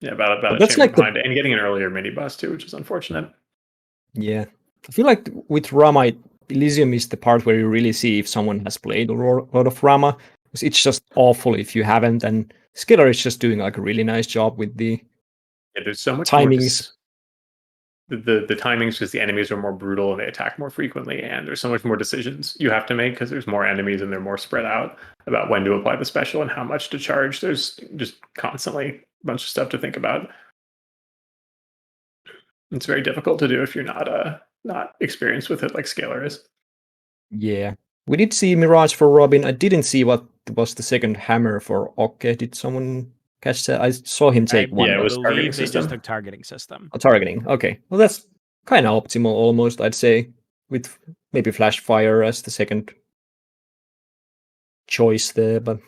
Yeah, about a chamber behind, and getting an earlier mini bus too, which is unfortunate. Yeah, I feel like with Rama, Elysium is the part where you really see if someone has played a lot of Rama. It's just awful if you haven't, and Skiller is just doing like a really nice job with the there's so much timings. The timings, because the enemies are more brutal and they attack more frequently, and there's so much more decisions you have to make because there's more enemies and they're more spread out about when to apply the special and how much to charge. There's just constantly a bunch of stuff to think about. It's very difficult to do if you're not experienced with it like Scalar is. Yeah. We did see Mirage for Robin. I didn't see what was the second hammer for Okke. Did someone catch that? I saw him take one. Yeah, it was targeting believe they system. just took targeting system. Oh, targeting. Okay. Well, that's kind of optimal almost, I'd say, with maybe Flash Fire as the second choice there, but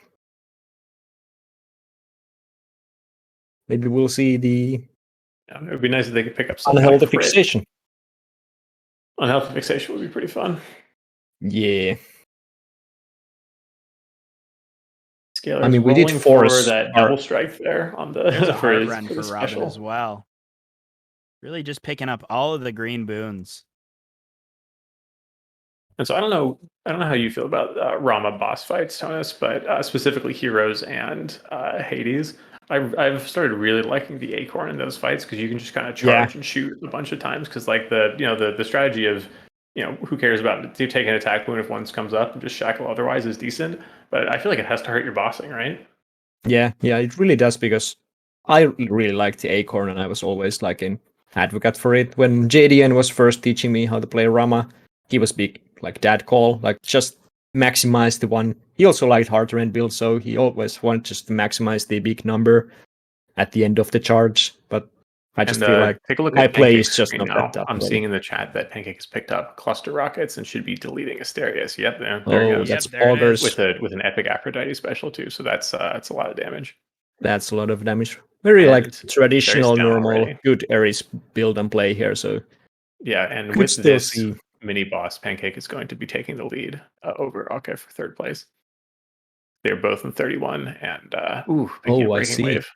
maybe we'll see the It would be nice if they could pick up something unhealthy like Frit. fixation. Unhealthy fixation would be pretty fun. Yeah. Scalar's I mean, we did rolling force for that our- double strike there on the There's a for hard his, run for for the Robin special. as well. Really just picking up all of the green boons. And so I don't know how you feel about Rama boss fights, Tonis, but specifically Heroes and Hades. I've started really liking the Acorn in those fights because you can just kind of charge and shoot a bunch of times. Because like the strategy of who cares about you take an attack wound if one comes up and just shackle otherwise is decent. But I feel like it has to hurt your bossing, right? Yeah, it really does because I really like the Acorn and I was always like an advocate for it. When JDN was first teaching me how to play Rama, he was big like dad call, like just maximize the one. He also liked hard terrain build, so he always wanted just to maximize the big number at the end of the charge. But I just feel like take a look my at play Pancake's is just screen not now. that I'm way. seeing in the chat that Pancake has picked up cluster rockets and should be deleting Asterius. Yep, there he Oh, goes. that's there it is. Augers. with an epic Aphrodite special too. So that's a lot of damage. That's a lot of damage. Very And like very traditional, down normal, already. good Ares build and play here. So Yeah, and could with still this see. mini boss, Pancake is going to be taking the lead over Ake for third place. They're both in 31, and picking up I Breaking see. Wave.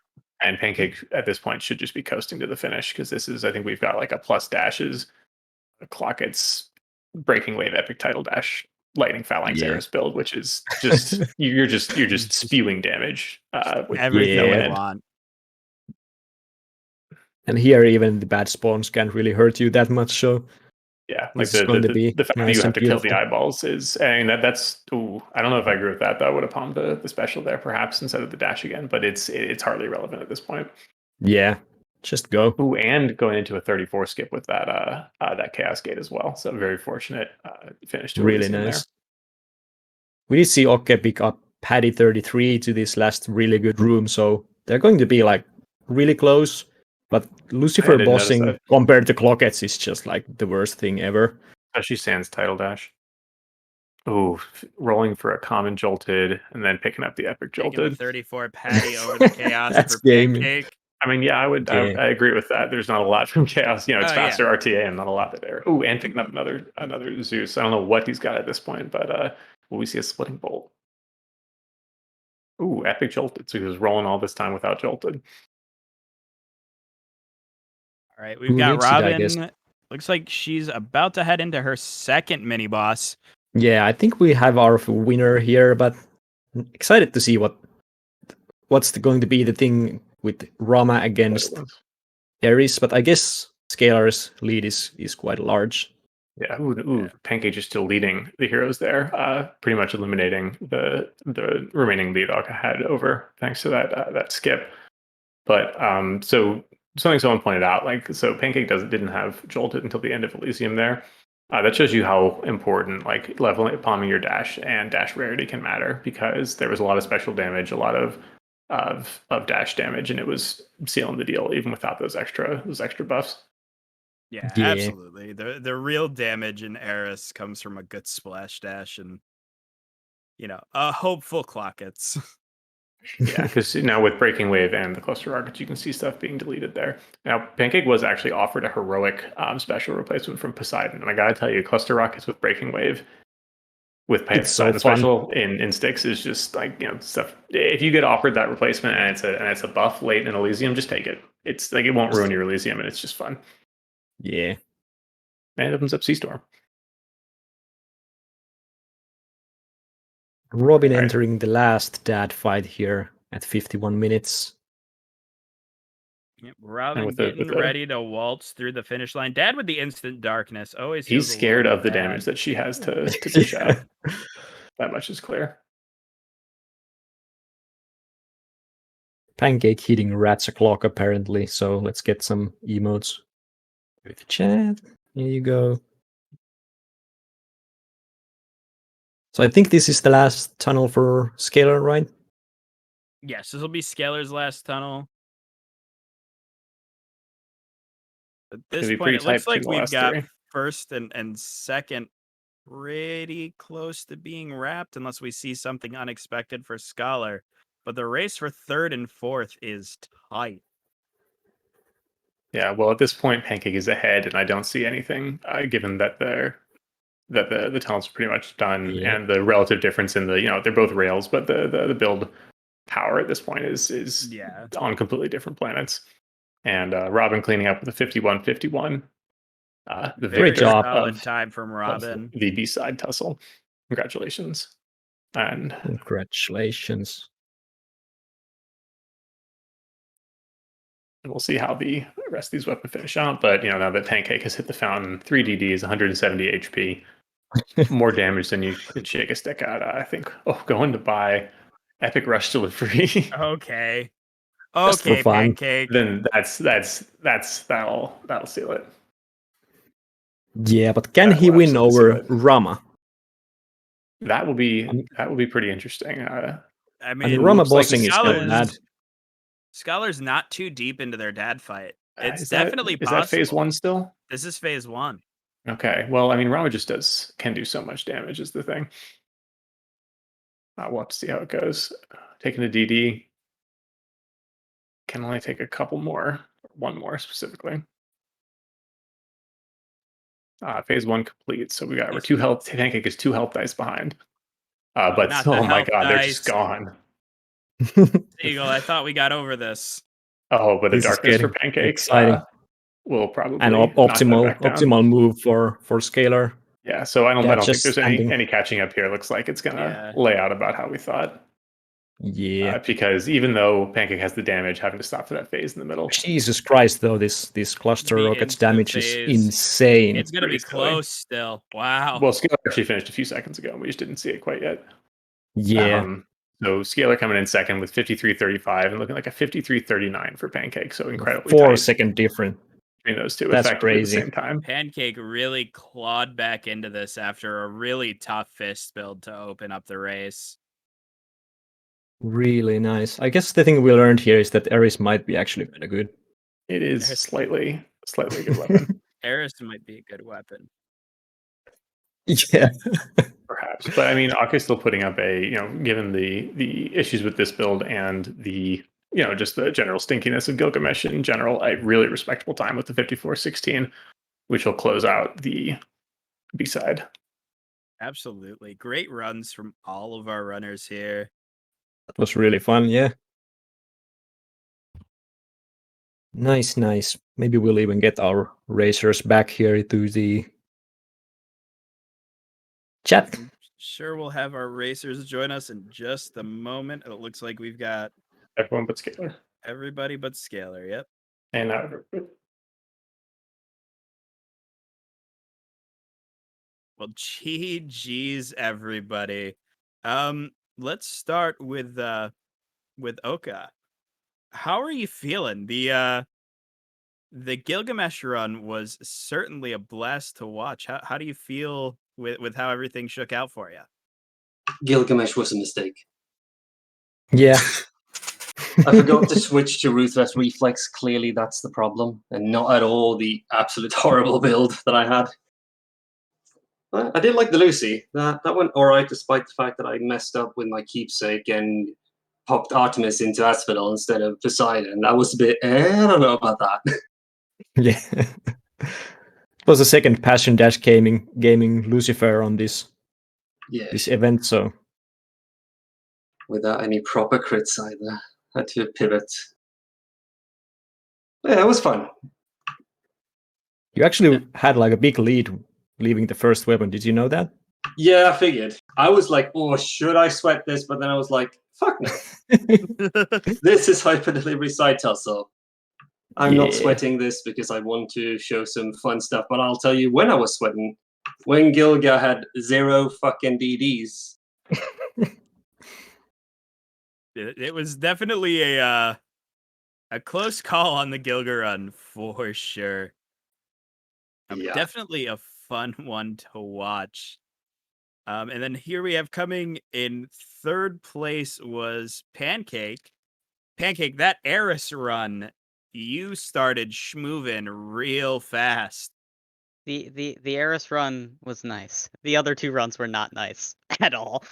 And Pancake at this point should just be coasting to the finish because this is, I think we've got like a plus dashes, a Clockets, Breaking Wave, Epic Title Dash, Lightning Phalanx Ares build, which is just you're just spewing damage with Everything no we end. want. And here, even the bad spawns can't really hurt you that much. So Yeah, like this is going to be the fact that nice you have and to kill the beautiful. eyeballs is, I mean, that's I don't know if I agree with that. Though I would have palmed the special there perhaps instead of the dash again, but it's hardly relevant at this point. Yeah, just go. Ooh, and going into a 34 skip with that that Chaos Gate as well. So very fortunate finish to Really Elysium nice. there. We did see Okke pick up Paddy 33 to this last really good room, so they're going to be like really close. But Lucifer didn't notice bossing that. compared to Clockets is just like the worst thing ever. Especially Sans Title Dash. Ooh, rolling for a common Jolted and then picking up the Epic Taking Jolted. the 34 Patty over the Chaos That's for gaming. Pancake. I mean, yeah, I agree with that. There's not a lot from Chaos. It's faster RTA and not a lot there. Ooh, and picking up another Zeus. I don't know what he's got at this point, but will we see a splitting bolt? Ooh, Epic Jolted. So he was rolling all this time without Jolted. All right, we've Who got needs it, I guess? Robin. Looks like she's about to head into her second mini boss. Yeah, I think we have our winner here, but I'm excited to see what's going to be the thing with Rama against Ares. But I guess Scalar's lead is quite large. Yeah, Pancake is still leading the heroes there, pretty much eliminating the remaining lead Aka had over thanks to that skip. But so something someone pointed out, like so Pancake didn't have Jolted until the end of Elysium there. That shows you how important like leveling palming your dash and dash rarity can matter because there was a lot of special damage, a lot of dash damage, and it was sealing the deal even without those extra buffs. Yeah, absolutely. The real damage in Eris comes from a good splash dash and a hopeful Clockets. Yeah, because now with Breaking Wave and the Cluster Rockets, you can see stuff being deleted there. Now, Pancake was actually offered a heroic special replacement from Poseidon, and I gotta tell you, Cluster Rockets with Breaking Wave with Poseidon special in sticks is just like stuff. If you get offered that replacement and it's a buff late in Elysium, just take it. It's like it won't ruin your Elysium, and it's just fun. Yeah, and it opens up Seastorm. Robin entering the last dad fight here at 51 minutes. Yep, Robin getting ready to waltz through the finish line. Dad with the instant darkness always. He's scared of the damage that she has to dish out. That much is clear. Pancake hitting rats o'clock apparently, so let's get some emotes. With chat. Here you go. So I think this is the last tunnel for Scalar, right? Yes, this will be Scalar's last tunnel. At this be point, pretty it looks tight between like the we've last got three. first and second pretty close to being wrapped, unless we see something unexpected for Scholar. But the race for third and fourth is tight. Yeah, well, at this point, Pancake is ahead, and I don't see anything, given that the tunnels are pretty much done, Yeah. and the relative difference in the they're both rails, but the build power at this point is on completely different planets. And Robin cleaning up with a 51-51. The Very Great job. solid time from Robin. The B-side tussle. Congratulations. And congratulations. And we'll see how the rest of these weapons finish out. But now that Pancake has hit the fountain, 3 DD is 170 HP. More damage than you could shake a stick at. I think. Oh, going to buy Epic Rush Delivery. Okay. Just for Okay, fun. Pancake. Then that'll seal it. Yeah, but can he win over Rama? That will be pretty interesting. I mean, Rama looks like bossing is kind of bad. Scholar's not too deep into their dad fight. It's Is definitely possible. that phase 1 still? This is phase 1. Okay. Well, I mean, Rama just can do so much damage is the thing. We'll have to see how it goes. Taking a DD can only take a couple more, one more specifically. Phase 1 complete. So we're 2 health. Pancake is 2 health dice behind. But oh my god, they're just gone. Eagle, I thought we got over this. Oh, but a darkness for Pancakes will probably an optimal move for Scalar. Yeah, so I don't think there's any catching up here. It looks like it's gonna lay out about how we thought. Yeah, because even though Pancake has the damage, having to stop for that phase in the middle. Jesus Christ, though, this cluster rockets damage is insane. It's gonna be close still. Wow. Well, Scalar actually finished a few seconds ago, and we just didn't see it quite yet. Yeah. So Scalar coming in second with 53.35 and looking like a 53.39 for Pancake. So incredibly 4-second difference between those two. That's effectively crazy. At the same time. Pancake really clawed back into this after a really tough fist build to open up the race. Really nice. I guess the thing we learned here is that Eris might be actually kind of good. It is slightly a good weapon. Eris might be a good weapon. Yeah. Perhaps. But I mean, Aka's still putting up given the issues with this build and the, just the general stinkiness of Gilgamesh in general, a really respectable time with the 54-16, which will close out the B-side. Absolutely. Great runs from all of our runners here. That was really fun, yeah. Nice. Maybe we'll even get our racers back here to the chat. I'm sure we'll have our racers join us in just a moment. It looks like we've got everyone but Scalar. Everybody but Scalar, yep. And well, GG's everybody. Let's start with Oka. How are you feeling? The Gilgamesh run was certainly a blast to watch. How do you feel with how everything shook out for you? Gilgamesh was a mistake. Yeah. I forgot to switch to Ruthless Reflex. Clearly, that's the problem, and not at all the absolute horrible build that I had. I did like the Lucy. That went all right, despite the fact that I messed up with my keepsake and popped Artemis into Asphodel instead of Poseidon. That was a bit. I don't know about that. Yeah. It was the second Passion Dash gaming Lucifer on this event, so without any proper crits either. Had to pivot. Yeah, it was fun. You actually had like a big lead leaving the first weapon. Did you know that? Yeah, I figured. I was like, oh, should I sweat this? But then I was like, fuck no. This is Hyper Delivery Side Tussle. I'm not sweating this because I want to show some fun stuff. But I'll tell you when I was sweating. When Gilga had 0 fucking DDs. It was definitely a close call on the Gilga run for sure. Yeah. Definitely a fun one to watch. And then here we have coming in third place was Pancake. Pancake, that Eris run, you started schmoving real fast. The Eris run was nice. The other two runs were not nice at all.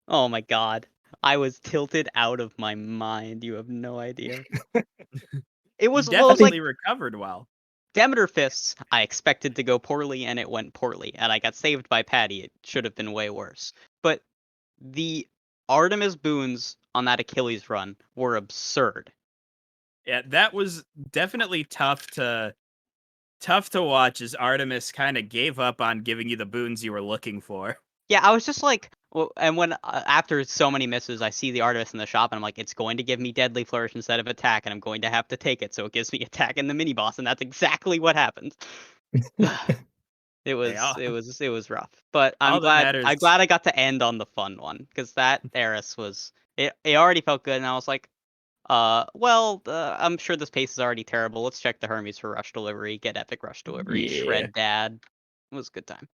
Oh my god. I was tilted out of my mind. You have no idea. It was You well, it was like definitely recovered well. Demeter Fists, I expected to go poorly, and it went poorly, and I got saved by Patty. It should have been way worse. But the Artemis boons on that Achilles run were absurd. Yeah, that was definitely tough to watch as Artemis kind of gave up on giving you the boons you were looking for. Yeah, I was just like, well, and when after so many misses, I see the Artemis in the shop, and I'm like, it's going to give me Deadly Flourish instead of attack, and I'm going to have to take it, so it gives me attack in the mini boss, and that's exactly what happened. It was rough, but I'm all that glad matters- I got to end on the fun one because that Eris was it already felt good, and I was like, I'm sure this pace is already terrible. Let's check the Hermes for rush delivery, get epic rush delivery, Yeah. shred dad. It was a good time.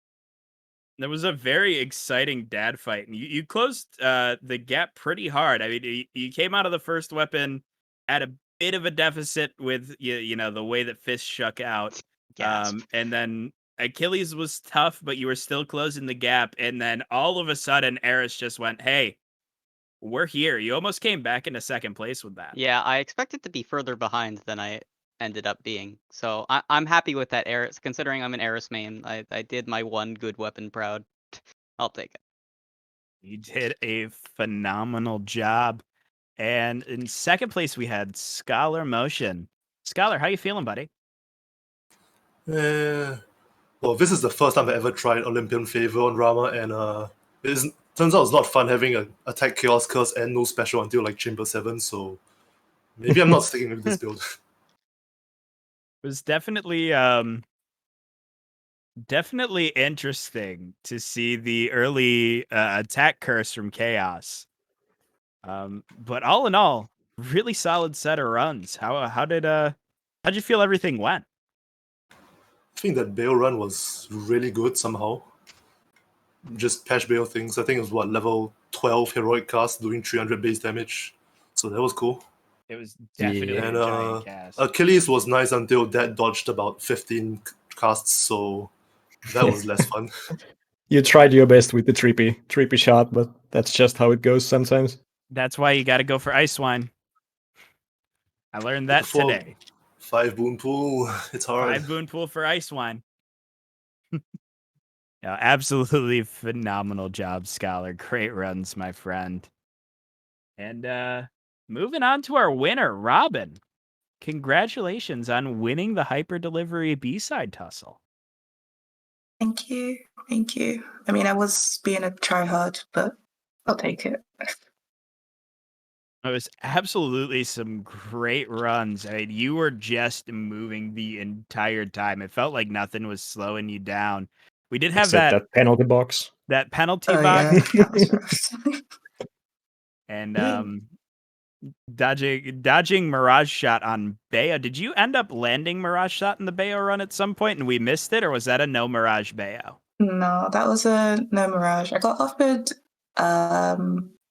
There was a very exciting dad fight, and you closed the gap pretty hard. I mean, you came out of the first weapon at a bit of a deficit with you know the way that Fist shook out, and then Achilles was tough, but you were still closing the gap. And then all of a sudden, Eris just went, "Hey, we're here." You almost came back into second place with that. Yeah, I expected to be further behind than I ended up being. So I'm happy with that Eris, considering I'm an Eris main. I did my one good weapon proud. I'll take it. You did a phenomenal job. And in second place, we had Scholar Motion. Scholar, how you feeling, buddy? Well, this is the first time I ever tried Olympian Favor on Rama, and turns out it's not fun having an Attack Chaos Curse and no special until like Chamber 7, so maybe I'm not sticking with this build. It was definitely interesting to see the early attack curse from Chaos. But all in all, really solid set of runs. How'd you feel everything went? I think that Bale run was really good somehow. Just patch Bale things. I think it was level 12 heroic cast doing 300 base damage. So that was cool. It was definitely a giant cast. Achilles was nice until that dodged about 15 casts, so that was less fun. You tried your best with the trippy shot, but that's just how it goes sometimes. That's why you got to go for Ice Wine. I learned that today. 5 boon pool. It's hard. 5 boon pool for Ice Wine. Yeah, absolutely phenomenal job, Scholar. Great runs, my friend. And moving on to our winner, Robin. Congratulations on winning the Hyper Delivery B-side tussle. Thank you. Thank you. I mean, I was being a tryhard, but I'll take it. It was absolutely some great runs. I mean, you were just moving the entire time. It felt like nothing was slowing you down. We did have Except that penalty box. That penalty box. Yeah, that was rough. And dodging Mirage Shot on Bayo. Did you end up landing Mirage Shot in the Bayo run at some point and we missed it, or was that a no Mirage Bayo? No, that was a no Mirage. I got offered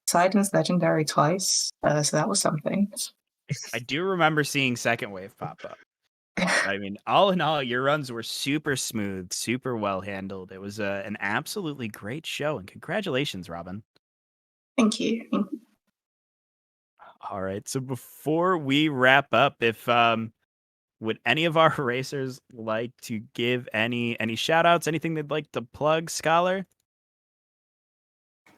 Sidon's Legendary twice, so that was something. I do remember seeing Second Wave pop up. I mean, all in all, your runs were super smooth, super well handled. It was an absolutely great show, and congratulations, Robin. Thank you. All right, so before we wrap up, if would any of our racers like to give any shout outs, anything they'd like to plug, Scholar?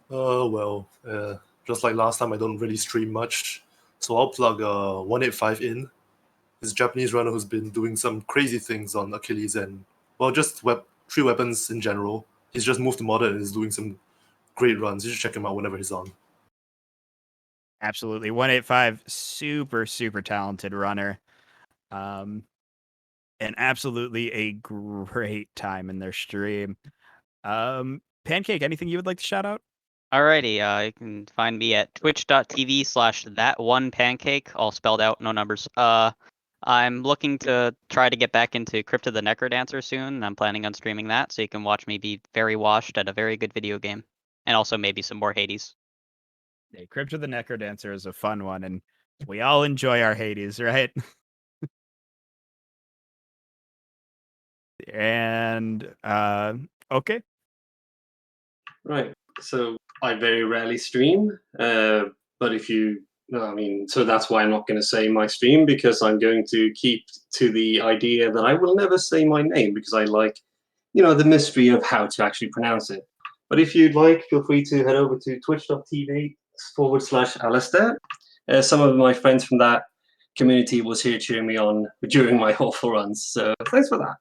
Just like last time, I don't really stream much, so I'll plug 185 in. He's a Japanese runner who's been doing some crazy things on Achilles and, well, just 3 weapons in general. He's just moved to modern and is doing some great runs. You should check him out whenever he's on. Absolutely. 185, super, super talented runner. And absolutely a great time in their stream. Pancake, anything you would like to shout out? Alrighty, you can find me at twitch.tv/thatonepancake, all spelled out, no numbers. I'm looking to try to get back into Crypt of the Necrodancer soon, and I'm planning on streaming that, so you can watch me be very washed at a very good video game, and also maybe some more Hades. Hey, Crypt of the Necrodancer is a fun one, and we all enjoy our Hades, right? And okay. Right. So I very rarely stream, but if you, I mean, so that's why I'm not going to say my stream, because I'm going to keep to the idea that I will never say my name, because I like, the mystery of how to actually pronounce it. But if you'd like, feel free to head over to twitch.tv/Alistair. Some of my friends from that community was here cheering me on during my awful runs, so thanks for that.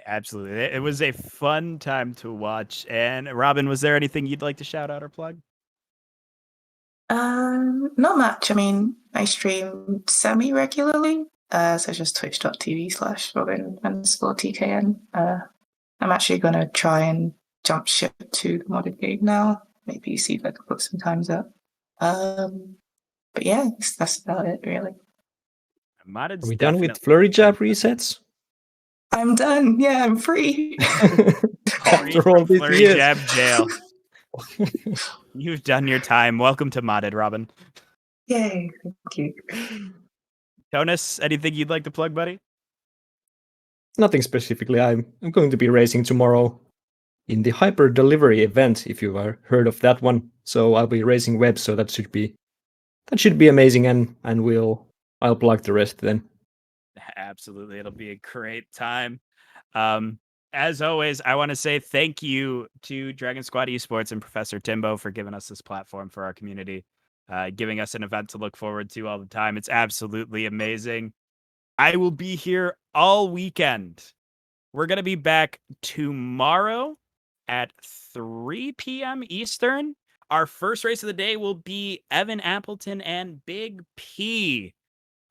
Absolutely. It was a fun time to watch. And Robin, was there anything you'd like to shout out or plug? Not much. I mean, I stream semi-regularly, so just twitch.tv/Robin_TKN. I'm actually going to try and jump ship to the modded game now. Maybe see if I can put some times up. But yeah, that's about it, really. Are we done with flurry jab resets? I'm done. Yeah, I'm free. After all these Flurry years. Jab jail. You've done your time. Welcome to Modded, Robin. Yay, thank you. Tonus, anything you'd like to plug, buddy? Nothing specifically. I'm going to be racing tomorrow in the Hyper Delivery event, if you have heard of that one. So I'll be racing web, so that should be amazing, and I'll plug the rest then. Absolutely. It'll be a great time. As always, I want to say thank you to DragonSquad Esports and Professor Timbo for giving us this platform for our community, giving us an event to look forward to all the time. It's absolutely amazing. I will be here all weekend. We're going to be back tomorrow at 3 p.m. Eastern. Our first race of the day will be Evan Appleton and Big P.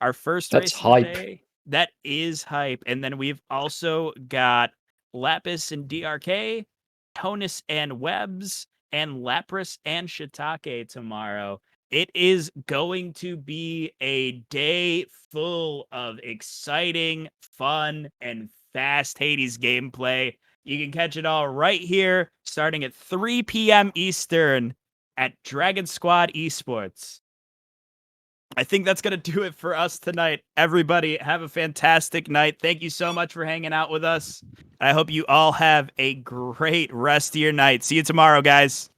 Our first race of the day. That is hype. And then we've also got Lapis and DRK, Tonus and Webs, and Lapras and Shiitake tomorrow. It is going to be a day full of exciting, fun, and fast Hades gameplay. You can catch it all right here, starting at 3 p.m. Eastern at DragonSquad Esports. I think that's going to do it for us tonight. Everybody, have a fantastic night. Thank you so much for hanging out with us. I hope you all have a great rest of your night. See you tomorrow, guys.